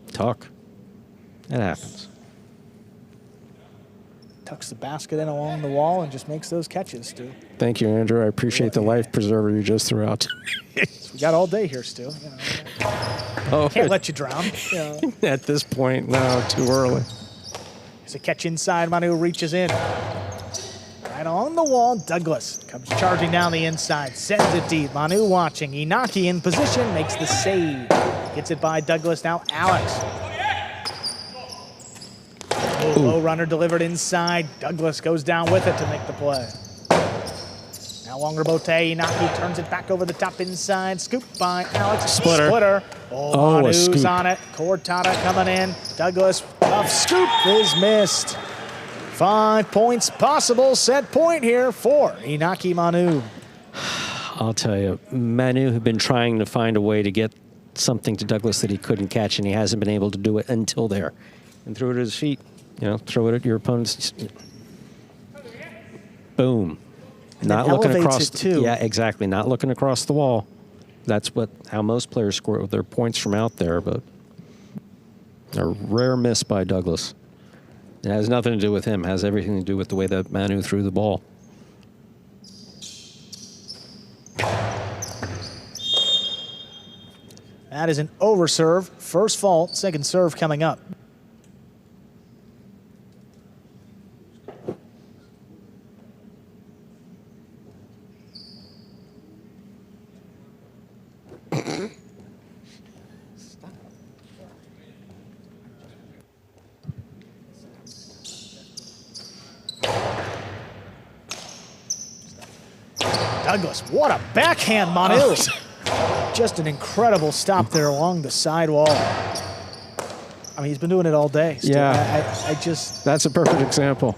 Speaker 3: Tuck. That happens.
Speaker 2: Tucks the basket in along the wall and just makes those catches, Stu.
Speaker 3: Thank you, Andrew. I appreciate the life preserver you just threw out.
Speaker 2: We got all day here, Stu. Can't let you drown.
Speaker 3: At this point, no, too early.
Speaker 2: There's a catch inside. Manu reaches in. Right along the wall. Douglas comes charging down the inside. Sends it deep. Manu watching. Inaki in position. Makes the save. Gets it by Douglas. Now Alex. Low runner delivered inside. Douglas goes down with it to make the play. Now long rebote. Inaki turns it back over the top inside. Scoop by Alex.
Speaker 3: Splitter.
Speaker 2: Manu's on it. Cortada coming in. Douglas, tough scoop is missed. 5 points possible. Set point here for Inaki Manu.
Speaker 3: I'll tell you, Manu had been trying to find a way to get something to Douglas that he couldn't catch, and he hasn't been able to do it until there. And threw it at his feet. Throw it at your opponent's. Boom.
Speaker 2: And
Speaker 3: not looking across.
Speaker 2: It too.
Speaker 3: Yeah, exactly. Not looking across the wall. That's how most players score their points from out there, but a rare miss by Douglas. It has nothing to do with him. It has everything to do with the way that Manu threw the ball.
Speaker 2: That is an overserve. First fault. Second serve coming up. Douglas, what a backhand, Manu. Just an incredible stop there along the sidewall. I mean, he's been doing it all day. Still.
Speaker 3: Yeah.
Speaker 2: I just...
Speaker 3: That's a perfect example.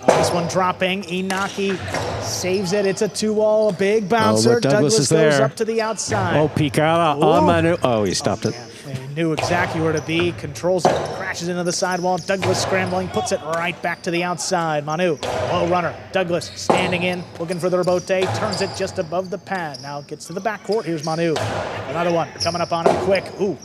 Speaker 2: This one dropping. Inaki saves it. It's a two-wall, a big bouncer.
Speaker 3: Douglas is
Speaker 2: goes
Speaker 3: there.
Speaker 2: up to the outside.
Speaker 3: Oh, Picada on Manu. Oh, he stopped it.
Speaker 2: Man, he knew exactly where to be, controls it, crashes into the sidewall. Douglas scrambling, puts it right back to the outside. Manu, low runner. Douglas standing in, looking for the rebote, turns it just above the pad. Now gets to the backcourt. Here's Manu. Another one coming up on him quick. Ooh,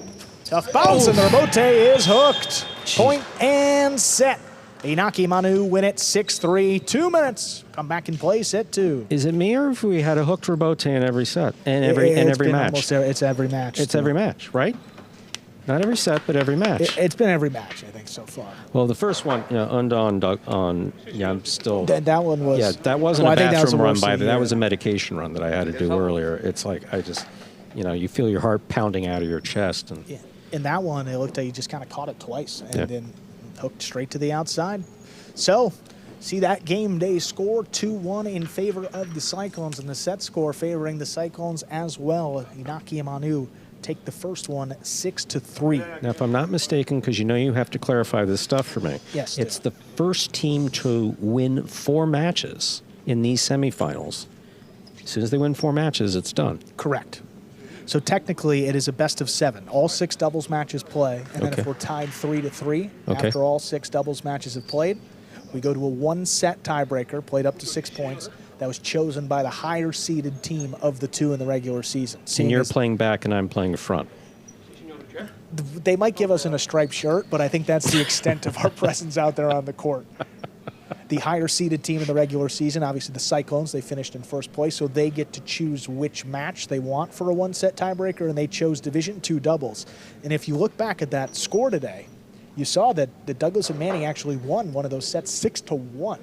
Speaker 2: tough bounce, and the rebote is hooked. Point and set. Inaki Manu win it 6-3. 2 minutes. Come back and play set 2.
Speaker 3: Is it me, or if we had a hooked rebote in every set and every match?
Speaker 2: It's every match.
Speaker 3: It's every match, right? Not every set, but every match.
Speaker 2: It's been every match, I think, so far.
Speaker 3: Well, the first one, I'm still.
Speaker 2: That one was.
Speaker 3: Yeah, that wasn't a bathroom run by.
Speaker 2: that
Speaker 3: That was a medication run that I had to do earlier. It's like you feel your heart pounding out of your chest, and.
Speaker 2: Yeah. In that one, it looked like you just kind of caught it twice and then hooked straight to the outside. So, See that game day score, 2-1 in favor of the Cyclones, and the set score favoring the Cyclones as well. Inaki and Manu take the first one 6-3.
Speaker 3: Now, if I'm not mistaken, because you know you have to clarify this stuff for me.
Speaker 2: Yes,
Speaker 3: it's the first team to win 4 matches in these semifinals. As soon as they win 4 matches, it's done.
Speaker 2: Correct. So technically, it is a best of 7. All 6 doubles matches play, and then if we're tied 3-3 after all 6 doubles matches have played, we go to a 1-set tiebreaker, played up to 6 points, that was chosen by the higher-seeded team of the 2 in the regular season.
Speaker 3: And you're playing back and I'm playing front.
Speaker 2: They might give us in a striped shirt, but I think that's the extent of our presence out there on the court. The higher-seeded team in the regular season, obviously the Cyclones, they finished in first place, so they get to choose which match they want for a 1-set tiebreaker, and they chose Division II doubles. And if you look back at that score today, you saw that Douglas and Manny actually won one of those sets 6-1.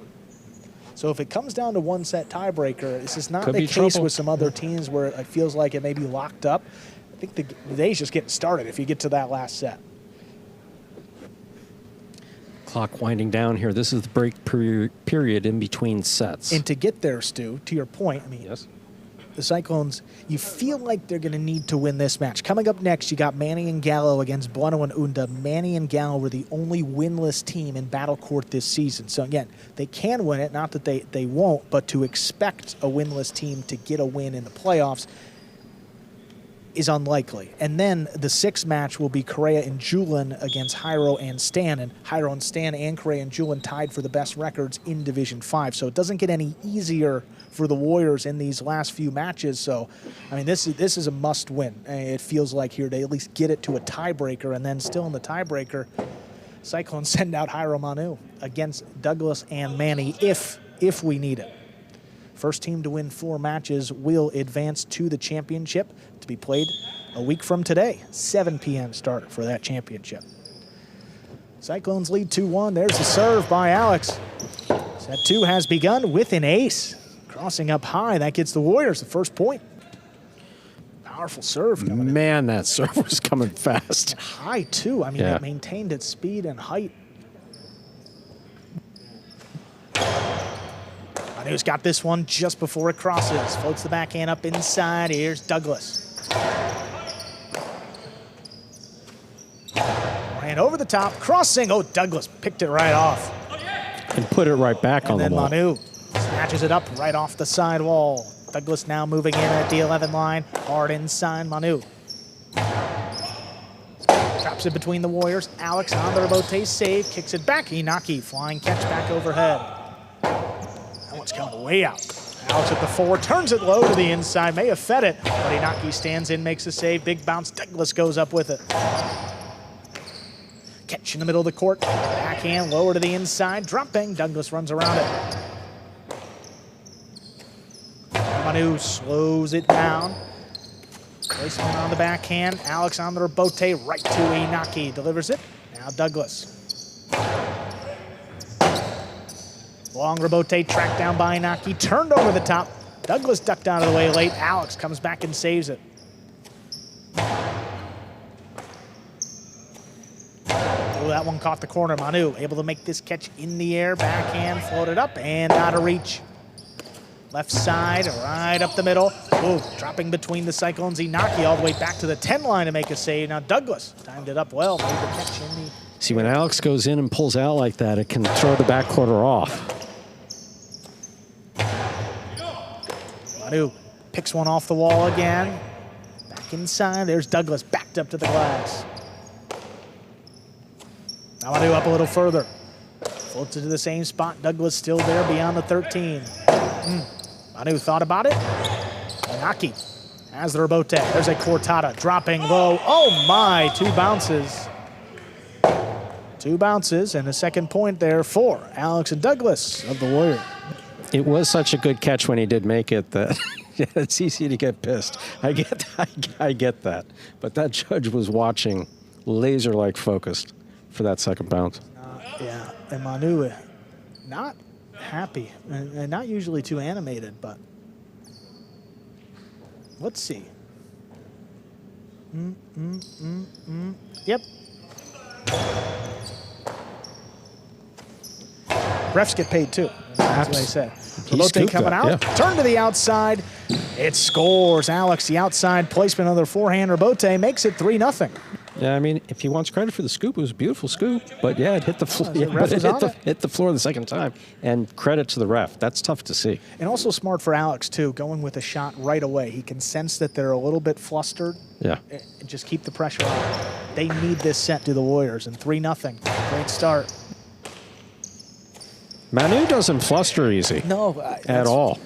Speaker 2: So if it comes down to 1-set tiebreaker, this is not the case with some other teams where it feels like it may be locked up. I think the day's just getting started if you get to that last set.
Speaker 3: Clock winding down here. This is the break period in between sets.
Speaker 2: And to get there, Stu, to your point, I mean,
Speaker 3: yes,
Speaker 2: the Cyclones, you feel like they're going to need to win this match. Coming up next, you got Manny and Gallo against Bueno and Unda. Manny and Gallo were the only winless team in Battle Court this season. So again, they can win it, not that they won't, but to expect a winless team to get a win in the playoffs is unlikely. And then the 6th match will be Correa and Julin against Jairo and Stan. And Jairo and Stan and Correa and Julin tied for the best records in Division 5. So it doesn't get any easier for the Warriors in these last few matches. So, I mean, this is a must win. It feels like here they at least get it to a tiebreaker, and then still in the tiebreaker, Cyclones send out Jairo Manu against Douglas and Manny if we need it. First team to win 4 matches will advance to the championship, to be played a week from today. 7 p.m. start for that championship. Cyclones lead 2-1. There's the serve by Alex. Set 2 has begun with an ace. Crossing up high, that gets the Warriors the first point. Powerful serve coming in.
Speaker 3: Man, that serve was coming fast.
Speaker 2: High, too. I mean, it maintained its speed and height. Manu's got this one just before it crosses. Floats the backhand up inside. Here's Douglas. Ran over the top, crossing. Oh, Douglas picked it right off.
Speaker 3: And put it right back on the wall.
Speaker 2: And then Manu snatches it up right off the side wall. Douglas now moving in at the 11 line. Hard inside, Manu. Drops it between the Warriors. Alex on the Rebote save, kicks it back. Inaki flying catch back overhead. That one's coming way out. Alex at the 4, turns it low to the inside. May have fed it, but Inaki stands in, makes a save. Big bounce, Douglas goes up with it. Catch in the middle of the court. Backhand lower to the inside, dropping. Douglas runs around it. Manu slows it down. Placement on the backhand. Alex on the rebote, right to Inaki. Delivers it. Now Douglas. Long rebote, tracked down by Inaki. Turned over the top. Douglas ducked out of the way late. Alex comes back and saves it. Oh, that one caught the corner. Manu able to make this catch in the air. Backhand floated up and out of reach. Left side, right up the middle. Ooh, dropping between the Cyclones. Inaki all the way back to the 10 line to make a save. Now Douglas timed it up well. Made the catch in the...
Speaker 3: See, when Alex goes in and pulls out like that, it can throw the backcourter off.
Speaker 2: Manu picks one off the wall again. Back inside. There's Douglas backed up to the glass. Now Manu up a little further. Floats it to the same spot. Douglas still there beyond the 13. Manu thought about it. Inaki has the rebote. There's a Cortada dropping low. Oh my, 2 bounces. 2 bounces and a second point there for Alex and Douglas of the Warriors.
Speaker 3: It was such a good catch when he did make it that it's easy to get pissed. I get that. But that judge was watching laser-like focused for that second bounce.
Speaker 2: Yeah, and Manu not happy and not usually too animated, but let's see. Yep. refs get paid too. That's what they said. Robote coming out,
Speaker 3: yeah.
Speaker 2: turn to the outside. It scores. Alex, the outside placement, another forehand. Robote makes it 3-0.
Speaker 3: Yeah, I mean, if he wants credit for the scoop, it was a beautiful scoop. But yeah, it hit the floor.
Speaker 2: the ref was on it.
Speaker 3: Hit the floor the second time. And credit to the ref. That's tough to see.
Speaker 2: And also smart for Alex too, going with a shot right away. He can sense that they're a little bit flustered.
Speaker 3: Yeah.
Speaker 2: And just keep the pressure on. They need this set to the Warriors, and 3-0. Great start.
Speaker 3: Manu doesn't fluster easy.
Speaker 2: No,
Speaker 3: at all.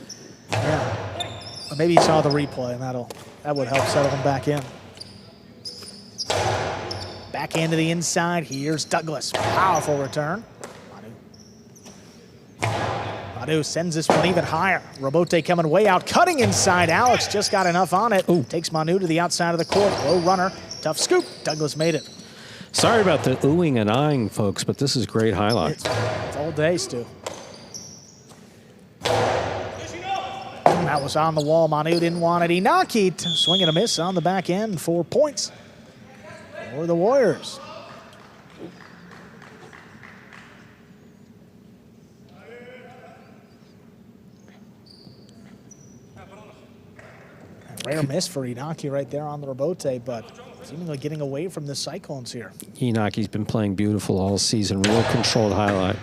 Speaker 2: Yeah. Maybe he saw the replay, and that would help settle him back in. Backhand to the inside. Here's Douglas. Powerful return. Manu sends this one even higher. Robote coming way out, cutting inside. Alex just got enough on it.
Speaker 3: Ooh.
Speaker 2: Takes Manu to the outside of the court. Low runner. Tough scoop. Douglas made it.
Speaker 3: Sorry about the oohing and eyeing, folks, but this is great highlights.
Speaker 2: It's all day, Stu. That was on the wall. Manu didn't want it. Inaki swing and a miss on the back end. 4 points for the Warriors. A rare miss for Inaki right there on the Robote, but seemingly getting away from the Cyclones here.
Speaker 3: Inaki's been playing beautiful all season. Real controlled highlight.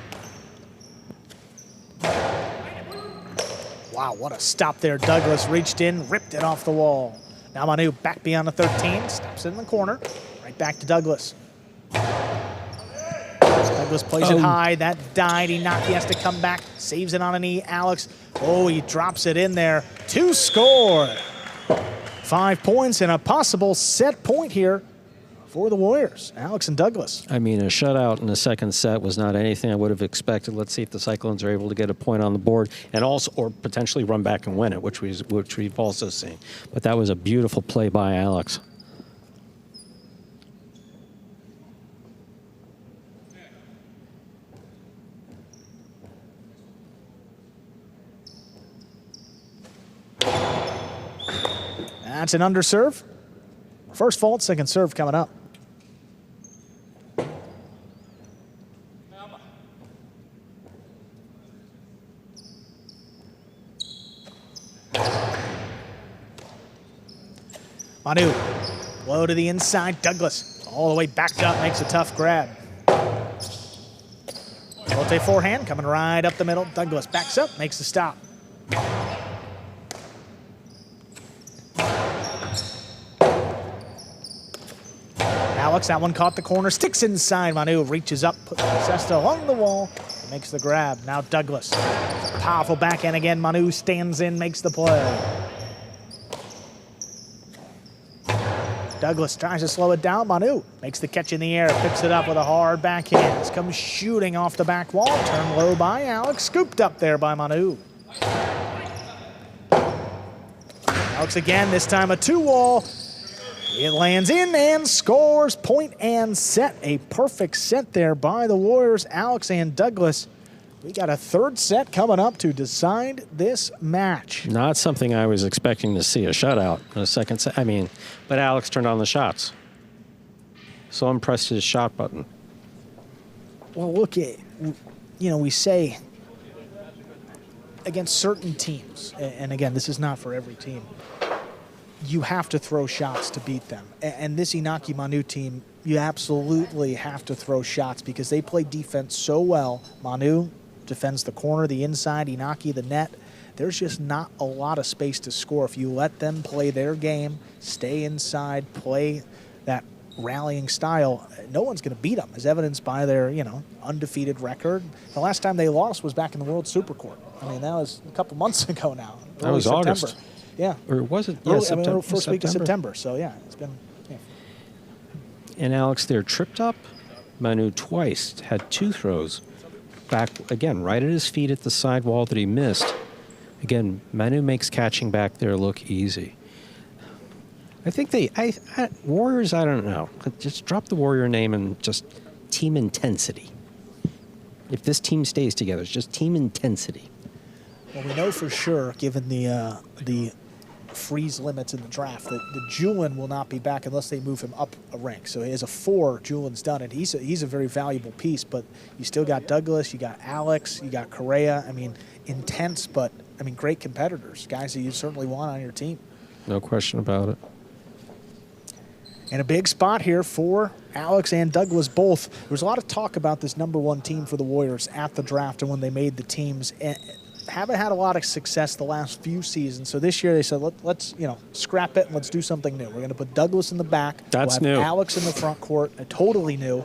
Speaker 2: Wow, what a stop there. Douglas reached in, ripped it off the wall. Now Manu back beyond the 13, stops it in the corner. Right back to Douglas. Douglas plays it high. That died. Inaki has to come back. Saves it on a knee. Alex, he drops it in there. 2 score. 5 points and a possible set point here for the Warriors, Alex and Douglas.
Speaker 3: I mean, a shutout in the second set was not anything I would have expected. Let's see if the Cyclones are able to get a point on the board and also, or potentially run back and win it, which we've also seen. But that was a beautiful play by Alex.
Speaker 2: That's an underserve. First fault, second serve coming up. Manu, low to the inside. Douglas all the way backed up, makes a tough grab. Rote forehand coming right up the middle. Douglas backs up, makes the stop. Alex, that one caught the corner, sticks inside. Manu reaches up, puts Cesta along the wall, makes the grab. Now Douglas, powerful backhand again. Manu stands in, makes the play. Douglas tries to slow it down. Manu makes the catch in the air, picks it up with a hard backhand. This comes shooting off the back wall, turned low by Alex, scooped up there by Manu. Alex again, this time a 2-wall. It lands in and scores. Point and set. A perfect set there by the Warriors, Alex and Douglas. We got a third set coming up to decide this match.
Speaker 3: Not something I was expecting to see, a shutout in a second set. I mean, but Alex turned on the shots. Someone pressed his shot button.
Speaker 2: Well, look, we say against certain teams, and again, this is not for every team, you have to throw shots to beat them. And this Inaki Manu team, you absolutely have to throw shots because they play defense so well. Manu defends the corner, the inside, Inaki the net. There's just not a lot of space to score. If you let them play their game, stay inside, play that rallying style, no one's going to beat them, as evidenced by their, undefeated record. The last time they lost was back in the World Supercourt. I mean, that was a couple months ago now.
Speaker 3: That was
Speaker 2: September.
Speaker 3: August.
Speaker 2: Yeah.
Speaker 3: Or was it?
Speaker 2: Yeah,
Speaker 3: September.
Speaker 2: First week of September. So, yeah, it's been. Yeah.
Speaker 3: And Alex there tripped up. Manu twice had 2 throws. Back, again, right at his feet at the side wall that he missed. Again, Manu makes catching back there look easy. I think Warriors, I don't know. Just drop the Warrior name and just team intensity. If this team stays together, it's just team intensity.
Speaker 2: Well, we know for sure, given the freeze limits in the draft. The Julin will not be back unless they move him up a rank. So as a 4, Julin's done it. He's a very valuable piece, but you still got Douglas, you got Alex, you got Correa. I mean, intense, but I mean, great competitors, guys that you certainly want on your team.
Speaker 3: No question about it.
Speaker 2: And a big spot here for Alex and Douglas both. There was a lot of talk about this #1 team for the Warriors at the draft and when they made the teams. And haven't had a lot of success the last few seasons. So this year they said, let's scrap it and let's do something new. We're going to put Douglas in the back.
Speaker 3: That's
Speaker 2: we'll have
Speaker 3: new.
Speaker 2: Alex in the front court. Totally new.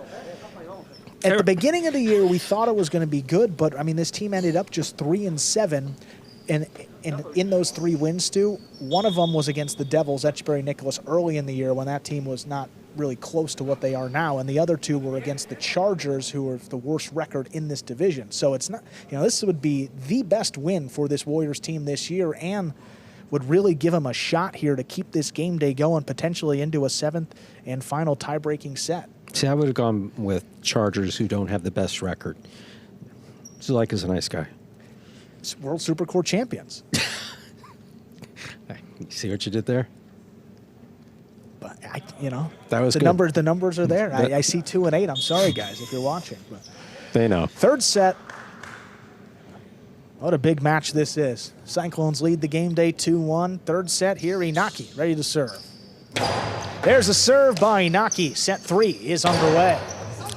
Speaker 2: At the beginning of the year, we thought it was going to be good, but I mean, this team ended up just 3-7. And in those 3 wins, Stu, one of them was against the Devils, Etcheberry Nicholas, early in the year when that team was not really close to what they are now. And the other 2 were against the Chargers, who are the worst record in this division. So it's not, this would be the best win for this Warriors team this year and would really give them a shot here to keep this game day going, potentially into a 7th and final tie-breaking set.
Speaker 3: See, I would have gone with Chargers, who don't have the best record. Zuleika is a nice guy.
Speaker 2: World Supercore champions.
Speaker 3: You see what you did there?
Speaker 2: But
Speaker 3: that was
Speaker 2: the
Speaker 3: good.
Speaker 2: The numbers are there. I see 2 and 8. I'm sorry, guys, if you're watching. But
Speaker 3: they know.
Speaker 2: Third set. What a big match this is. Cyclones lead the game day 2-1. Third set here, Inaki ready to serve. There's a serve by Inaki. Set 3 is underway.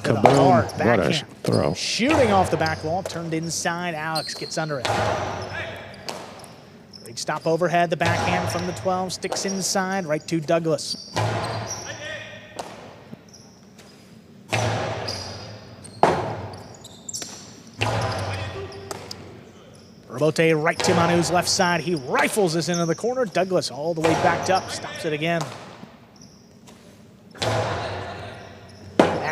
Speaker 3: Kaboom. What a throw.
Speaker 2: Shooting off the back wall, turned inside. Alex gets under it. Big stop overhead, the backhand from the 12, sticks inside, right to Douglas. Robote right to Manu's left side. He rifles this into the corner. Douglas all the way backed up, stops it again.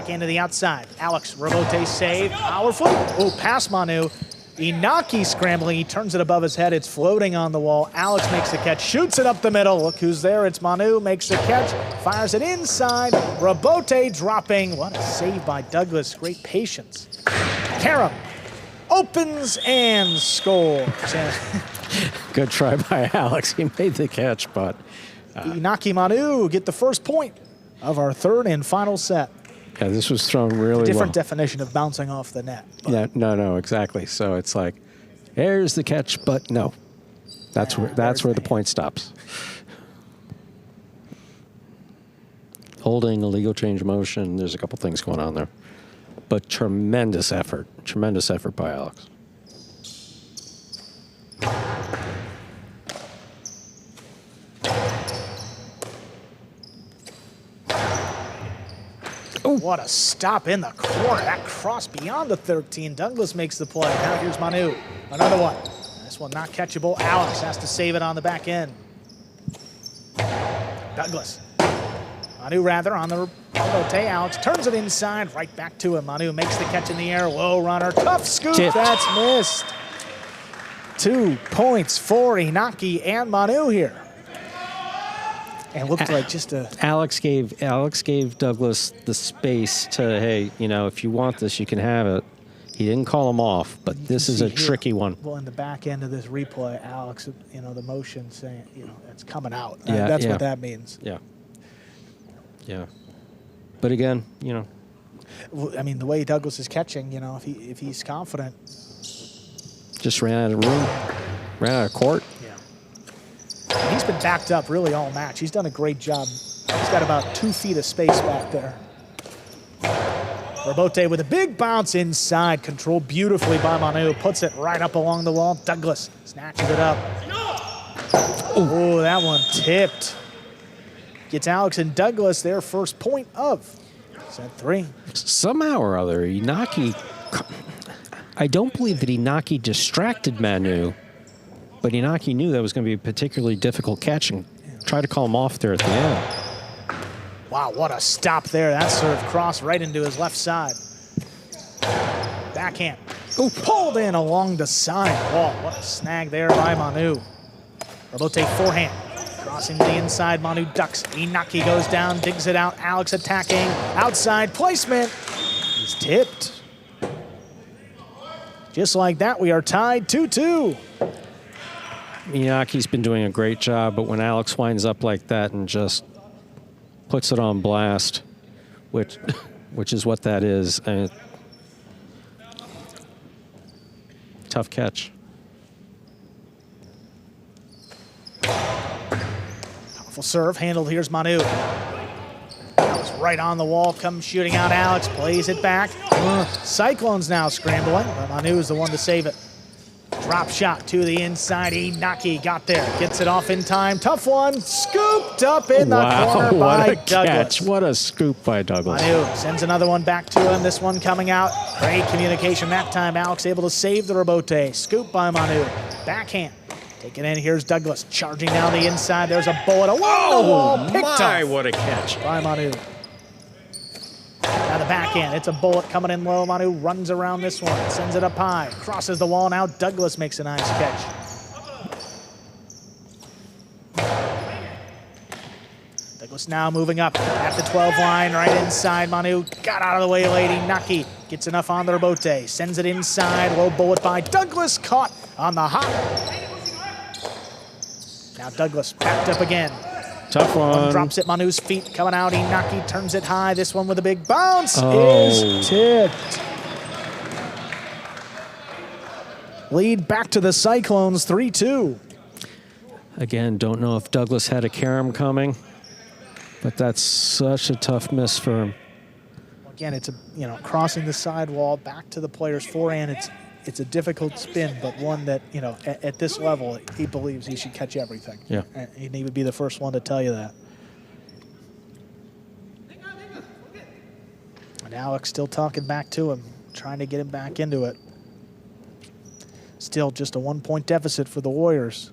Speaker 2: Into the outside. Alex, Robote save, powerful. Oh, past Manu. Inaki scrambling, he turns it above his head. It's floating on the wall. Alex makes the catch, shoots it up the middle. Look who's there, it's Manu, makes the catch, fires it inside. Robote dropping. What a save by Douglas, great patience. Karam opens and scores.
Speaker 3: Good try by Alex, he made the catch, but...
Speaker 2: Inaki Manu get the first point of our third and final set.
Speaker 3: Yeah, this was thrown really well.
Speaker 2: Different definition of bouncing off the net.
Speaker 3: Yeah, no, exactly. So it's like, here's the catch, but no. That's where the point stops. Holding, illegal change of motion, there's a couple things going on there. But tremendous effort by Alex.
Speaker 2: Ooh. What a stop in the corner. That cross beyond the 13. Douglas makes the play. Now here's Manu. Another one. This one not catchable. Alex has to save it on the back end. Douglas. Manu rather on the rotate. Alex turns it inside. Right back to him. Manu makes the catch in the air. Low runner. Tough scoop.
Speaker 3: Tipped.
Speaker 2: That's missed. 2 points for Inaki and Manu here. And looked like just a...
Speaker 3: Alex gave Douglas the space to, hey, if you want this, you can have it. He didn't call him off, but this is a tricky one.
Speaker 2: Well, in the back end of this replay, Alex, the motion saying, it's coming out.
Speaker 3: Yeah,
Speaker 2: that's what that means.
Speaker 3: Yeah. Yeah. But again,
Speaker 2: I mean, the way Douglas is catching, if he's confident.
Speaker 3: Just ran out of room, ran out of court.
Speaker 2: Yeah. He's been backed up really all match. He's done a great job. He's got about 2 feet of space back there. Robote with a big bounce inside, controlled beautifully by Manu, puts it right up along the wall. Douglas snatches it up. Oh, that one tipped. Gets Alex and Douglas their first point of set 3.
Speaker 3: Somehow or other, Inaki, I don't believe that Inaki distracted Manu, but Inaki knew that was going to be a particularly difficult catch and tried to call him off there at the end.
Speaker 2: Wow, what a stop there. That serve crossed right into his left side. Backhand. Ooh, pulled in along the side wall. What a snag there by Manu. Robote forehand. Crossing the inside, Manu ducks. Inaki goes down, digs it out. Alex attacking. Outside placement. He's tipped. Just like that, we are tied 2-2.
Speaker 3: Miyake's been doing a great job, but when Alex winds up like that and just puts it on blast, which is what that is, and tough catch.
Speaker 2: Powerful serve handled. Here's Manu. That was right on the wall. Comes shooting out. Alex plays it back. Cyclones now scrambling, but Manu is the one to save it. Drop shot to the inside. Inaki got there. Gets it off in time. Tough one. Scooped up in the corner by Douglas.
Speaker 3: Catch. What a scoop by Douglas.
Speaker 2: Manu sends another one back to him. This one coming out. Great communication that time. Alex able to save the rebote. Scoop by Manu. Backhand. Take it in. Here's Douglas charging down the inside. There's a bullet. Oh, picked up.
Speaker 3: What a catch.
Speaker 2: By Manu. Now the backhand, it's a bullet coming in low. Manu runs around this one, sends it up high, crosses the wall. Now Douglas makes a nice catch. Douglas now moving up at the 12 line, right inside. Manu got out of the way late. Inaki gets enough on the rebote, sends it inside. Low bullet by Douglas, caught on the hop. Now Douglas backed up again.
Speaker 3: Tough one.
Speaker 2: Drops at Manu's feet, coming out. Inaki turns it high. This one with a big bounce is tipped. Lead back to the Cyclones, 3-2.
Speaker 3: Again, don't know if Douglas had a carom coming, but that's such a tough miss for him.
Speaker 2: Again, it's crossing the sidewall back to the player's forehand. It's a difficult spin, but one that, at this level, he believes he should catch everything.
Speaker 3: Yeah.
Speaker 2: And he would be the first one to tell you that. And Alex still talking back to him, trying to get him back into it. Still just a 1-point deficit for the Warriors.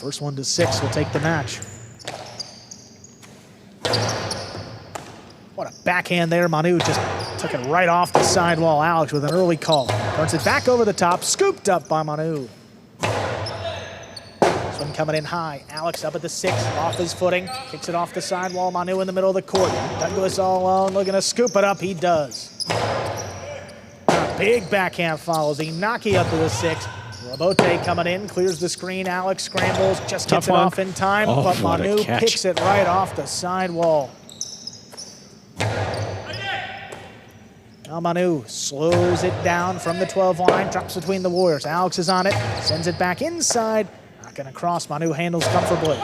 Speaker 2: First one to 6 will take the match. What a backhand there. Manu just took it right off the sidewall. Alex with an early call. Turns it back over the top. Scooped up by Manu. This one coming in high. Alex up at the 6, off his footing. Kicks it off the sidewall. Manu in the middle of the court. Douglas all alone, looking to scoop it up. He does. A big backhand follows. Inaki up to the 6. Rebote coming in, clears the screen. Alex scrambles, just gets it off in time. But Manu picks it right off the sidewall. Now Manu slows it down from the 12 line, drops between the Warriors. Alex is on it, sends it back inside. Not gonna cross, Manu handles comfortably.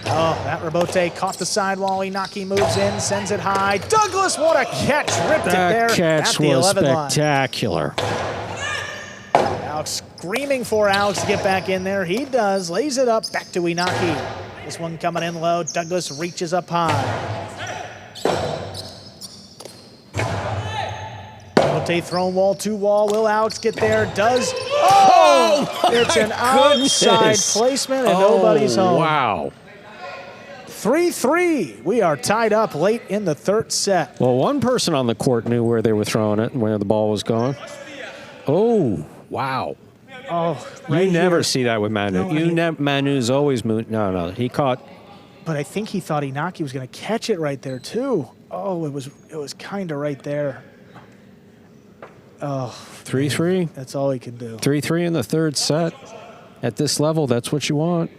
Speaker 2: Oh, that rebote caught the sidewall. Inaki moves in, sends it high. Douglas, what a catch, ripped it there
Speaker 3: That catch
Speaker 2: at the
Speaker 3: was
Speaker 2: 11 line.
Speaker 3: spectacular.
Speaker 2: Alex screaming for Alex to get back in there. He does, lays it up, back to Inaki. This one coming in low, Douglas reaches up high. Rebote thrown wall to wall. Will Alex get there? Does. Oh! It's an outside placement and nobody's home.
Speaker 3: Wow.
Speaker 2: 3-3. We are tied up late in the third set.
Speaker 3: Well, one person on the court knew where they were throwing it and where the ball was going. Oh, wow.
Speaker 2: Oh,
Speaker 3: you never see that with Manu. No, Manu's always moved. No, he caught.
Speaker 2: But I think he thought Inaki was going to catch it right there too. Oh, it was kind of right there. Oh,
Speaker 3: 3-3.
Speaker 2: That's all he can do.
Speaker 3: 3-3 in the third set. At this level, that's what you want.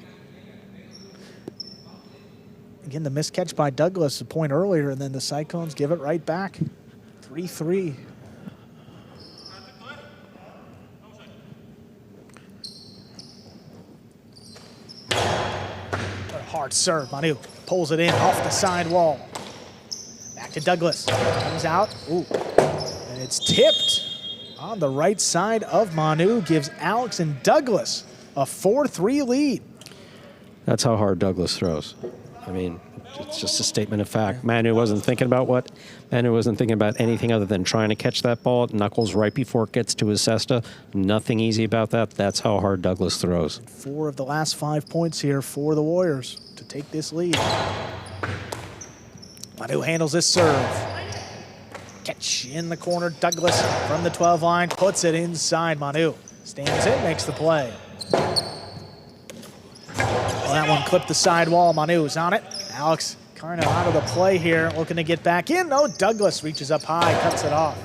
Speaker 2: Again, the missed catch by Douglas a point earlier, and then the Cyclones give it right back. 3-3. Hard serve. Manu pulls it in off the side wall. Back to Douglas. Comes out. Ooh. And it's tipped on the right side of Manu. Gives Alex and Douglas a 4-3 lead.
Speaker 3: That's how hard Douglas throws. I mean, it's just a statement of fact. Manu wasn't thinking about anything other than trying to catch that ball. Knuckles right before it gets to his cesta. Nothing easy about that. That's how hard Douglas throws.
Speaker 2: 4 of the last 5 points here for the Warriors to take this lead. Manu handles this serve. Catch in the corner. Douglas from the 12 line puts it inside. Manu stands in, makes the play. Well, that one clipped the side wall. Manu's on it. Alex kind of out of the play here, looking to get back in. No, Douglas reaches up high, cuts it off.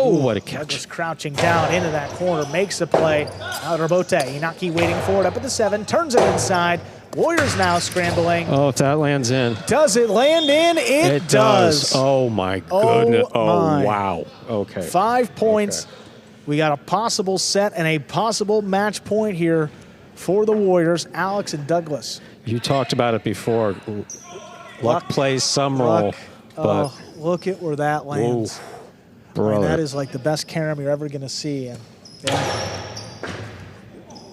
Speaker 3: Oh, what a catch.
Speaker 2: Just crouching down into that corner, makes the play. Now Robote, Inaki waiting for it up at the 7, turns it inside. Warriors now scrambling.
Speaker 3: Oh, if that lands in.
Speaker 2: Does it land in? It does.
Speaker 3: Oh, my goodness.
Speaker 2: my.
Speaker 3: Wow. Okay.
Speaker 2: 5 points.
Speaker 3: Okay.
Speaker 2: We got a possible set and a possible match point here for the Warriors, Alex and Douglas.
Speaker 3: You talked about it before. Luck plays some role. But
Speaker 2: look at where that lands.
Speaker 3: Whoa,
Speaker 2: I mean, that is like the best carom you're ever going to see. And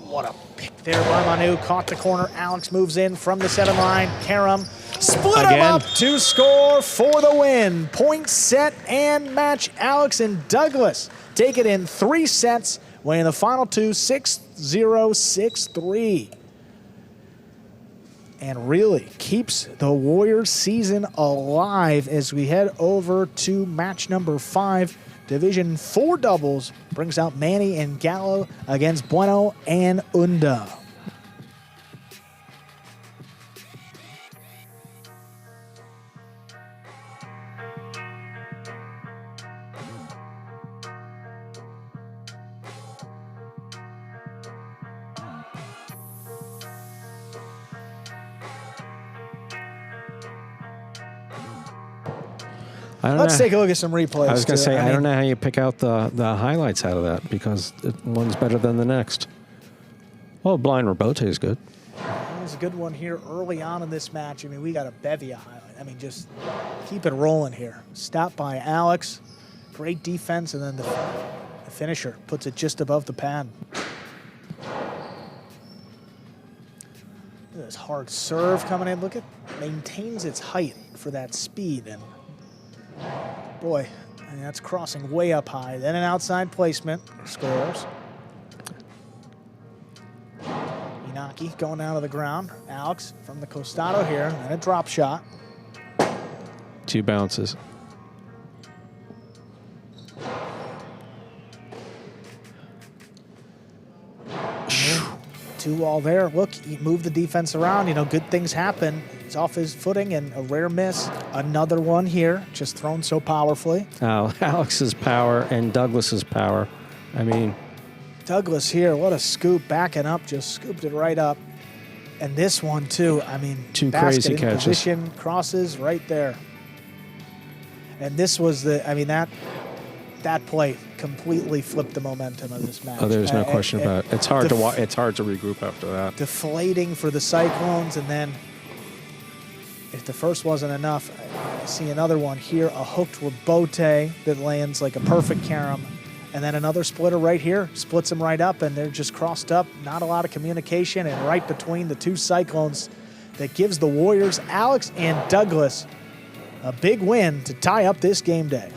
Speaker 2: what a pick there by Manu. Caught the corner. Alex moves in from the 7 line. Karam split him up to score for the win. Point, set, and match. Alex and Douglas take it in 3 sets, winning the final 2, 6-0, 6-3. And really keeps the Warriors season alive as we head over to match number 5. Division 4 doubles brings out Manny and Gallo against Bueno and Unda. Let's take a look at some replays.
Speaker 3: I was going to say, I don't know how you pick out the highlights out of that because one's better than the next. Well, Blind Robote is good.
Speaker 2: That was a good one here early on in this match. I mean, we got a bevy of highlights. I mean, just keep it rolling here. Stop by Alex. Great defense, and then the finisher puts it just above the pad. This hard serve coming in. Look at, maintains its height for that speed. And boy, I mean, that's crossing way up high. Then an outside placement, scores. Inaki going down to the ground. Alex from the costado here, and a drop shot.
Speaker 3: 2 bounces.
Speaker 2: Two all there. Look, he moved the defense around. You know, good things happen. He's off his footing and a rare miss. Another one here, just thrown so powerfully.
Speaker 3: Oh, Alex's power and Douglas's power. I mean,
Speaker 2: Douglas here, what a scoop, backing up, just scooped it right up. And this one too, I mean,
Speaker 3: 2
Speaker 2: basket
Speaker 3: crazy
Speaker 2: in
Speaker 3: catches.
Speaker 2: Position, crosses right there. And this was the, I mean, that play completely flipped the momentum of this match.
Speaker 3: Oh, there's no question about it. It's hard to watch. It's hard to regroup after that.
Speaker 2: Deflating for the Cyclones, and then if the first wasn't enough, I see another one here, a hooked Robote that lands like a perfect carom, and then another splitter right here, splits them right up, and they're just crossed up. Not a lot of communication, and right between the 2 Cyclones that gives the Warriors, Alex and Douglas, a big win to tie up this game day.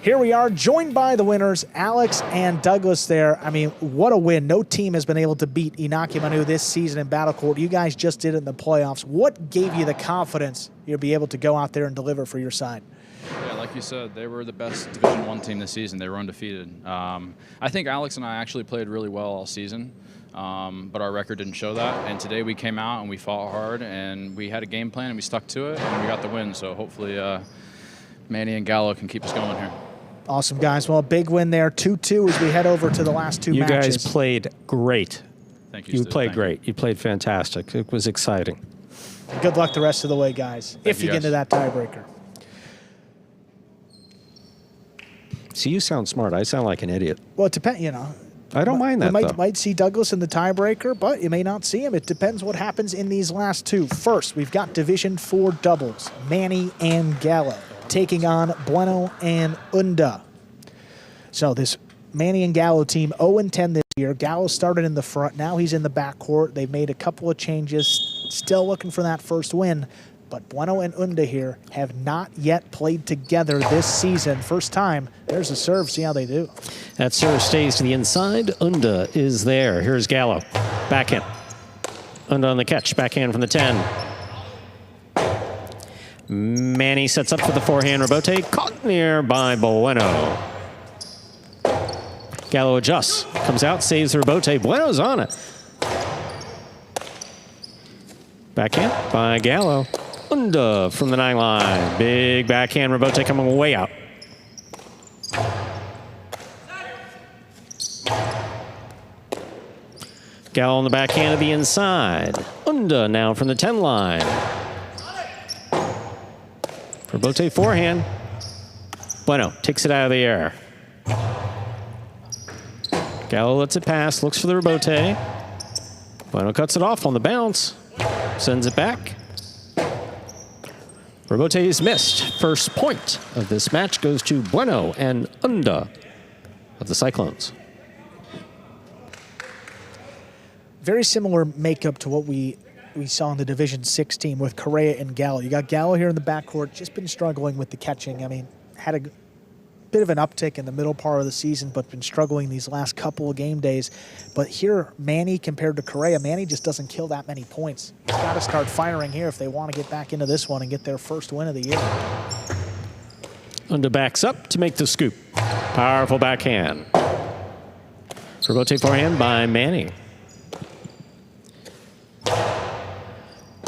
Speaker 2: Here we are, joined by the winners, Alex and Douglas there. I mean, what a win. No team has been able to beat Inaki Manu this season in Battle Court. You guys just did it in the playoffs. What gave you the confidence you'll be able to go out there and deliver for your side?
Speaker 9: Yeah, like you said, they were the best Division I team this season. They were undefeated. I think Alex and I actually played really well all season, but our record didn't show that. And today we came out and we fought hard, and we had a game plan, and we stuck to it, and we got the win. So hopefully Manny and Gallo can keep us going here.
Speaker 2: Awesome, guys. Well, a big win there, 2-2 as we head over to the last 2 matches.
Speaker 3: You guys played great.
Speaker 9: Thank you,
Speaker 3: You
Speaker 9: Stu.
Speaker 3: played
Speaker 9: Thank
Speaker 3: great. You played fantastic. It was exciting.
Speaker 2: Good luck the rest of the way, guys, if you get into that tiebreaker.
Speaker 3: See, you sound smart. I sound like an idiot.
Speaker 2: Well, it depends, you know.
Speaker 3: I don't mind that,
Speaker 2: You
Speaker 3: though.
Speaker 2: might see Douglas in the tiebreaker, but you may not see him. It depends what happens in these last 2. First, we've got Division 4 doubles, Manny and Gallo, taking on Bueno and Unda. So this Manny and Gallo team 0-10 this year. Gallo started in the front. Now he's in the backcourt. They've made a couple of changes. Still looking for that first win. But Bueno and Unda here have not yet played together this season. First time. There's a serve. See how they do.
Speaker 3: That serve stays to the inside. Unda is there. Here's Gallo. Backhand. Unda on the catch. Backhand from the 10. Manny sets up for the forehand. Robote caught near by Bueno. Gallo adjusts. Comes out, saves the Robote. Bueno's on it. Backhand by Gallo. Unda from the 9 line. Big backhand. Robote coming way out. Gallo on the backhand of the inside. Unda now from the 10 line. Rebote forehand. Bueno takes it out of the air. Gallo lets it pass, looks for the rebote. Bueno cuts it off on the bounce, sends it back. Rebote is missed. First point of this match goes to Bueno and Unda of the Cyclones.
Speaker 2: Very similar makeup to what we saw in the Division 6 team with Correa and Gallo. You got Gallo here in the backcourt, just been struggling with the catching. I mean, had a bit of an uptick in the middle part of the season, but been struggling these last couple of game days. But here, Manny compared to Correa, Manny just doesn't kill that many points. He's got to start firing here if they want to get back into this one and get their first win of the year.
Speaker 3: Unda backs up to make the scoop. Powerful backhand. Rebote forehand by Manny.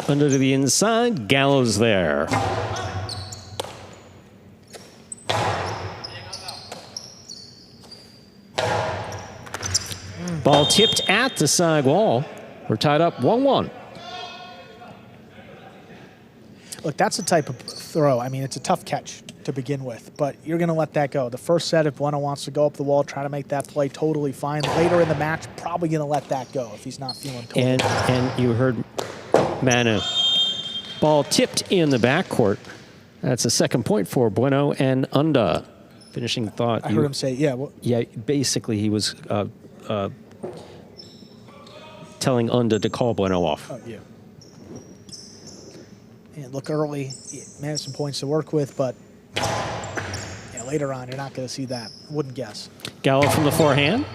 Speaker 3: Unda to the inside, Gallo's there. Ball tipped at the side wall. We're tied up 1-1.
Speaker 2: Look, that's the type of throw. I mean, it's a tough catch to begin with, but you're going to let that go. The first set, if Bueno wants to go up the wall, try to make that play, totally fine. Later in the match, probably going to let that go if he's not feeling totally
Speaker 3: And you heard Manu. Ball tipped in the backcourt. That's a second point for Bueno and Unda. Finishing thought.
Speaker 2: I heard him say, yeah. Well,
Speaker 3: yeah, basically he was telling Unda to call Bueno off.
Speaker 2: Oh, yeah. And look early, man, some points to work with, but yeah, later on, you're not going to see that. Wouldn't guess.
Speaker 3: Gallo from the forehand.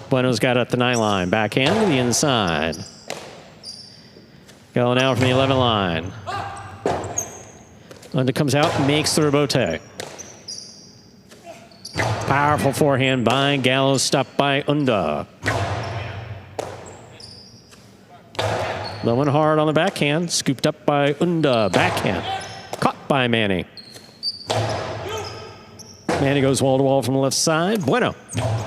Speaker 3: Bueno's got it at the 9 line. Backhand to the inside. Gallo now from the 11 line. Unda comes out, makes the rebote. Powerful forehand by Gallo, stopped by Unda. Low and hard on the backhand, scooped up by Unda. Backhand, caught by Manny. Manny goes wall to wall from the left side. Bueno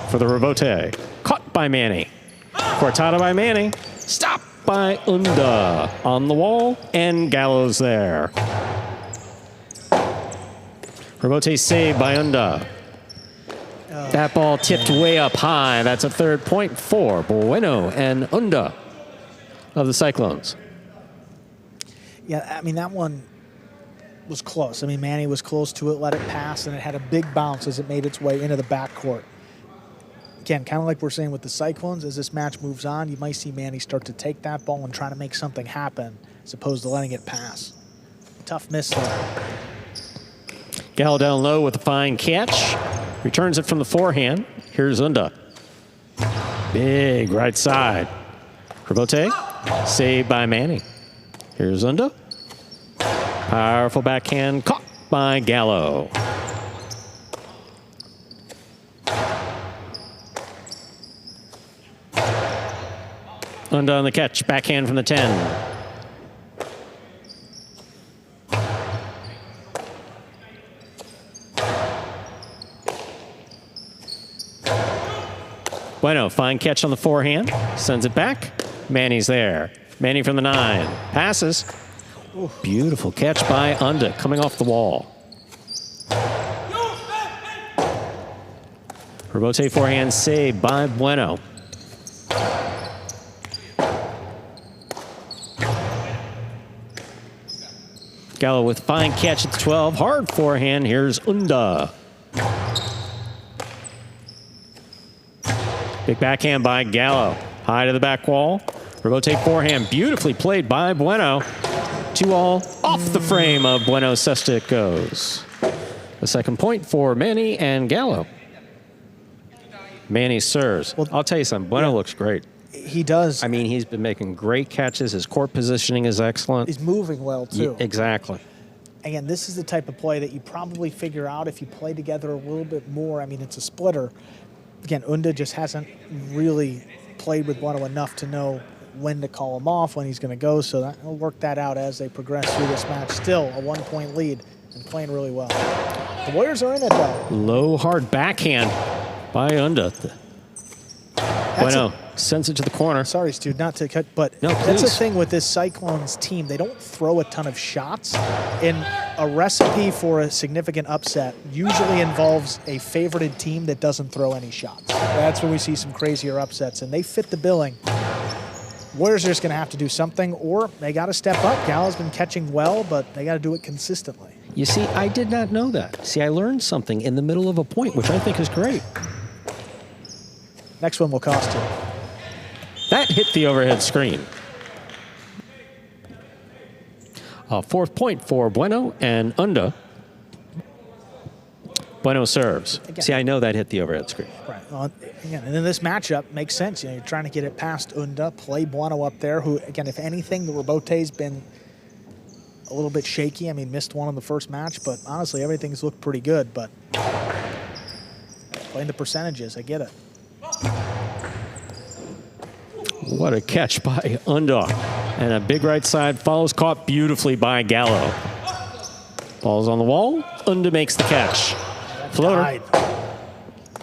Speaker 3: for the rebote. Caught by Manny. Cortada by Manny. Stopped by Unda. On the wall, and Gallo's there. Rebote saved by Unda. That ball tipped way up high. That's a third point for Bueno and Unda of the Cyclones.
Speaker 2: Yeah, I mean, that one was close. I mean, Manny was close to it, let it pass, and it had a big bounce as it made its way into the backcourt. Again, kind of like we're saying with the Cyclones, as this match moves on, you might see Manny start to take that ball and try to make something happen as opposed to letting it pass. Tough miss there.
Speaker 3: Gallo down low with a fine catch. Returns it from the forehand. Here's Unda. Big right side. Rebote, saved by Manny. Here's Unda. Powerful backhand, caught by Gallo. Unda on the catch, backhand from the 10. Bueno, fine catch on the forehand. Sends it back. Manny's there. Manny from the 9. Passes. Ooh. Beautiful catch by Unda coming off the wall. Rebote forehand saved by Bueno. Gallo with fine catch at the 12. Hard forehand. Here's Unda. Big backhand by Gallo. High to the back wall. Rebote forehand. Beautifully played by Bueno. 2-all off the frame of Bueno. Cesta it goes. The second point for Manny and Gallo. Manny serves. Well, I'll tell you something. Bueno looks great.
Speaker 2: He does.
Speaker 3: I mean, he's been making great catches. His court positioning is excellent.
Speaker 2: He's moving well, too.
Speaker 3: Yeah, exactly.
Speaker 2: Again, this is the type of play that you probably figure out if you play together a little bit more. I mean, it's a splitter. Again, Unda just hasn't really played with Bueno enough to know when to call him off, when he's going to go, so he'll work that out as they progress through this match. Still a 1-point lead and playing really well. The Warriors are in it, though.
Speaker 3: Low, hard backhand by Unda. Bueno Sends it to the corner.
Speaker 2: Sorry, Stu, not to cut, but
Speaker 3: No,
Speaker 2: that's the
Speaker 3: please.
Speaker 2: thing with this Cyclones team. They don't throw a ton of shots. And a recipe for a significant upset usually involves a favorited team that doesn't throw any shots. That's where we see some crazier upsets, and they fit the billing. Warriors are just going to have to do something, or they got to step up. Gallo's been catching well, but they got to do it consistently.
Speaker 3: You see, I did not know that. See, I learned something in the middle of a point, which I think is great.
Speaker 2: Next one will cost you.
Speaker 3: That hit the overhead screen. Fourth point for Bueno and Unda. Bueno serves.
Speaker 2: Again.
Speaker 3: See, I know that hit the overhead screen.
Speaker 2: Right. Well, again, and in this matchup, makes sense. You know, you're trying to get it past Unda, play Bueno up there, who, again, if anything, the Robote's been a little bit shaky. I mean, missed one in the first match, but honestly, everything's looked pretty good. But playing the percentages, I get it.
Speaker 3: What a catch by Unda. And a big right side follows, caught beautifully by Gallo. Ball's on the wall. Unda makes the catch. Floater.
Speaker 2: Died.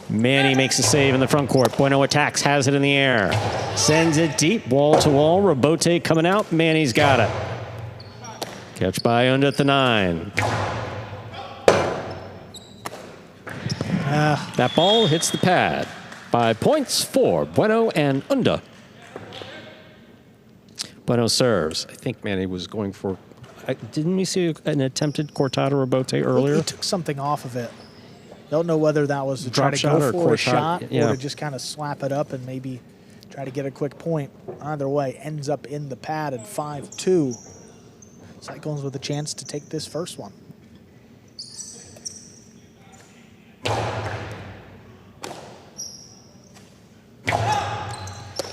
Speaker 3: Manny makes a save in the front court. Bueno attacks, has it in the air. Sends it deep, wall to wall. Robote coming out. Manny's got it. Catch by Unda at the 9. That ball hits the pad. 5 points for Bueno and Unda. Bueno serves. I think Manny was going for... didn't we see an attempted cortada Robote earlier?
Speaker 2: He took something off of it. Don't know whether that was to try
Speaker 3: Drop
Speaker 2: to
Speaker 3: shot
Speaker 2: go
Speaker 3: or
Speaker 2: for a
Speaker 3: cortada,
Speaker 2: shot
Speaker 3: yeah.
Speaker 2: or to just kind of slap it up and maybe try to get a quick point. Either way, ends up in the pad at 5-2. Cyclones with a chance to take this first one.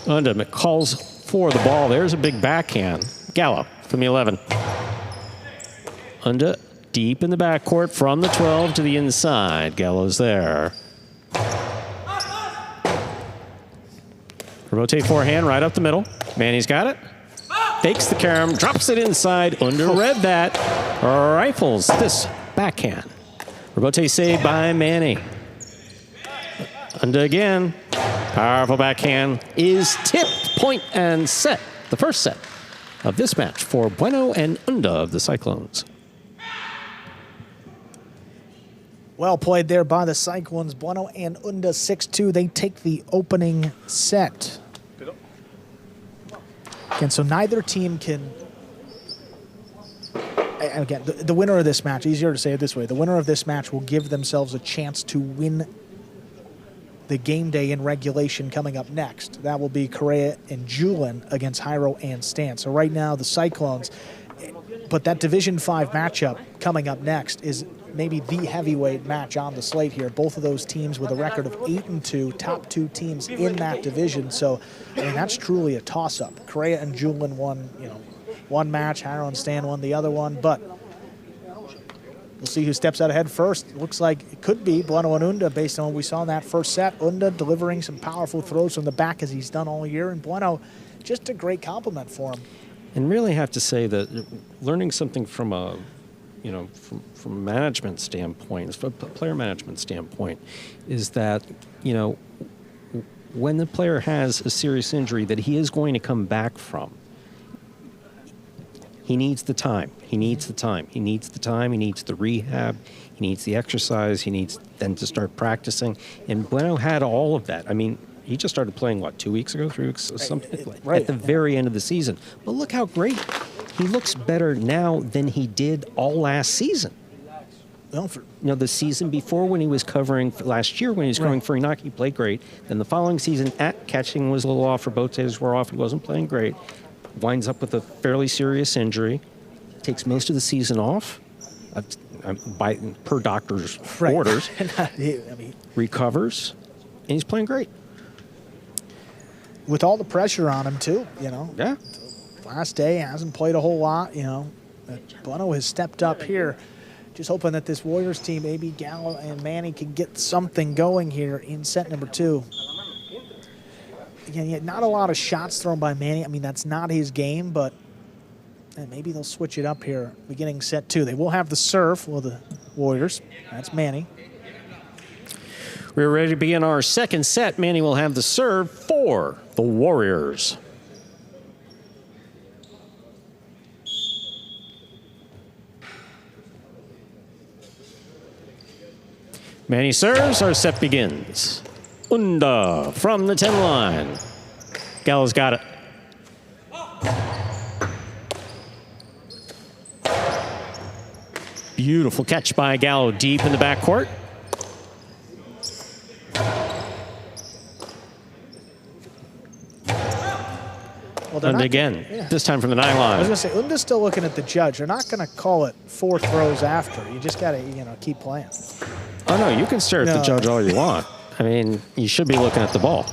Speaker 3: Unda calls for the ball. There's a big backhand. Gallo from the 11. Unda deep in the backcourt from the 12 to the inside. Gallo's there. Rotate forehand right up the middle. Manny's got it. Fakes the carom, drops it inside. Unda read that. Rifles this backhand. Robote saved by Manny. Unda again. Powerful backhand is tipped, point, and set. The first set of this match for Bueno and Unda of the Cyclones.
Speaker 2: Well played there by the Cyclones. Bueno and Unda 6-2. They take the opening set. Again, so neither team can... Again, the winner of this match, easier to say it this way, the winner of this match will give themselves a chance to win the game day in regulation coming up next. That will be Correa and Julin against Jairo and Stan. So right now, the Cyclones, but that Division 5 matchup coming up next is maybe the heavyweight match on the slate here. Both of those teams with a record of 8-2, top 2 teams in that division. So, I mean, that's truly a toss-up. Correa and Julin won, one match. Jairo and Stan won the other one, but we'll see who steps out ahead first. Looks like it could be Bueno and Unda based on what we saw in that first set. Unda delivering some powerful throws from the back as he's done all year, and Bueno, just a great compliment for him.
Speaker 3: And really have to say that learning something from a, from a management standpoint, from a player management standpoint, is that, when the player has a serious injury that he is going to come back from, he needs the time. He needs the time. He needs the time. He needs the rehab. He needs the exercise. He needs then to start practicing. And Bueno had all of that. I mean, he just started playing, 2 weeks ago, 3 weeks, something
Speaker 2: right.
Speaker 3: at the very end of the season. But look how great. He looks better now than he did all last season.
Speaker 2: Well,
Speaker 3: the season before when he was covering, last year when he was covering for Inaki, he played great. Then the following season, catching was a little off, robotes were off, he wasn't playing great. Winds up with a fairly serious injury, takes most of the season off, per doctor's orders, recovers, and he's playing great.
Speaker 2: With all the pressure on him, too,
Speaker 3: Yeah.
Speaker 2: Last day, hasn't played a whole lot, Bueno has stepped up here. Just hoping that this Warriors team, maybe Gallo and Manny, can get something going here in set number 2. Again, not a lot of shots thrown by Manny. I mean, that's not his game, but maybe they'll switch it up here beginning set 2. They will have the serve for the Warriors. That's Manny.
Speaker 3: We're ready to begin our second set. Manny will have the serve for the Warriors. Manny serves, our set begins. Unda from the 10 line. Gallo's got it. Beautiful catch by Gallo deep in the backcourt. Unda again, this time from the 9 line.
Speaker 2: I was going to say, Unda's still looking at the judge. They're not going to call it 4 throws after. You just got to, keep playing.
Speaker 3: Oh, no, you can stare at the judge all you want. I mean, you should be looking at the ball.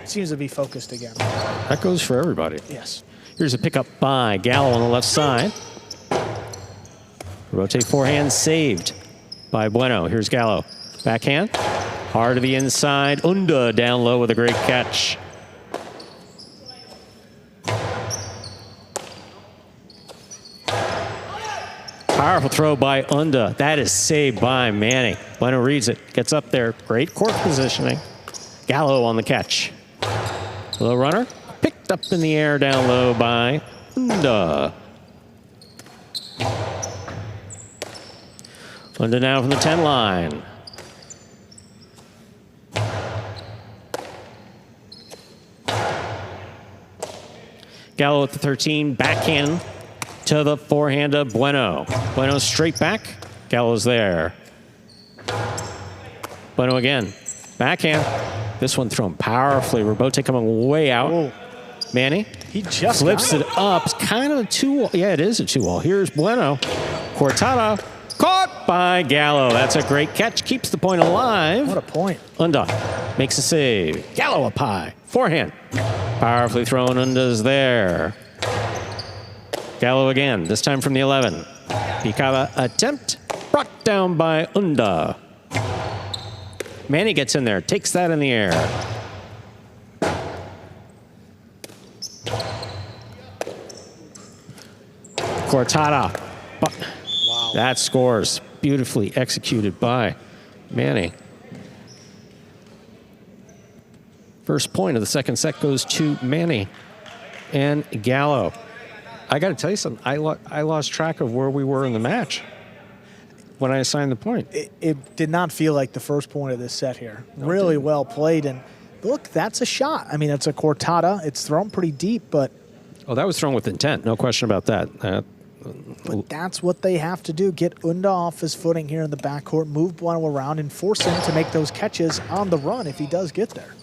Speaker 2: Seems to be focused again.
Speaker 3: That goes for everybody.
Speaker 2: Yes.
Speaker 3: Here's a pickup by Gallo on the left side. Rotate forehand saved by Bueno. Here's Gallo. Backhand. Hard to the inside. Unda down low with a great catch. Powerful throw by Unda. That is saved by Manny. Bueno reads it. Gets up there. Great court positioning. Gallo on the catch. Low runner. Picked up in the air down low by Unda. Unda now from the 10 line. Gallo at the 13. Backhand to the forehand of Bueno. Bueno straight back. Gallo's there. Bueno again. Backhand. This one thrown powerfully. Robote coming way out.
Speaker 2: Whoa.
Speaker 3: Manny.
Speaker 2: He just
Speaker 3: flips it up. It's kind of a 2-wall. Yeah, it is a 2-wall. Here's Bueno. Cortada. Caught by Gallo. That's a great catch. Keeps the point alive.
Speaker 2: What a point.
Speaker 3: Unda makes a save. Gallo up high. Forehand. Powerfully thrown. Unda's there. Gallo again, this time from the 11. Picada attempt, brought down by Unda. Manny gets in there, takes that in the air. Cortada. Wow. That scores. Beautifully executed by Manny. First point of the second set goes to Manny and Gallo. I got to tell you something. I lost track of where we were in the match when I assigned the point.
Speaker 2: It did not feel like the first point of this set here. Really well played. And look, that's a shot. I mean, it's a cortada. It's thrown pretty deep, but...
Speaker 3: Oh, that was thrown with intent. No question about that.
Speaker 2: But that's what they have to do. Get Unda off his footing here in the backcourt, move Bueno around, and force him to make those catches on the run if he does get there.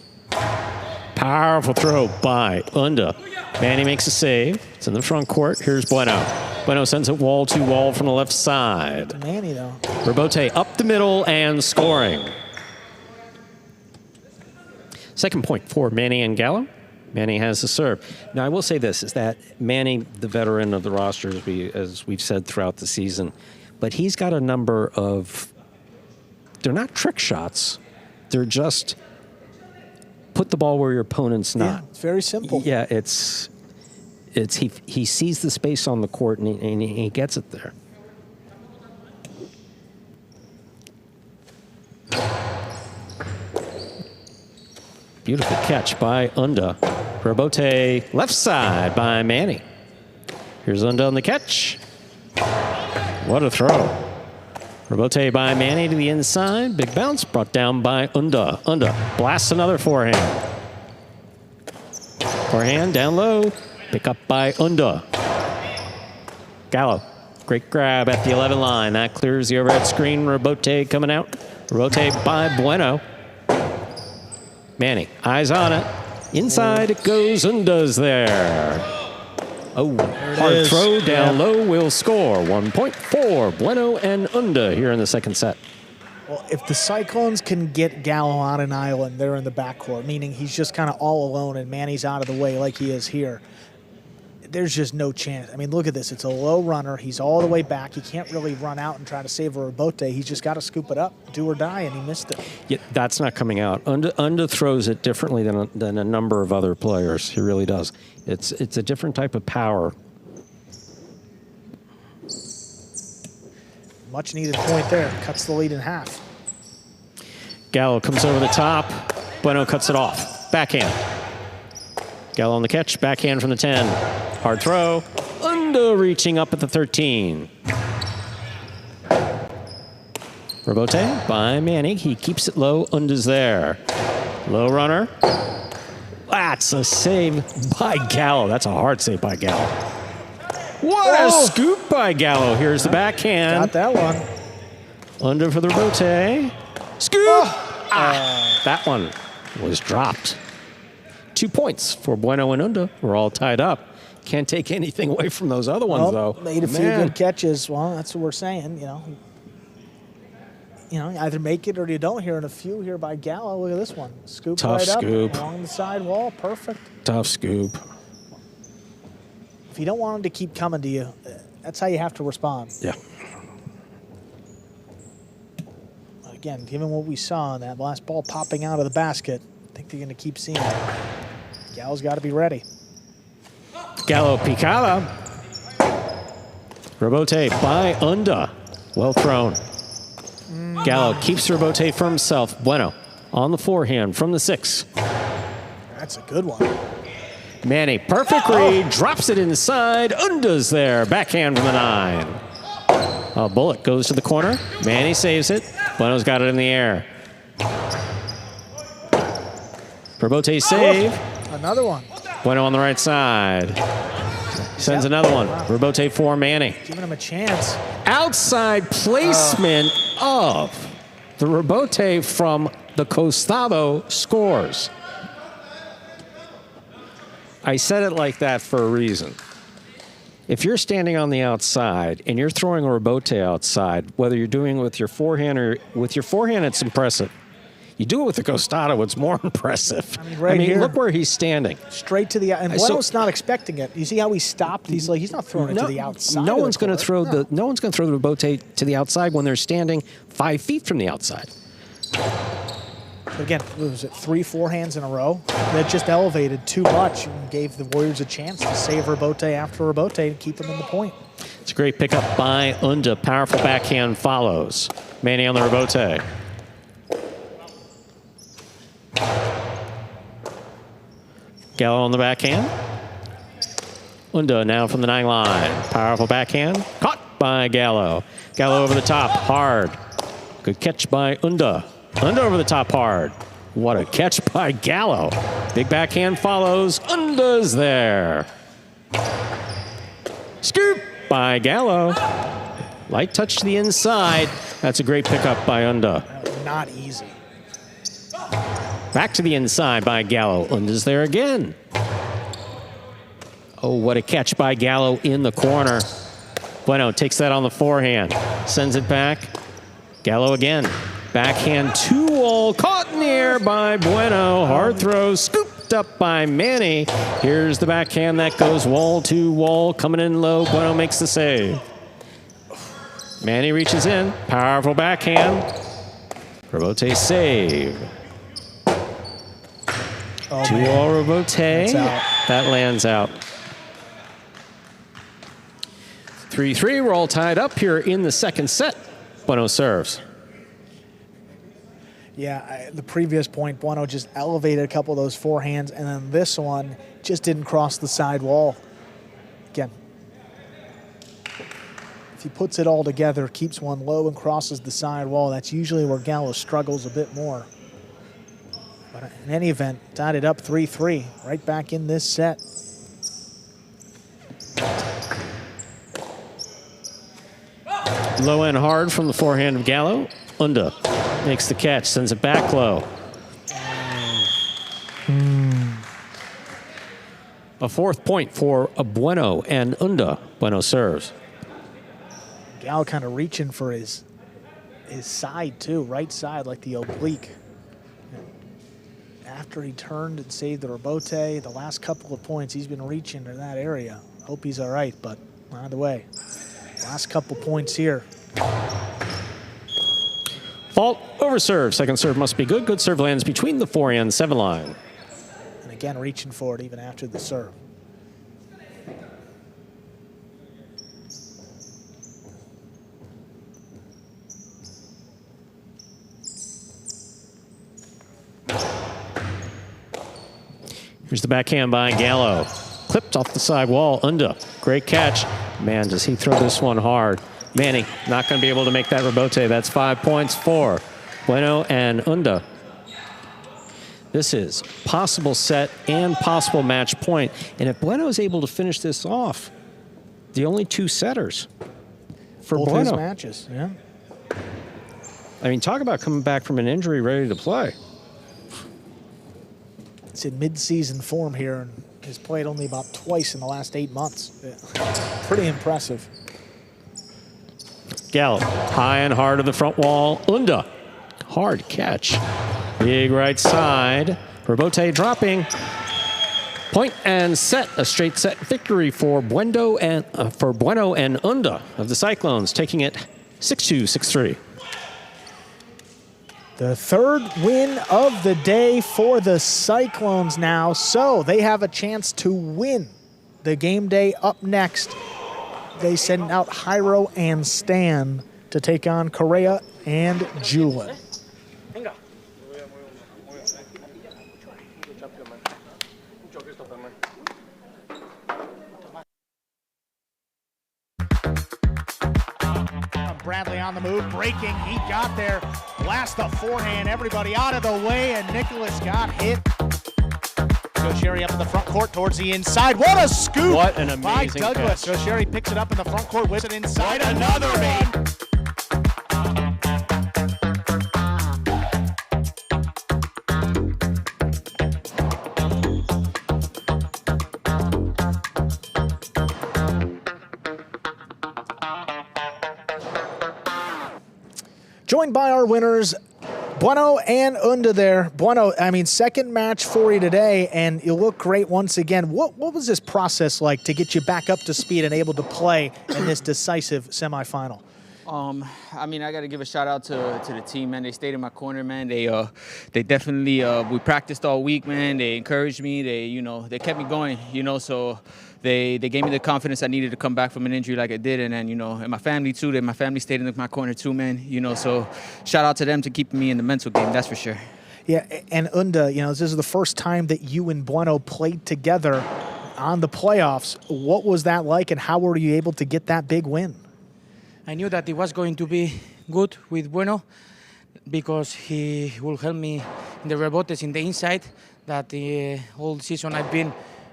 Speaker 3: Powerful throw by Unda. Manny makes a save. It's in the front court. Here's Bueno. Bueno sends it wall to wall from the left side.
Speaker 2: Manny, though.
Speaker 3: Robote up the middle and scoring. Second point for Manny and Gallo. Manny has the serve. Now, I will say this, is that Manny, the veteran of the roster, as we've said throughout the season, but he's got a number of, they're not trick shots. They're just put the ball where your opponent's not.
Speaker 2: Yeah, it's very simple.
Speaker 3: Yeah, he sees the space on the court and he gets it there. Beautiful catch by Unda. Robote left side by Manny. Here's Unda on the catch. What a throw. Robote by Manny to the inside. Big bounce brought down by Unda. Unda blasts another forehand. Forehand down low. Pick up by Unda. Gallo. Great grab at the 11 line. That clears the overhead screen. Robote coming out. Robote by Bueno. Manny, eyes on it. Inside it goes. Unda's there. Oh, hard throw down low will score. 1 point for Bueno and Unda here in the second set.
Speaker 2: Well, if the Cyclones can get Gallo on an island, they're in the backcourt, meaning he's just kind of all alone and Manny's out of the way like he is here, there's just no chance. I mean, look at this. It's a low runner. He's all the way back. He can't really run out and try to save a Robote. He's just got to scoop it up, do or die, and he missed it.
Speaker 3: Yeah, that's not coming out. Unda throws it differently than a number of other players. He really does. It's a different type of power.
Speaker 2: Much needed point there. Cuts the lead in half.
Speaker 3: Gallo comes over the top. Bueno cuts it off. Backhand. Gallo on the catch. Backhand from the 10. Hard throw. Unda reaching up at the 13. Rebote by Manning. He keeps it low. Unda's there. Low runner. That's a save by Gallo. That's a hard save by Gallo. What a scoop by Gallo. Here's the backhand.
Speaker 2: Got that one.
Speaker 3: Under for the rebote. Scoop! That one was dropped. 2 points for Bueno and Unda. We're all tied up. Can't take anything away from those other ones, though.
Speaker 2: Made a few good catches. Well, that's what we're saying, either make it or you don't here. And a few here by Gallo. Look at this one. Scoop
Speaker 3: Tough
Speaker 2: right
Speaker 3: scoop.
Speaker 2: up along the side wall. Perfect.
Speaker 3: Tough scoop.
Speaker 2: If you don't want them to keep coming to you, that's how you have to respond.
Speaker 3: Yeah.
Speaker 2: But again, given what we saw in that last ball popping out of the basket, I think they're going to keep seeing it. Gallo's got to be ready.
Speaker 3: Gallo picada. Rebote by Unda. Well thrown. Gallo keeps Rebote for himself. Bueno on the forehand from the 6.
Speaker 2: That's a good one.
Speaker 3: Manny, perfect read, drops it inside. Unda's there. Backhand from the 9. A bullet goes to the corner. Manny saves it. Bueno's got it in the air. Rebote save.
Speaker 2: Another one.
Speaker 3: Bueno on the right side. Sends another one. Rebote for Manny.
Speaker 2: Giving him a chance.
Speaker 3: Outside placement of the rebote from the costado scores. I said it like that for a reason. If you're standing on the outside and you're throwing a rebote outside, whether you're doing it with your forehand or with your forehand, it's impressive. You do it with the costado, it's more impressive.
Speaker 2: I mean, here,
Speaker 3: look where he's standing.
Speaker 2: Straight to the and Bueno's not expecting it. You see how he stopped? He's not throwing it to the outside.
Speaker 3: No one's going to throw the rebote to the outside when they're standing 5 feet from the outside.
Speaker 2: But again, what was it, 3 forehands in a row? That just elevated too much and gave the Warriors a chance to save rebote after rebote and keep them in the point.
Speaker 3: It's a great pickup by Unda. Powerful backhand follows. Manny on the rebote. Gallo on the backhand. Unda now from the 9 line. Powerful backhand. Caught by Gallo. Gallo over the top. Hard. Good catch by Unda. Unda over the top hard. What a catch by Gallo. Big backhand follows. Unda's there. Scoop by Gallo. Light touch to the inside. That's a great pickup by Unda.
Speaker 2: Not easy.
Speaker 3: Back to the inside by Gallo. Unda's there again. Oh, what a catch by Gallo in the corner. Bueno takes that on the forehand. Sends it back. Gallo again. Backhand 2-wall. Caught in the air by Bueno. Hard throw. Scooped up by Manny. Here's the backhand that goes wall to wall. Coming in low. Bueno makes the save. Manny reaches in. Powerful backhand. Rebote save. 2-wall rebote. That lands out. 3-3. We're all tied up here in the second set. Bueno serves.
Speaker 2: Yeah, the previous point, Bueno just elevated a couple of those forehands, and then this one just didn't cross the side wall. Again, if he puts it all together, keeps one low and crosses the side wall, that's usually where Gallo struggles a bit more. But in any event, tied it up 3-3, right back in this set.
Speaker 3: Low and hard from the forehand of Gallo. Unda makes the catch, sends it back low. A 4th point for Bueno and Unda. Bueno serves.
Speaker 2: Gallo kind of reaching for his side too, right side, like the oblique. After he turned and saved the rebote, the last couple of points, he's been reaching to that area. Hope he's all right, but either way, last couple points here.
Speaker 3: Fault over serve. Second serve must be good. Good serve lands between the 4 and 7 line.
Speaker 2: And again, reaching for it even after the serve.
Speaker 3: Here's the backhand by Gallo. Clipped off the side wall. Unda, great catch. Man, does he throw this one hard. Manny not going to be able to make that rebote. That's 5 points for Bueno and Unda. This is possible set and possible match point. And if Bueno is able to finish this off, the only 2 setters for
Speaker 2: both
Speaker 3: Bueno.
Speaker 2: his matches, yeah.
Speaker 3: I mean, talk about coming back from an injury ready to play.
Speaker 2: It's in mid-season form here and has played only about twice in the last 8 months. Yeah. Pretty impressive.
Speaker 3: Gallo, high and hard to the front wall. Unda, hard catch. Big right side. Rebote dropping. Point and set. A straight set victory for Bueno and Unda of the Cyclones, taking it 6-2, 6-3.
Speaker 2: The third win of the day for the Cyclones now, so they have a chance to win the game day. Up next, they send out Jairo and Stan to take on Correa and Julian. Bradley on the move, breaking, he got there, blast the forehand, everybody out of the way, and Nicholas got hit. Sherry up in the front court towards the inside. What a scoop!
Speaker 3: What an amazing
Speaker 2: by Douglas.
Speaker 3: catch.
Speaker 2: Sherry picks it up in the front court, whips it inside. Another one! Joined by our winners, Bueno and Unda there. Bueno, I mean, second match for you today, and you look great once again. What was this process like to get you back up to speed and able to play in this decisive semifinal?
Speaker 8: I mean, I got to give a shout out to the team, man. They stayed in my corner, man. They definitely we practiced all week, man. They encouraged me. They kept me going, so they gave me the confidence I needed to come back from an injury like I did, and then and my family too. My family stayed in my corner too, man. So shout out to them to keeping me in the mental game. That's for sure.
Speaker 2: Yeah, and Unda, this is the first time that you and Bueno played together on the playoffs. What was that like, and how were you able to get that big win?
Speaker 10: I knew that it was going to be good with Bueno because he will help me in the rebotes in the inside. That the whole season I've been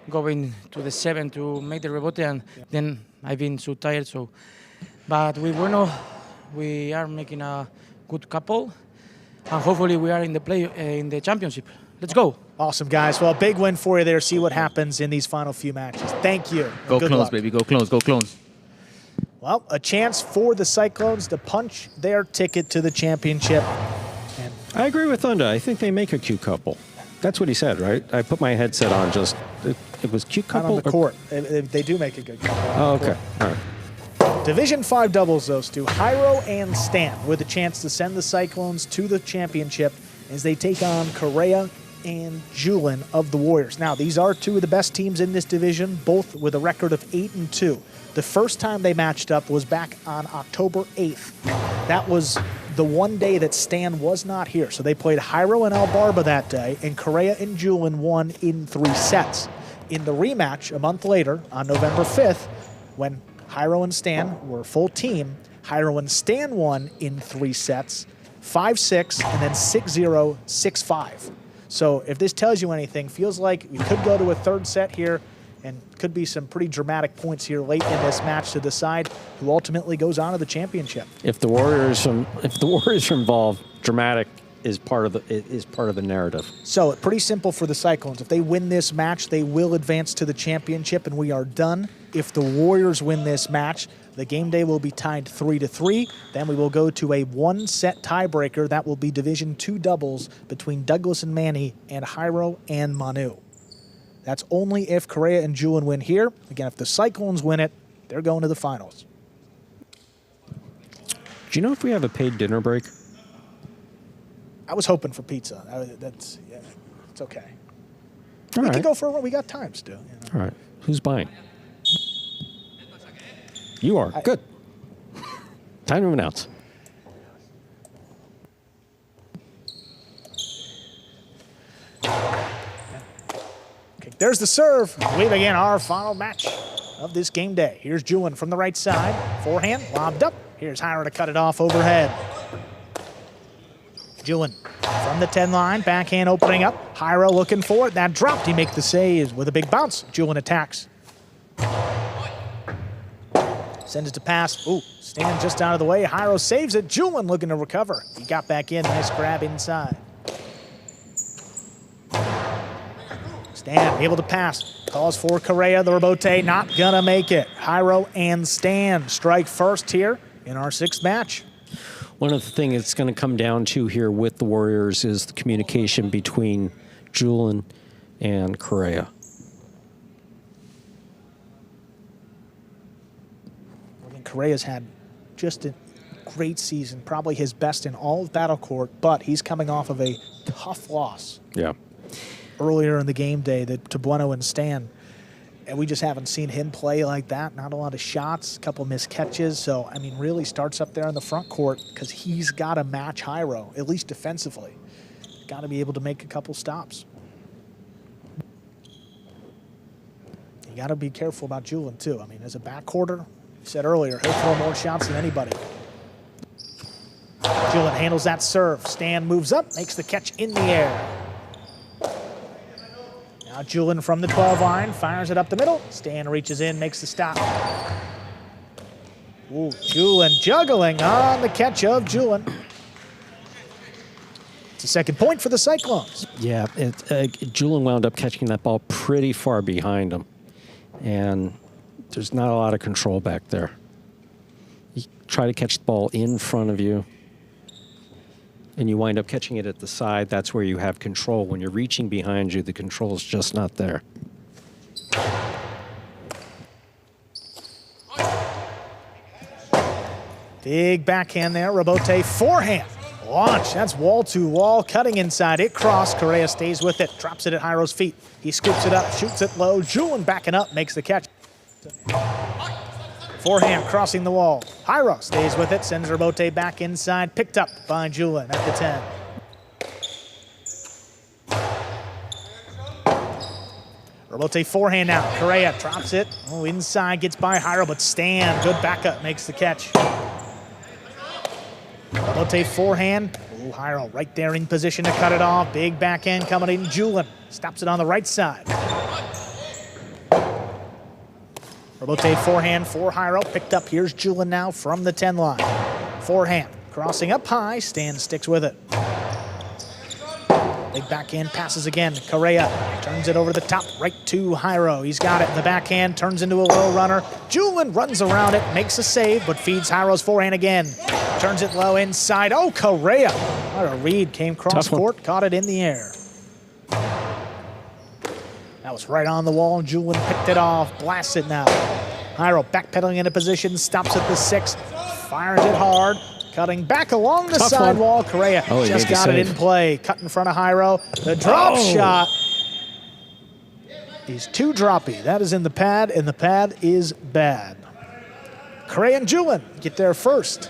Speaker 10: going to the 7 to make the rebote, and then I've been so tired. But with Bueno, we are making a good couple, and hopefully we are in the championship. Let's go.
Speaker 2: Awesome, guys. Well, a big win for you there. See what happens in these final few matches. Thank you.
Speaker 8: Go
Speaker 2: Good
Speaker 8: Clones,
Speaker 2: luck.
Speaker 8: baby. Go Clones. Go Clones.
Speaker 2: Well, a chance for the Cyclones to punch their ticket to the championship. And
Speaker 3: I agree with Unda. I think they make a cute couple. That's what he said, right? I put my headset on it was cute
Speaker 2: not
Speaker 3: couple?
Speaker 2: on the court. They do make a good couple.
Speaker 3: Oh, okay. All right.
Speaker 2: Division 5 doubles, those two. Jairo and Stan with a chance to send the Cyclones to the championship as they take on Correa and Julian of the Warriors. Now, these are two of the best teams in this division, both with a record of 8-2. The first time they matched up was back on October 8th. That was the one day that Stan was not here. So they played Jairo and Albarba that day, and Correa and Julian won in 3 sets. In the rematch a month later, on November 5th, when Jairo and Stan were a full team, Jairo and Stan won in 3 sets, 5-6, and then 6-0, 6-5. So if this tells you anything, feels like we could go to a third set here, and could be some pretty dramatic points here late in this match to decide who ultimately goes on to the championship.
Speaker 3: If the Warriors are involved, dramatic is part of the narrative.
Speaker 2: So pretty simple for the Cyclones. If they win this match, they will advance to the championship, and we are done. If the Warriors win this match, the game day will be tied 3-3. Then we will go to a 1-set tiebreaker. That will be Division 2 doubles between Douglas and Manny and Jairo and Manu. That's only if Correa and Julian win here. Again, if the Cyclones win it, they're going to the finals.
Speaker 3: Do you know if we have a paid dinner break?
Speaker 2: I was hoping for pizza. Yeah, it's okay.
Speaker 3: All
Speaker 2: we
Speaker 3: right.
Speaker 2: can go for we got time still.
Speaker 3: All right. Who's buying? You are. Good. Time to announce.
Speaker 2: Okay, There's the serve. We begin our final match of this game day. Here's Julin from the right side. Forehand, lobbed up. Here's Hyra to cut it off overhead. Julin from the 10 line, backhand opening up. Hyra looking for it. That dropped. He makes the save with a big bounce. Julin attacks. Sends it to pass. Ooh, Stan just out of the way. Hyra saves it. Julin looking to recover. He got back in. Nice grab inside. Stan able to pass. Calls for Correa. The rebote not gonna make it. Hyra and Stan strike first here in our 6th match.
Speaker 3: One of the things it's going to come down to here with the Warriors is the communication between Julin and Correa.
Speaker 2: I mean, Correa's had just a great season, probably his best in all of Battle Court, but he's coming off of a tough loss.
Speaker 3: Yeah.
Speaker 2: Earlier in the game day to Bueno and Stan. And we just haven't seen him play like that. Not a lot of shots, a couple missed catches. So, I mean, really starts up there in the front court because he's got to match Hyro, at least defensively. Got to be able to make a couple stops. You got to be careful about Julin, too. I mean, as a backcourter, you said earlier, he'll throw more shots than anybody. Julin handles that serve. Stan moves up, makes the catch in the air. Now Julin from the 12 line, fires it up the middle. Stan reaches in, makes the stop. Ooh, Julin juggling on the catch of Julin. It's a second point for the Cyclones.
Speaker 3: Yeah, Julin wound up catching that ball pretty far behind him. And there's not a lot of control back there. You try to catch the ball in front of you, and you wind up catching it at the side. That's where you have control. When you're reaching behind you, the control is just not there.
Speaker 2: Big backhand there. Rebote forehand. Launch. That's wall-to-wall. Cutting inside. It crossed. Correa stays with it. Drops it at Hyro's feet. He scoops it up. Shoots it low. Julin backing up. Makes the catch. Forehand crossing the wall. Hyra stays with it. Sends Rebote back inside. Picked up by Julin at the 10. Rebote forehand now. Correa drops it. Oh, inside. Gets by Hyra, but Stan. Good backup. Makes the catch. Rebote forehand. Ooh, Hyra right there in position to cut it off. Big backhand coming in. Julin stops it on the right side. Rebote forehand for Hyro. Picked up. Here's Julin now from the 10 line. Forehand. Crossing up high. Stan sticks with it. Big backhand passes again. Correa turns it over the top right to Hyro. He's got it in the backhand. Turns into a low runner. Julin runs around it. Makes a save, but feeds Hyro's forehand again. Turns it low inside. Oh, Correa. What a read. Came cross court. Caught it in the air. That was right on the wall. Julin picked it off. Blasts it now. Hyro backpedaling into position. Stops at the 6. Fires it hard. Cutting back along the sidewall. Correa just got it in play. Cut in front of Hyro. The drop shot. He's too droppy. That is in the pad, and the pad is bad. Correa and Julin get there first.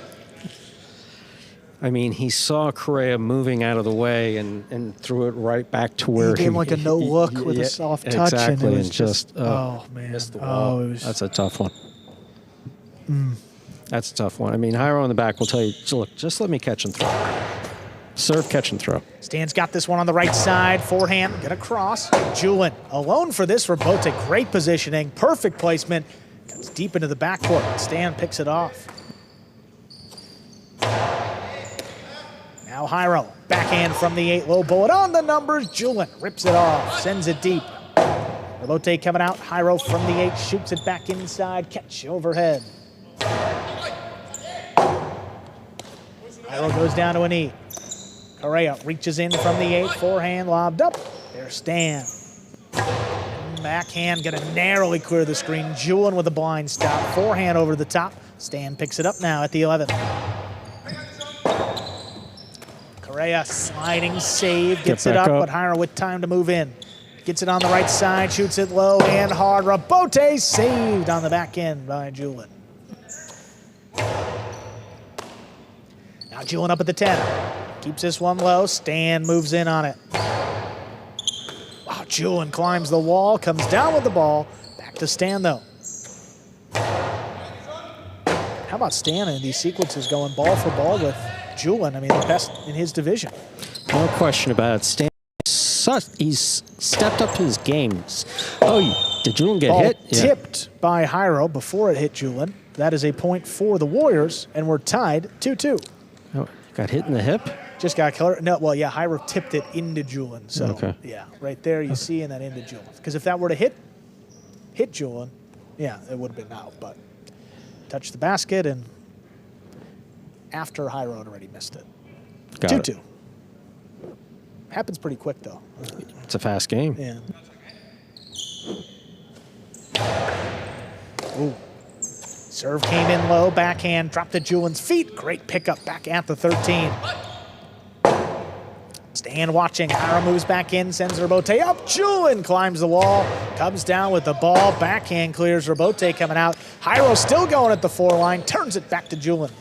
Speaker 3: I mean, he saw Correa moving out of the way and threw it right back to where
Speaker 2: he gave him like a no look with a soft touch.
Speaker 3: Exactly,
Speaker 2: and it was just oh man,
Speaker 3: missed the wall.
Speaker 2: It was,
Speaker 3: that's a tough one. That's a tough one. I mean, Hyro in the back will tell you, look, just let me catch and throw. Serve, catch and throw.
Speaker 2: Stan's got this one on the right side. Forehand, get across. Julin alone for this. Rebote, great positioning, perfect placement. Cuts deep into the backcourt. Stan picks it off. Now Hyro, backhand from the 8, low bullet on the numbers. Julin rips it off, sends it deep. Rebote coming out. Hyro from the 8, shoots it back inside. Catch overhead. Hyro goes down to a knee. Correa reaches in from the 8, forehand lobbed up. There's Stan. Backhand gonna narrowly clear the screen. Julin with a blind stop. Forehand over the top. Stan picks it up now at the 11. Correa sliding save, gets it up, but Hyro with time to move in. Gets it on the right side, shoots it low and hard. Rebote saved on the back end by Julin. Now Julin up at the 10. Keeps this one low. Stan moves in on it. Wow, Julin climbs the wall, comes down with the ball. Back to Stan, though. How about Stan in these sequences going ball for ball with Julin? I mean, the best in his division.
Speaker 3: No question about it. Stan, he's stepped up his games. Oh, did Julin get
Speaker 2: ball
Speaker 3: hit?
Speaker 2: Tipped by Jairo before it hit Julin. That is a point for the Warriors, and we're tied 2-2.
Speaker 3: Oh, got hit in the hip?
Speaker 2: Just got killed. No, well, yeah, Jairo tipped it into Julin. So,
Speaker 3: okay.
Speaker 2: Yeah, right there you see, and then into Julin. Because if that were to hit Julin, yeah, it would have been out. But touched the basket, and after Jairo had already missed it. 2-2. Happens pretty quick, though.
Speaker 3: It's a fast game.
Speaker 2: Yeah. Ooh. Serve came in low, backhand, dropped to Julin's feet. Great pickup back at the 13. Stan watching, Jairo moves back in, sends Robote up. Julin climbs the wall, comes down with the ball. Backhand clears, Robote coming out. Jairo still going at the 4 line, turns it back to Julin.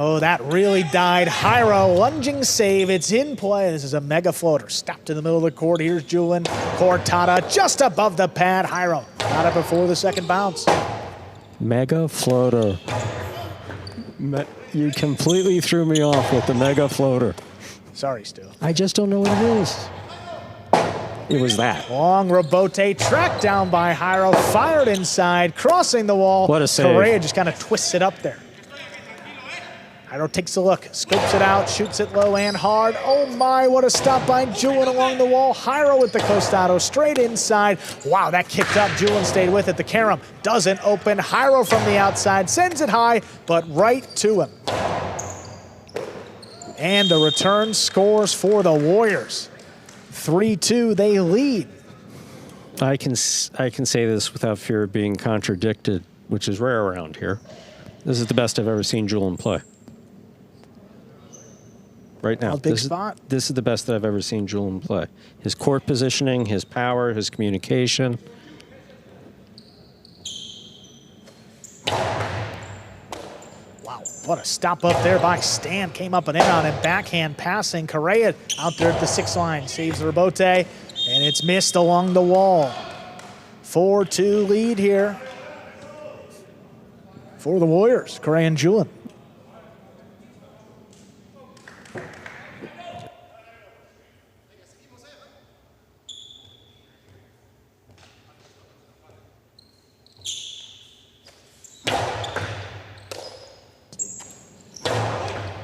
Speaker 2: Oh, that really died. Jairo, lunging save. It's in play. This is a mega floater. Stopped in the middle of the court. Here's Julin. Cortada just above the pad. Jairo got it before the second bounce.
Speaker 3: Mega floater. You completely threw me off with the mega floater.
Speaker 2: Sorry, Stu.
Speaker 3: I just don't know what it is. It was that.
Speaker 2: Long Robote, tracked down by Jairo, fired inside, crossing the wall.
Speaker 3: What a save.
Speaker 2: Correa just kind of twists it up there. Jairo takes a look, scopes it out, shoots it low and hard. Oh my, what a stop by Julin along the wall. Jairo with the costado, straight inside. Wow, that kicked up. Julin stayed with it. The carom doesn't open. Jairo from the outside, sends it high, but right to him. And the return scores for the Warriors. 3-2, they lead.
Speaker 3: I can say this without fear of being contradicted, which is rare around here. This is the best I've ever seen Julin play. Right now,
Speaker 2: big spot.
Speaker 3: This is the best that I've ever seen Julin play. His court positioning, his power, his communication.
Speaker 2: Wow, what a stop up there by Stan. Came up and in on him. Backhand passing. Correa out there at the 6 line. Saves Robote, and it's missed along the wall. 4-2 lead here for the Warriors. Correa and Julin.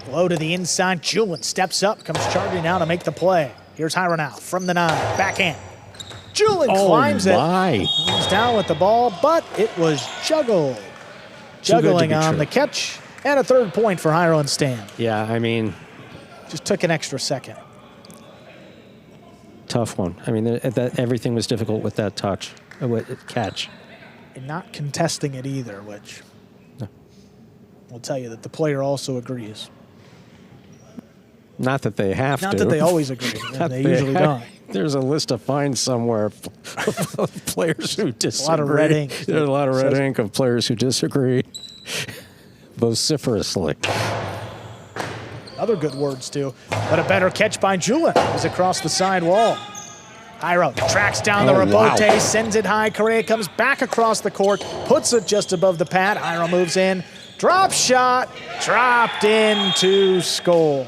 Speaker 2: Low to the inside, Julin steps up, comes charging down to make the play. Here's Jairo now from the 9, backhand. Julin climbs it. Comes down with the ball, but it was juggled. Juggling on the catch, and a 3rd point for Jairo and Stan.
Speaker 3: Yeah, I mean,
Speaker 2: just took an extra second.
Speaker 3: Tough one. I mean, everything was difficult with that catch.
Speaker 2: And not contesting it either, which will tell you that the player also agrees.
Speaker 3: Not that they have to.
Speaker 2: Not that they always agree. They usually don't.
Speaker 3: There's a list of fines somewhere of players who disagree.
Speaker 2: A lot of red ink.
Speaker 3: There's a lot of red ink of players who disagree vociferously.
Speaker 2: Other good words, too. But a better catch by Julin is across the side wall. Jairo tracks down the Robote, sends it high. Correa comes back across the court, puts it just above the pad. Jairo moves in. Drop shot, dropped in to score.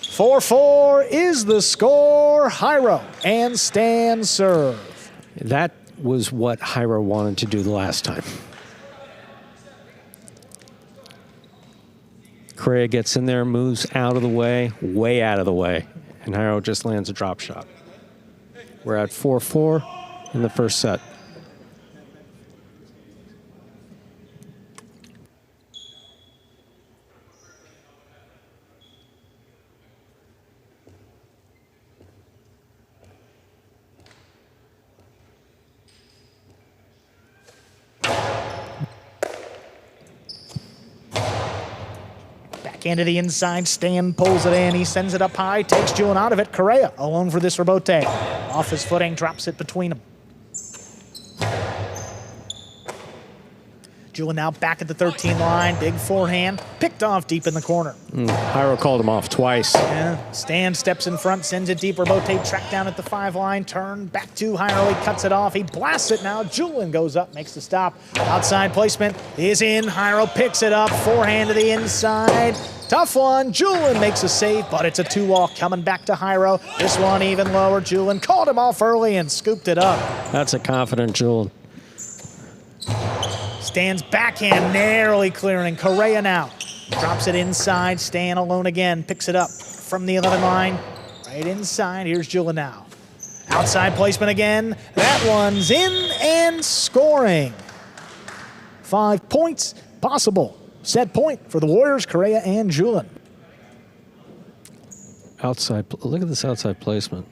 Speaker 2: 4-4 is the score. Jairo and Stan serve.
Speaker 3: That was what Jairo wanted to do the last time. Correa gets in there, moves out of the way, way out of the way, and Jairo just lands a drop shot. We're at 4-4 in the first set.
Speaker 2: Into the inside, Stan pulls it in. He sends it up high, takes Julin out of it. Correa alone for this Robote. Off his footing, drops it between them. Julian now back at the 13 line. Big forehand. Picked off deep in the corner.
Speaker 3: Jairo called him off twice.
Speaker 2: Yeah. Stan steps in front, sends it deep. Rebote tracked down at the 5 line. Turn back to Jairo. He cuts it off. He blasts it now. Julian goes up, makes the stop. Outside placement is in. Jairo picks it up. Forehand to the inside. Tough one. Julian makes a save, but it's a 2-walk coming back to Jairo. This one even lower. Julian called him off early and scooped it up.
Speaker 3: That's a confident Julian.
Speaker 2: Stan's backhand narrowly clearing. Correa now drops it inside. Stan alone again. Picks it up from the 11 line. Right inside. Here's Julian now. Outside placement again. That one's in and scoring. 5 points possible. Set point for the Warriors, Correa and Julian.
Speaker 3: Look at this outside placement.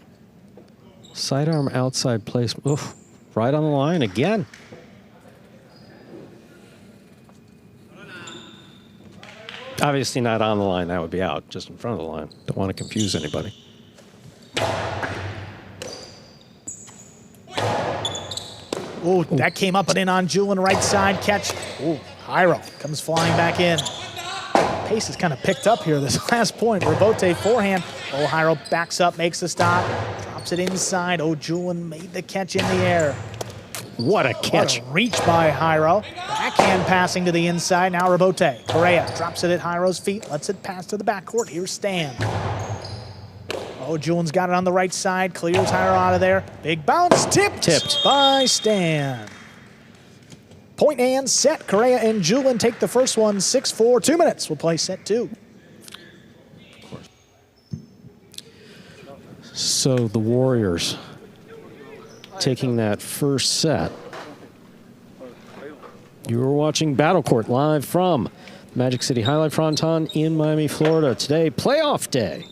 Speaker 3: Sidearm outside placement. Oof, right on the line again. Obviously not on the line, that would be out, just in front of the line. Don't want to confuse anybody.
Speaker 2: Oh, that came up and in on Julian, right side catch. Oh, Jairo comes flying back in. Pace is kind of picked up here this last point. Rebote forehand. Oh, Jairo backs up, makes the stop, drops it inside. Oh, Julian made the catch in the air.
Speaker 3: What a catch.
Speaker 2: What a reach by Jairo. Backhand passing to the inside. Now Rebote. Correa drops it at Jairo's feet. Lets it pass to the backcourt. Here's Stan. Oh, Julian's got it on the right side. Clears Jairo out of there. Big bounce. Tipped by Stan. Point and set. Correa and Julian take the first one. 6-4. 2 minutes. We'll play set 2.
Speaker 3: So the Warriors taking that first set. You were watching Battle Court live from Magic City Fronton in Miami, Florida. Today, playoff day.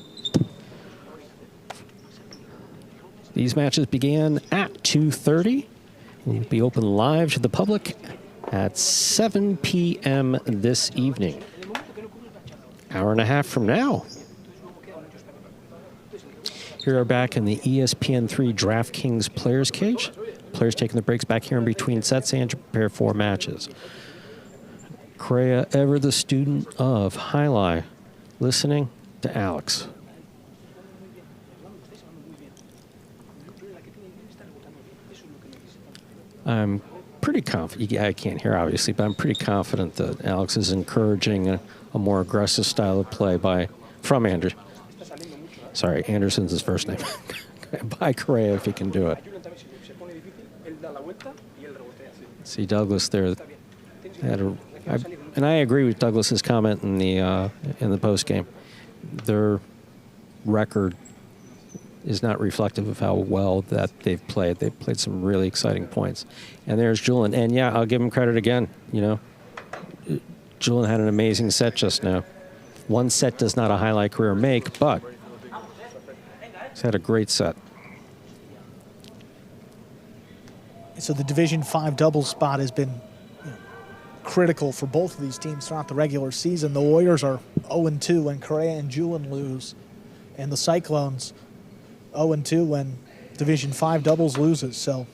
Speaker 3: These matches began at 2:30. Will be open live to the public at 7 p.m. this evening. Hour and a half from now. Here are back in the ESPN3 DraftKings Players Cage. Players taking the breaks back here in between sets and to prepare for matches. Correa, ever the student of Jai-Alai, listening to Alex. I'm pretty confident, I can't hear obviously, but I'm pretty confident that Alex is encouraging a more aggressive style of play from Anderson. Sorry, Anderson's his first name. By Correa if he can do it. See Douglas there. And I agree with Douglas's comment in the post game. Their record is not reflective of how well that they've played. They've played some really exciting points. And there's Julian. And yeah, I'll give him credit again. You know, Julian had an amazing set just now. One set does not a Jai-Alai career make, but he's had a great set.
Speaker 2: So the Division 5 doubles spot has been critical for both of these teams throughout the regular season. The Warriors are 0-2 when Correa and Julian lose, and the Cyclones 0-2 when Division 5 doubles loses. So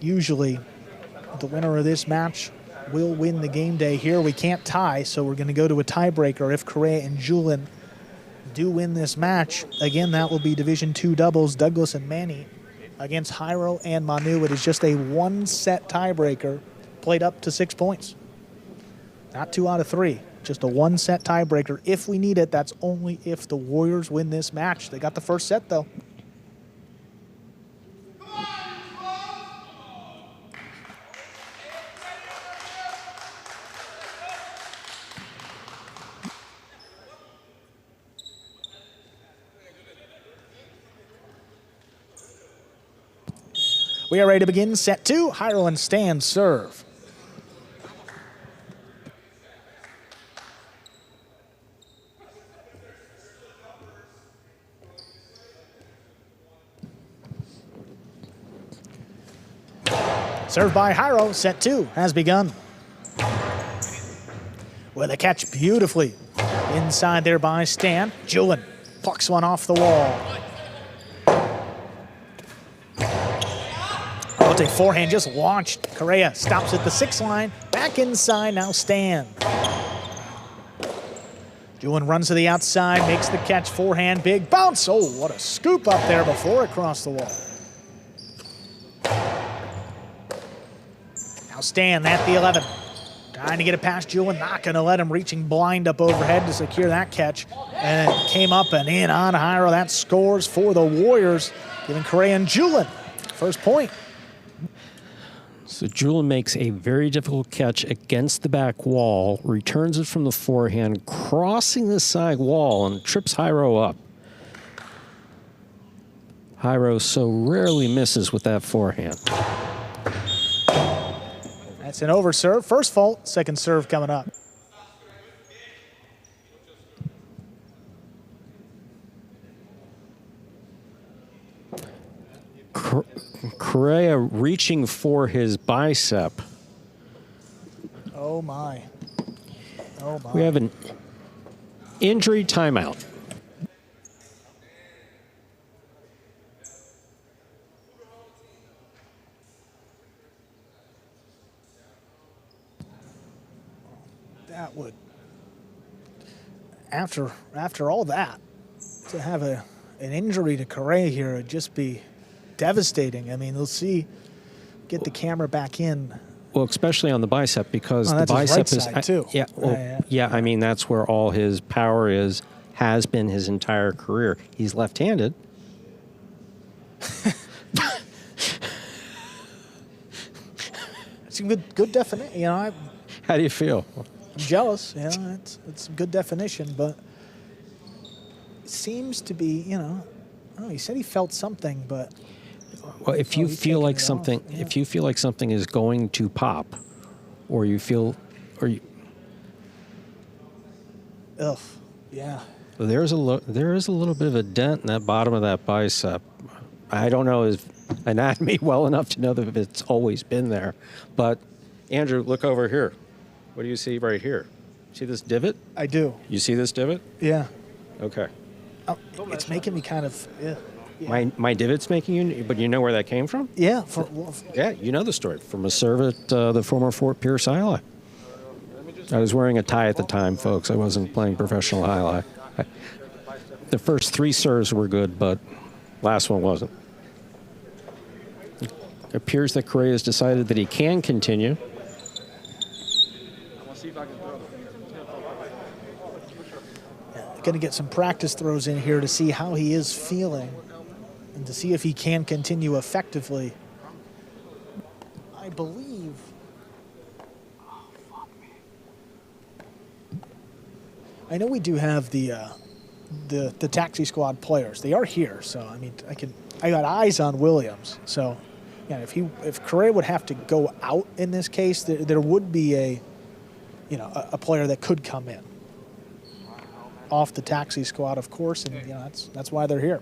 Speaker 2: usually the winner of this match will win the game day here. We can't tie, so we're going to go to a tiebreaker. If Correa and Julian do win this match, again, that will be Division 2 doubles, Douglas and Manny against Jairo and Manu. It is just a one-set tiebreaker played up to 6 points. Not 2 out of 3, just a one-set tiebreaker. If we need it, that's only if the Warriors win this match. They got the first set, though. We are ready to begin set 2. Jairo and Stan serve. Served by Jairo, set 2 has begun. With a catch beautifully inside there by Stan. Julian plucks one off the wall. Forehand just launched. Correa stops at the 6 line. Back inside, now Stan. Julin runs to the outside, makes the catch, forehand, big bounce. Oh, what a scoop up there before it crossed the wall. Now Stan at the 11. Trying to get it past Julin, not gonna let him, reaching blind up overhead to secure that catch. And it came up and in on Jairo. That scores for the Warriors, giving Correa and Julin first point.
Speaker 3: So Julin makes a very difficult catch against the back wall, returns it from the forehand, crossing the side wall, and trips Jairo up. Jairo so rarely misses with that forehand.
Speaker 2: That's an over serve. First fault, second serve coming up.
Speaker 3: Correa reaching for his bicep.
Speaker 2: Oh my. Oh my.
Speaker 3: We have an injury timeout.
Speaker 2: That would, after all that, to have an injury to Correa here would just be devastating. I mean, we'll see, get the camera back in.
Speaker 3: Well, especially on the bicep, because the
Speaker 2: that's his
Speaker 3: bicep
Speaker 2: right
Speaker 3: is
Speaker 2: side too.
Speaker 3: Yeah, well, yeah. I mean, that's where all his power has been his entire career. He's left-handed.
Speaker 2: It's a good definition. You know, I'm
Speaker 3: How do you feel?
Speaker 2: jealous. You know, it's a good definition, but it seems to be. You know, oh, he said he felt something, but.
Speaker 3: Well, if you feel like something, if you feel like something is going to pop, or you feel, or you,
Speaker 2: ugh, yeah.
Speaker 3: there is a little bit of a dent in that bottom of that bicep. I don't know his anatomy well enough to know that it's always been there. But Andrew, look over here. What do you see right here? See this divot?
Speaker 2: I do.
Speaker 3: You see this divot?
Speaker 2: Yeah.
Speaker 3: Okay.
Speaker 2: Oh, it's making me kind of. Yeah.
Speaker 3: My divot's making you, but you know where that came from?
Speaker 2: Yeah.
Speaker 3: Yeah, you know the story. From a serve at the former Fort Pierce Jai-Alai. I was wearing a tie at the time, folks. I wasn't playing professional Jai-Alai. The first 3 serves were good, but last one wasn't. It appears that Correa has decided that he can continue.
Speaker 2: Going to get some practice throws in here to see how he is feeling and to see if he can continue effectively. I believe. I know we do have the taxi squad players. They are here, so I mean, I got eyes on Williams. So, yeah, if Correa would have to go out in this case, there would be a player that could come in off the taxi squad, of course, and you know that's why they're here.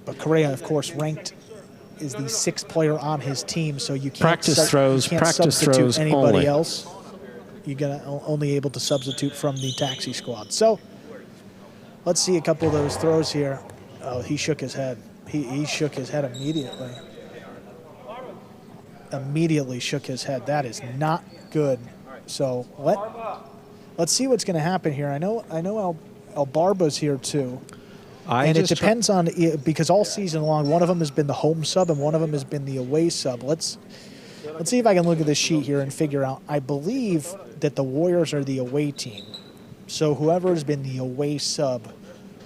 Speaker 2: But Correa, of course, ranked is the 6th player on his team, so you can't
Speaker 3: practice throws
Speaker 2: anybody
Speaker 3: only.
Speaker 2: else. You're only able to substitute from the taxi squad. So let's see a couple of those throws here. Oh, he shook his head. He shook his head immediately. Immediately shook his head. That is not good. So let's see what's going to happen here. I know El Barba's here too. And it depends on, because all season long, one of them has been the home sub and one of them has been the away sub. Let's see if I can look at this sheet here and figure out. I believe that the Warriors are the away team. So whoever has been the away sub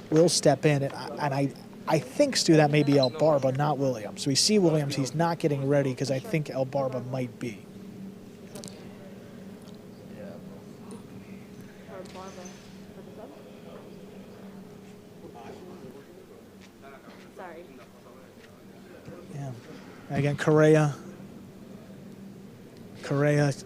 Speaker 2: will step in. And I think, Stu, that may be El Barba, not Williams. So we see Williams. He's not getting ready because I think El Barba might be. Again, Correa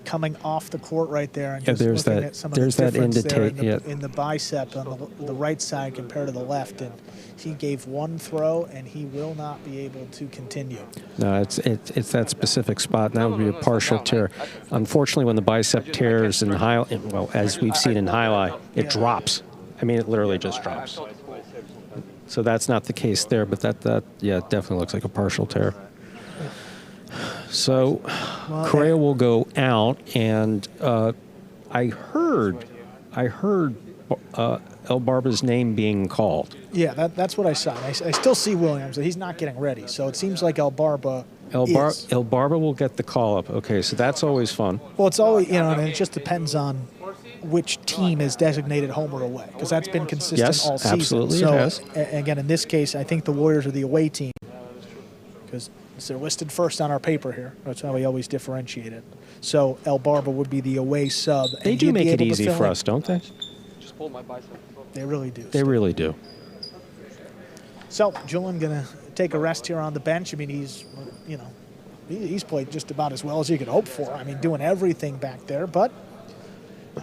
Speaker 2: coming off the court right there, and just looking at some of the difference there in the bicep on the right side compared to the left, and he gave one throw, and he will not be able to continue.
Speaker 3: No, it's that specific spot, and that would be a partial tear. Unfortunately, when the bicep tears as we've seen in Jai-Alai, it drops. I mean, it literally just drops. So that's not the case there, but that definitely looks like a partial tear. So Correa will go out, and I heard El Barba's name being called.
Speaker 2: Yeah, that's what I saw. I still see Williams, and he's not getting ready. So it seems like El Barba
Speaker 3: will get the call up. Okay, so that's always fun.
Speaker 2: Well, it's always, and it just depends on which team is designated home or away, because that's been consistent all season.
Speaker 3: Absolutely,
Speaker 2: so,
Speaker 3: it has.
Speaker 2: Again, in this case, I think the Warriors are the away team, because they're listed first on our paper here. That's how we always differentiate it. So El Barba would be the away sub.
Speaker 3: They do make it easy for us, don't they?
Speaker 11: Just pull my bicep.
Speaker 2: They really do.
Speaker 3: They really do.
Speaker 2: So Julian going to take a rest here on the bench. I mean, he's played just about as well as you could hope for. I mean, doing everything back there. But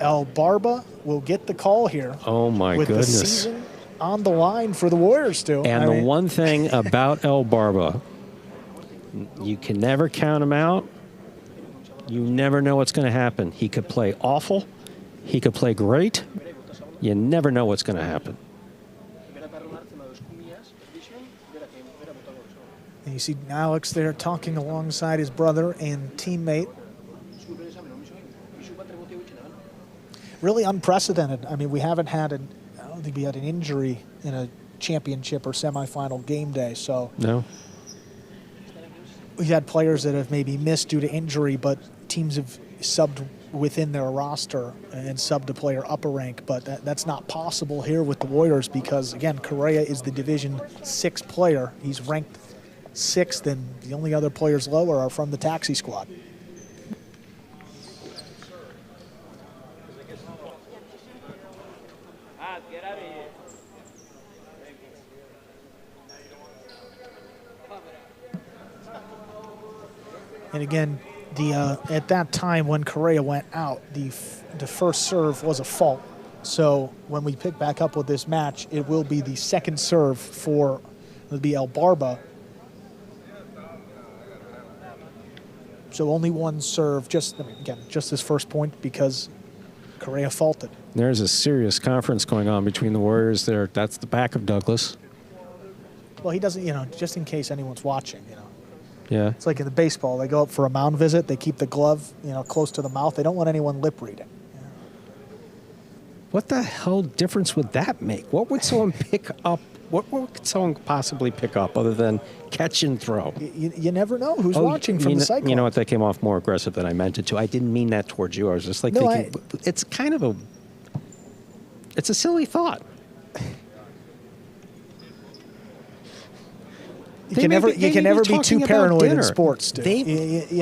Speaker 2: El Barba will get the call here.
Speaker 3: Oh, my
Speaker 2: with
Speaker 3: goodness.
Speaker 2: The season on the line for the Warriors, too.
Speaker 3: And one thing about El Barba, you can never count him out. You never know what's going to happen. He could play awful. He could play great. You never know what's going to happen.
Speaker 2: And you see Alex there talking alongside his brother and teammate. Really unprecedented. I mean, we haven't had I don't think we had an injury in a championship or semifinal game day. So
Speaker 3: no.
Speaker 2: We had players that have maybe missed due to injury, but teams have subbed within their roster and subbed a player up a rank. But that's not possible here with the Warriors because, again, Correa is the Division 6 player. He's ranked 6th, and the only other players lower are from the taxi squad. And again, at that time when Correa went out, the first serve was a fault. So when we pick back up with this match, it will be the second serve for it'll be El Barba. So only one serve, just this first point because Correa faulted.
Speaker 3: There's a serious conference going on between the Warriors there. That's the back of Douglas.
Speaker 2: Well, he doesn't, just in case anyone's watching,
Speaker 3: Yeah.
Speaker 2: It's like in the baseball, they go up for a mound visit, they keep the glove, close to the mouth. They don't want anyone lip reading.
Speaker 3: What the hell difference would that make? What would someone pick up? What could someone possibly pick up other than catch and throw?
Speaker 2: You never know who's watching from the Cyclones.
Speaker 3: You know what? That came off more aggressive than I meant it to. I didn't mean that towards you. I was just thinking, it's kind of it's a silly thought.
Speaker 2: You can never be too paranoid in sports, dude.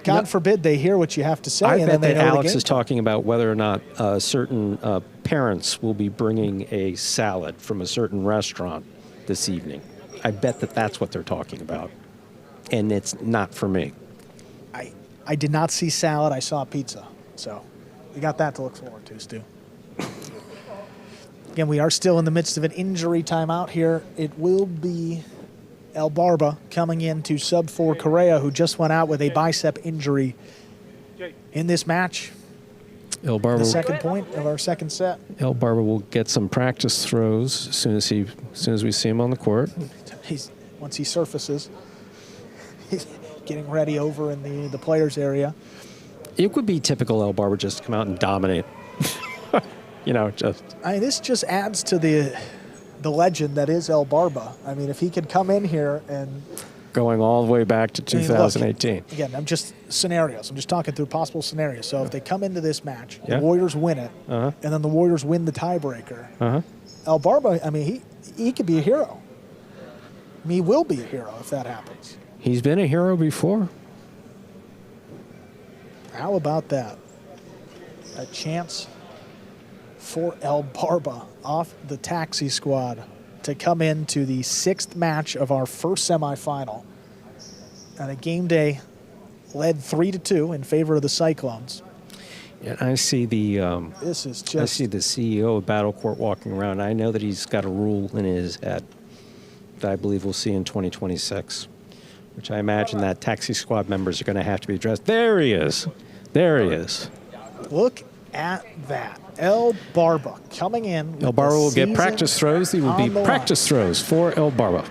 Speaker 2: God forbid they hear what you have to say.
Speaker 3: I
Speaker 2: and
Speaker 3: bet
Speaker 2: then they
Speaker 3: that
Speaker 2: know
Speaker 3: Alex
Speaker 2: the
Speaker 3: is talking about whether or not certain parents will be bringing a salad from a certain restaurant this evening. I bet that's what they're talking about, and it's not for me.
Speaker 2: I did not see salad. I saw pizza, so we got that to look forward to, Stu. Again, we are still in the midst of an injury timeout here. It will be El Barba coming in to sub for Correa, who just went out with a bicep injury in this match.
Speaker 3: El Barba,
Speaker 2: the second point of our second set.
Speaker 3: El Barba will get some practice throws as soon as we see him on the court.
Speaker 2: Once he surfaces, he's getting ready over in the players area.
Speaker 3: It would be typical El Barba just to come out and dominate.
Speaker 2: This just adds to the legend that is El Barba. I mean, if he could come in here and...
Speaker 3: Going all the way back to 2018.
Speaker 2: Look, again, I'm just talking through possible scenarios. So if they come into this match, the Warriors win it, and then the Warriors win the tiebreaker, El Barba, he could be a hero. He will be a hero if that happens.
Speaker 3: He's been a hero before.
Speaker 2: How about that? A chance for El Barba off the taxi squad to come into the 6th match of our first semifinal. And a game day led 3-2 in favor of the Cyclones.
Speaker 3: And I see the
Speaker 2: I
Speaker 3: see the CEO of Battle Court walking around. I know that he's got a rule in his head that I believe we'll see in 2026, which I imagine that taxi squad members are going to have to be addressed. There he is. There he is.
Speaker 2: Look at that. El Barba coming in.
Speaker 3: El Barba will get practice throws. They will be practice throws for El Barba.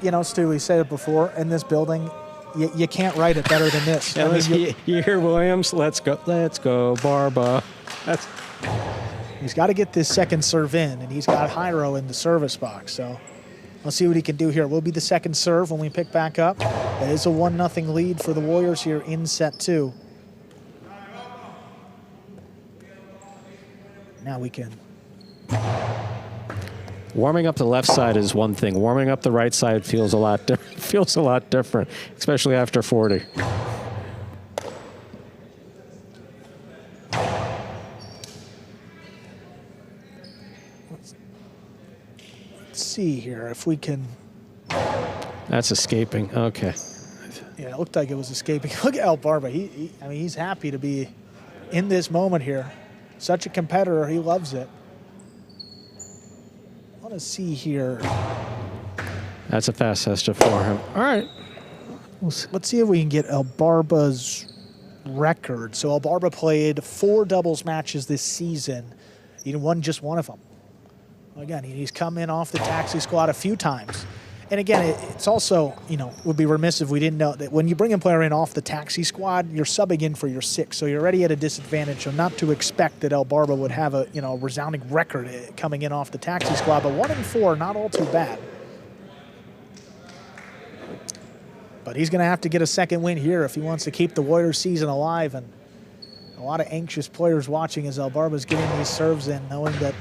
Speaker 2: you know, Stu, we said it before, in this building, you can't write it better than this.
Speaker 3: Yeah, you hear Williams? Let's go, Barba.
Speaker 2: He's got to get this second serve in, and he's got Jairo in the service box. So let's see what he can do here. Will be the second serve when we pick back up. It is a 1-0 lead for the Warriors here in set 2. Now we can.
Speaker 3: Warming up the left side is one thing. Warming up the right side feels a lot different, especially after 40.
Speaker 2: Let's see here if we can.
Speaker 3: That's escaping. Okay.
Speaker 2: Yeah, it looked like it was escaping. Look at El Barba. I mean, he's happy to be in this moment here. Such a competitor. He loves it. I want to see here.
Speaker 3: That's a fast sister for him. All right.
Speaker 2: Let's see if we can get El Barba's record. So El Barba played 4 doubles matches this season. He won just one of them. Again, he's come in off the taxi squad a few times. And again, it's also, you know, would be remiss if we didn't know that when you bring a player in off the taxi squad, you're subbing in for your 6. So you're already at a disadvantage. So not to expect that El Barba would have a, you know, resounding record coming in off the taxi squad. But 1-4, not all too bad. But he's going to have to get a second win here if he wants to keep the Warriors season alive. And a lot of anxious players watching as El Barba's getting these serves in, knowing that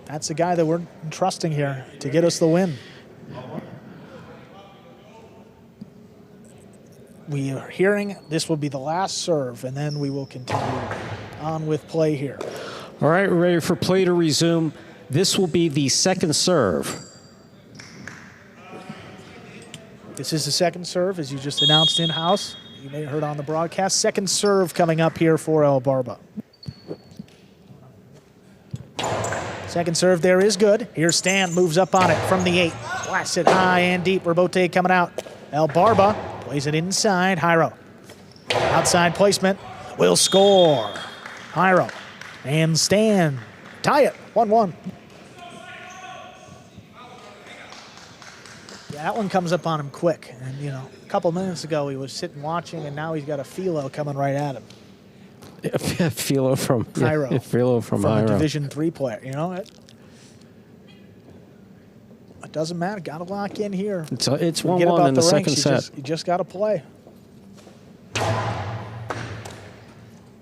Speaker 2: that's the guy that we're trusting here to get us the win. We are hearing this will be the last serve, and then we will continue on with play here.
Speaker 3: All right, we're ready for play to resume. This will be the second serve.
Speaker 2: This is the second serve, as you just announced in-house. You may have heard on the broadcast. Second serve coming up here for El Barba. Second serve there is good. Here's Stan, moves up on it from the 8. Blasts it high and deep. Rebote coming out. El Barba plays it inside. Jairo. Outside placement. Will score. Jairo and Stan tie it. 1-1. Yeah, that one comes up on him quick. And, you know, a couple minutes ago he was sitting watching, and now he's got a philo coming right at him.
Speaker 3: Philo from
Speaker 2: Jairo.
Speaker 3: Yeah, Philo from
Speaker 2: a
Speaker 3: Jairo.
Speaker 2: Division III player. You know, it doesn't matter. Got to lock in here.
Speaker 3: It's 1-1 in the second set.
Speaker 2: You just got to play.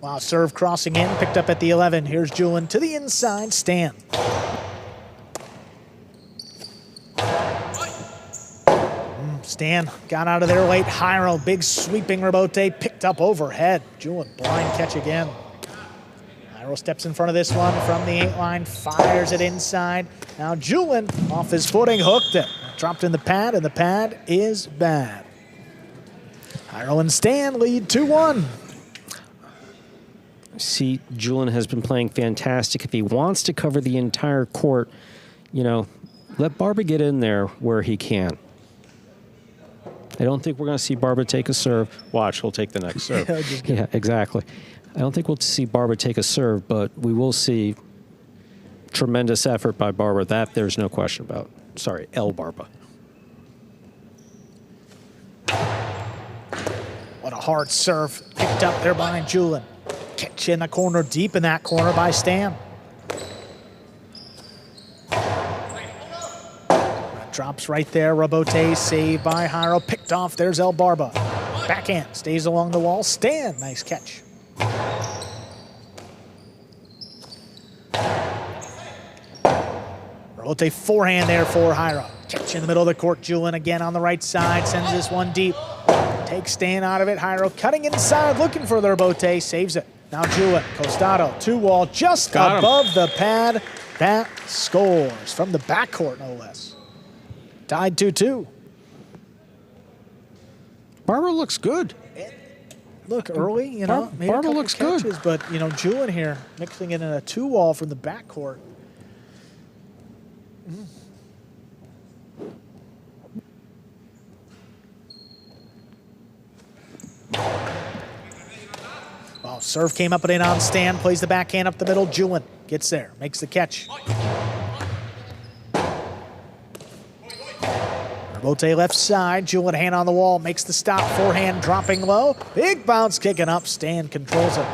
Speaker 2: Wow, serve crossing in, picked up at the 11. Here's Julian to the inside. Stan. Stan got out of there late. Jairo, big sweeping rebote, picked up overhead. Julian, blind catch again. Jairo steps in front of this one from the 8 line, fires it inside. Now Julian, off his footing, hooked it. Dropped in the pad, and the pad is bad. Jairo and Stan lead 2-1.
Speaker 3: See, Julian has been playing fantastic. If he wants to cover the entire court, you know, let Barba get in there where he can. I don't think we're going to see Barba take a serve. Watch, he'll take the next serve. Yeah, exactly. I don't think we'll see Barba take a serve, but we will see tremendous effort by Barba. That there's no question about. Sorry, El Barba.
Speaker 2: What a hard serve. Picked up there by Julian. Catch in the corner, deep in that corner by Stan. Drops right there. Rebote saved by Jairo. Picked off. There's El Barba. Backhand. Stays along the wall. Stan. Nice catch. Rebote forehand there for Jairo. Catch in the middle of the court. Julian again on the right side. Sends this one deep. Takes Stan out of it. Jairo cutting inside. Looking for the rebote. Saves it. Now Julian. Costado. 2-wall. Just above the pad. That scores from the backcourt, no less. Tied 2-2.
Speaker 3: Barba looks good.
Speaker 2: Look, early, you know, made
Speaker 3: Barba
Speaker 2: a couple
Speaker 3: looks
Speaker 2: catches,
Speaker 3: good.
Speaker 2: But, you know, Julian here mixing it in a 2-wall from the backcourt. Well, serve came up and in on Stan, plays the backhand up the middle. Julian gets there, makes the catch. Robote left side, Julian hand on the wall, makes the stop, forehand dropping low. Big bounce kicking up, Stan controls it.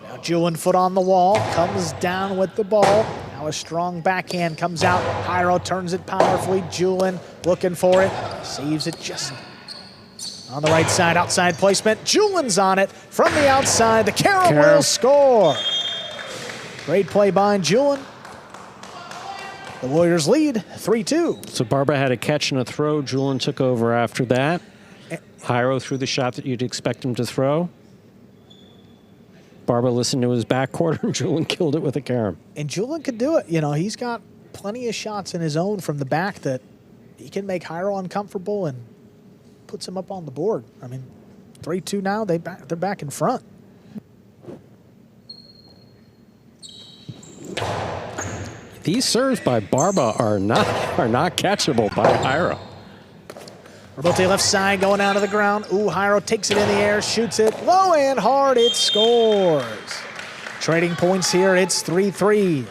Speaker 2: Now Julian foot on the wall, comes down with the ball. Now a strong backhand comes out, Jairo turns it powerfully, Julian looking for it, saves it just on the right side, outside placement. Julian's on it from the outside, the Carroll will score. Great play by Julian. The Warriors lead 3-2.
Speaker 3: So Barba had a catch and a throw. Julian took over after that. Jairo threw the shot that you'd expect him to throw. Barba listened to his backcourt, and Julian killed it with a carom.
Speaker 2: And Julian could do it. You know, he's got plenty of shots in his own from the back that he can make Jairo uncomfortable and puts him up on the board. I mean, 3-2 now. They're back in front.
Speaker 3: These serves by Barba are not catchable by Jairo.
Speaker 2: Robote left side going out of the ground. Ooh, Jairo takes it in the air, shoots it low and hard. It scores. Trading points here. It's 3-3.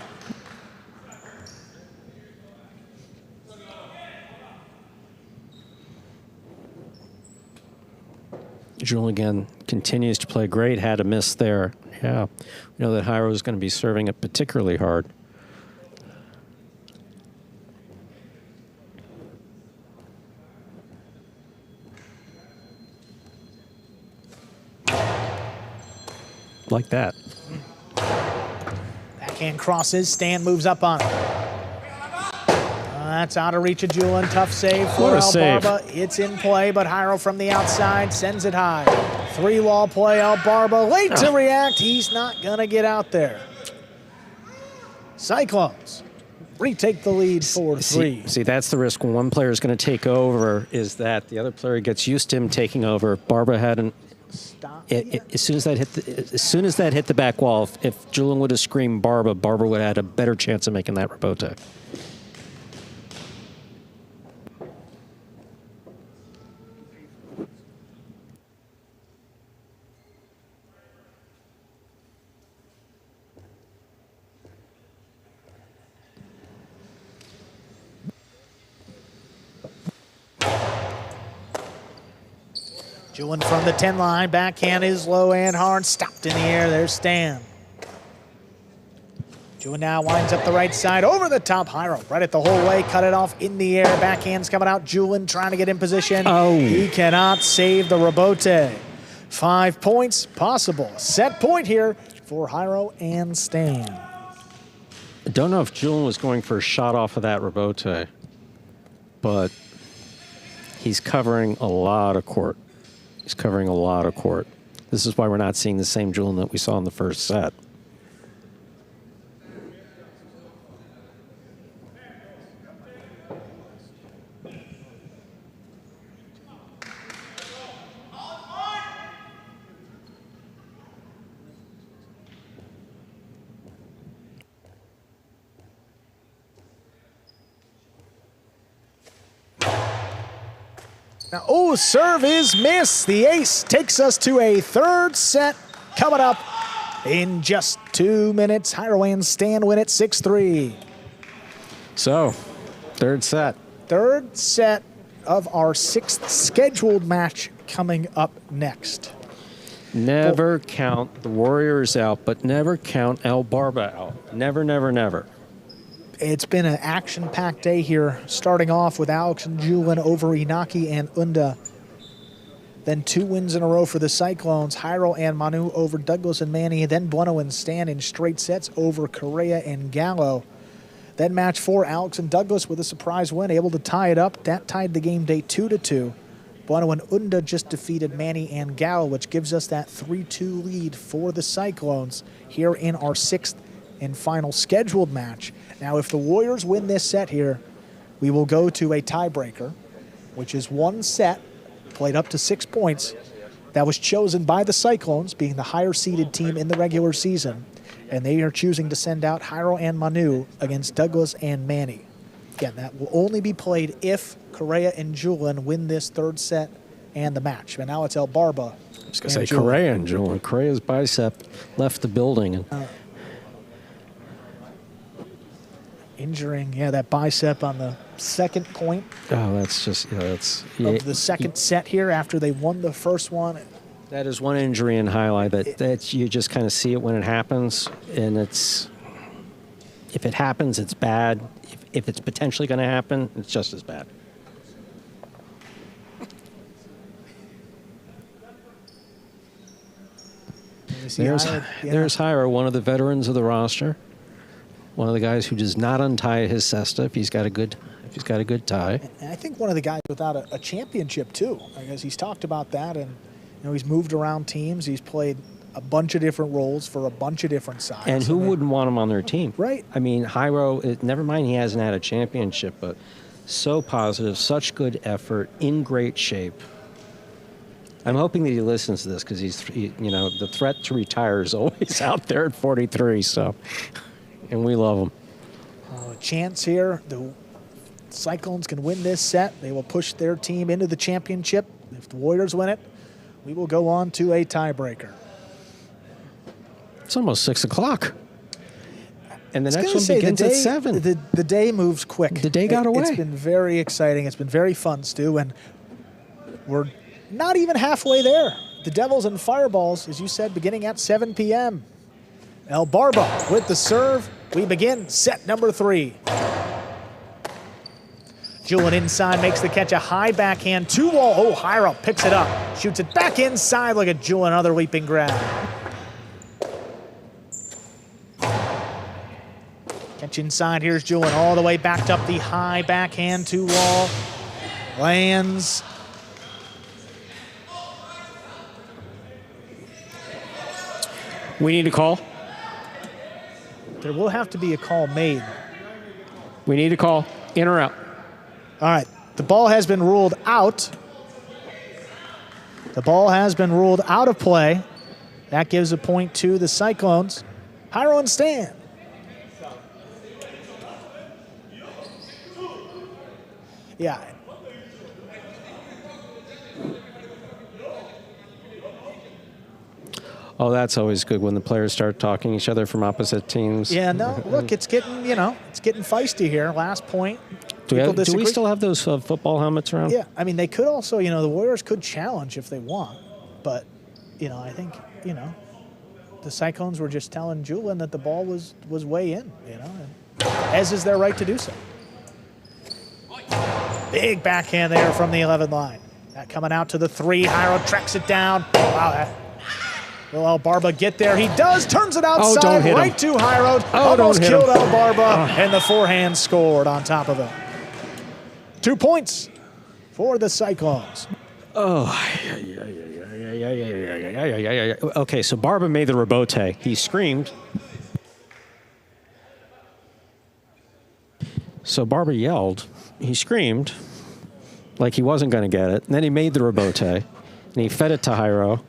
Speaker 3: Julian again continues to play great. Had a miss there. Yeah, we know that Jairo is going to be serving it particularly hard. Like that.
Speaker 2: Backhand crosses, Stan moves up on it. That's out of reach of Julian, tough save for Al Barba. It's in play, but Jairo from the outside sends it high. 3-wall play, Al Barba late to react. He's not gonna get out there. Cyclones retake the lead 4-3.
Speaker 3: See, that's the risk when one player is going to take over, is that the other player gets used to him taking over. Barba hadn't. As soon as that hit the back wall, if Julian would have screamed Barba, Barba would have had a better chance of making that rebote.
Speaker 2: Julian from the 10 line, backhand is low and hard, stopped in the air, there's Stan. Julian now winds up the right side, over the top, Jairo right at the whole way, cut it off in the air, backhand's coming out, Julian trying to get in position.
Speaker 3: Oh.
Speaker 2: He cannot save the rebote. 5 points possible. Set point here for Jairo and Stan.
Speaker 3: I don't know if Julian was going for a shot off of that rebote, but he's covering a lot of court. He's covering a lot of court. This is why we're not seeing the same Julian that we saw in the first set.
Speaker 2: Now, oh, serve is missed. The ace takes us to a third set coming up in just 2 minutes. Jairo and Stan win it 6-3.
Speaker 3: So, third set.
Speaker 2: Third set of our 6th scheduled match coming up next.
Speaker 3: Never count the Warriors out, but never count El Barba out. Never, never, never.
Speaker 2: It's been an action-packed day here, starting off with Alex and Julian over Inaki and Unda. Then 2 wins in a row for the Cyclones, Jairo and Manu over Douglas and Manny. Then Bueno and Stan in straight sets over Correa and Gallo. Then match 4, Alex and Douglas with a surprise win, able to tie it up. That tied the game day 2-2. Bueno and Unda just defeated Manny and Gallo, which gives us that 3-2 lead for the Cyclones here in our 6th and final scheduled match. Now, if the Warriors win this set here, we will go to a tiebreaker, which is 1 set, played up to 6 points, that was chosen by the Cyclones, being the higher-seeded team in the regular season, and they are choosing to send out Jairo and Manu against Douglas and Manny. Again, that will only be played if Correa and Julian win this third set and the match. But now it's El Barba.
Speaker 3: I was going to say Correa and Julian. Correa's bicep left the building.
Speaker 2: injuring, that bicep on the second point
Speaker 3: Oh, that's just,
Speaker 2: of the second set here after they won the first one.
Speaker 3: That is one injury in Jai-Alai that you just kind of see it when it happens, and if it happens, it's bad. If it's potentially going to happen, it's just as bad. There's Jairo, one of the veterans of the roster, one of the guys who does not untie his cesta if he's got a good tie.
Speaker 2: And I think one of the guys without a championship too, because he's talked about that, and he's moved around teams. He's played a bunch of different roles for a bunch of different sides.
Speaker 3: And who wouldn't want him on their team?
Speaker 2: Right.
Speaker 3: I mean, Jairo, never mind he hasn't had a championship, but so positive, such good effort, in great shape. I'm hoping that he listens to this because the threat to retire is always out there at 43. So, and we love him.
Speaker 2: A chance here. The Cyclones can win this set. They will push their team into the championship. If the Warriors win it, we will go on to a tiebreaker.
Speaker 3: It's almost 6 o'clock. And the next one begins at 7.
Speaker 2: The day moves quick.
Speaker 3: The day got away.
Speaker 2: It's been very exciting. It's been very fun, Stu, and we're not even halfway there. The Devils and Fireballs, as you said, beginning at 7 p.m. El Barba with the serve. We begin set number 3. Julian inside makes the catch, a high backhand, 2-wall. Oh, Jairo picks it up, shoots it back inside. Look at Julian, another leaping grab. Catch inside, here's Julian all the way backed up the high backhand, 2-wall. Lands.
Speaker 3: We need a call.
Speaker 2: There will have to be a call made.
Speaker 3: We need a call, in or out.
Speaker 2: All right, the ball has been ruled out. The ball has been ruled out of play. That gives a point to the Cyclones. Jairo and Stan. Yeah.
Speaker 3: Oh, that's always good when the players start talking to each other from opposite teams.
Speaker 2: Yeah, no, look, it's getting, it's getting feisty here. Last point.
Speaker 3: Do we still have those football helmets around?
Speaker 2: Yeah, I mean, they could also, the Warriors could challenge if they want. But, I think, the Cyclones were just telling Julian that the ball was way in, as is their right to do so. Big backhand there from the 11 line. That coming out to the 3. Jairo tracks it down. Wow, will El Barba get there? He does. Turns it outside right to Jairo. Almost killed El Barba, and the forehand scored on top of it. 2 points for the Cyclones.
Speaker 3: Oh, okay, so Barba made the rebote. He screamed. So Barba yelled. He screamed like he wasn't going to get it. And then he made the rebote, and he fed it to Jairo.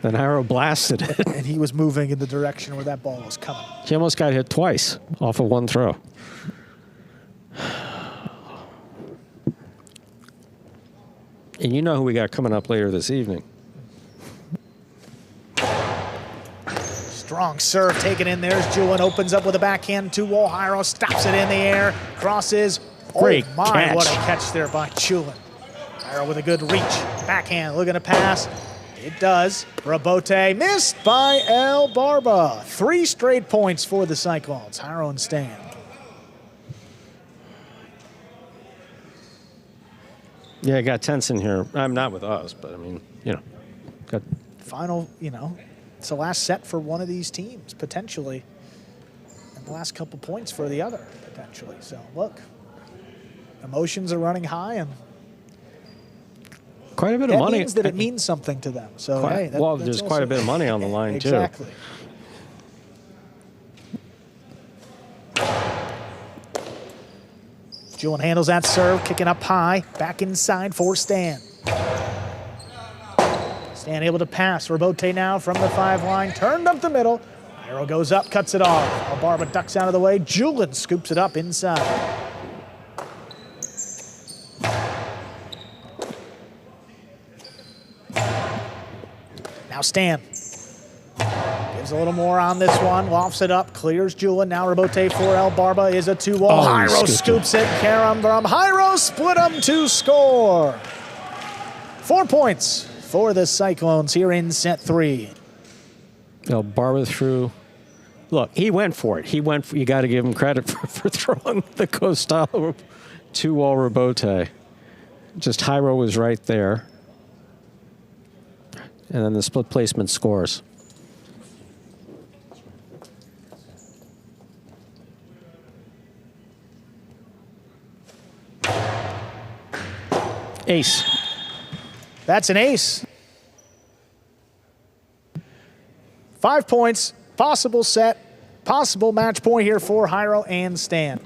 Speaker 3: Then Jairo blasted it.
Speaker 2: And he was moving in the direction where that ball was coming.
Speaker 3: He almost got hit twice off of one throw. And you know who we got coming up later this evening.
Speaker 2: Strong serve taken in. There's Julian. Opens up with a backhand 2-wall. Jairo stops it in the air. Crosses.
Speaker 3: Great
Speaker 2: oh my,
Speaker 3: catch.
Speaker 2: What a catch there by Julian. Jairo with a good reach. Backhand looking to pass. It does. Rebote missed by El Barba. 3 straight points for the Cyclones. Jairo and Stan.
Speaker 3: Yeah, it got tense in here. I'm not with us, but I mean, got
Speaker 2: Final, it's the last set for one of these teams, potentially. And the last couple points for the other, potentially. So, look, emotions are running high, and
Speaker 3: quite a bit of money.
Speaker 2: That means that it means something to them. So,
Speaker 3: there's quite a bit of money on the line, too.
Speaker 2: Exactly. Julian handles that serve, kicking up high, back inside for Stan. Stan able to pass. Rebote now from the 5 line, turned up the middle. Jairo goes up, cuts it off. El Barba ducks out of the way. Julian scoops it up inside. Now Stan gives a little more on this one. Lofts it up, clears Julin. Now Rebote for El Barba is a 2-wall. Jairo scoops it. Karam from Jairo split them to score. 4 points for the Cyclones here in set 3.
Speaker 3: El Barba threw. Look, he went for it. You got to give him credit for throwing the Costello 2-wall Rebote. Just Jairo was right there. And then the split placement scores. Ace.
Speaker 2: That's an ace. 5 points, possible set, possible match point here for Jairo and Stan.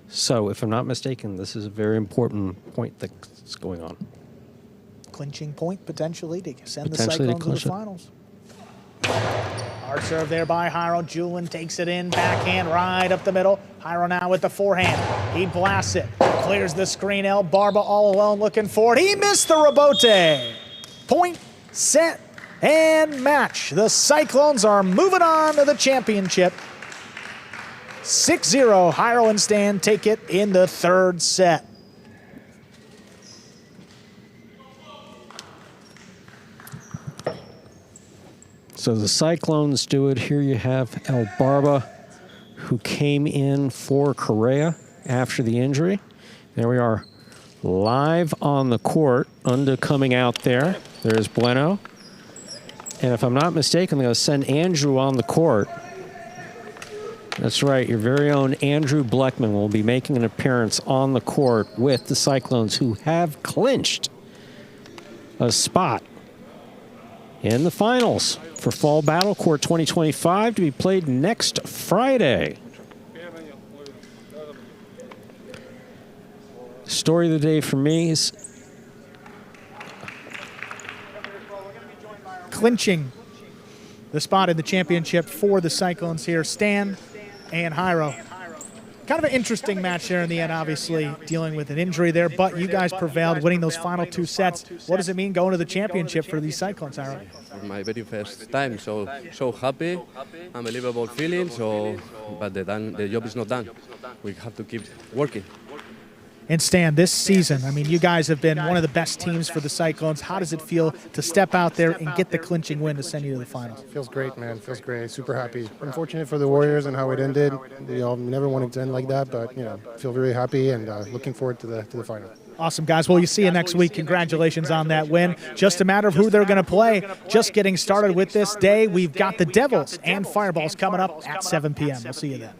Speaker 3: So, if I'm not mistaken, this is a very important point that's going on.
Speaker 2: Clinching point, potentially, to send the Cyclones to the finals. Hard serve there by Jairo. Julin takes it in, backhand right up the middle. Jairo now with the forehand. He blasts it, clears the screen. El Barba all alone looking for it. He missed the Rebote. Point, set, and match. The Cyclones are moving on to the championship. 6-0, Jairo and Stan take it in the third set.
Speaker 3: So the Cyclones do it. Here you have El Barba, who came in for Correa after the injury. There we are, live on the court. Unda coming out there. There's Bueno. And if I'm not mistaken, they're going to send Andrew on the court. That's right, your very own Andrew Bleckman will be making an appearance on the court with the Cyclones, who have clinched a spot in the finals for Fall Battle Court 2025 to be played next Friday. Story of the day for me is
Speaker 2: clinching the spot in the championship for the Cyclones here. Stan and Jairo. Kind of an interesting match there in the end, obviously, dealing with an injury there, but you guys prevailed, winning those final 2 sets. What does it mean going to the championship for these Cyclones, Jairo?
Speaker 5: For my very first time, so happy, unbelievable feeling, but the job is not done. We have to keep working.
Speaker 2: And Stan, this season, I mean, you guys have been one of the best teams for the Cyclones. How does it feel to step out there and get the clinching win to send you to the finals?
Speaker 11: Feels great, man. Feels great. Super happy. Unfortunate for the Warriors and how it ended. We never wanted to end like that, but feel very happy and looking forward to the final.
Speaker 2: Awesome, guys. Well, you see you next week. Congratulations on that win. Just a matter of who they're going to play. Just getting started with this day. We've got the Devils and Fireballs coming up at 7 p.m. We'll see you then.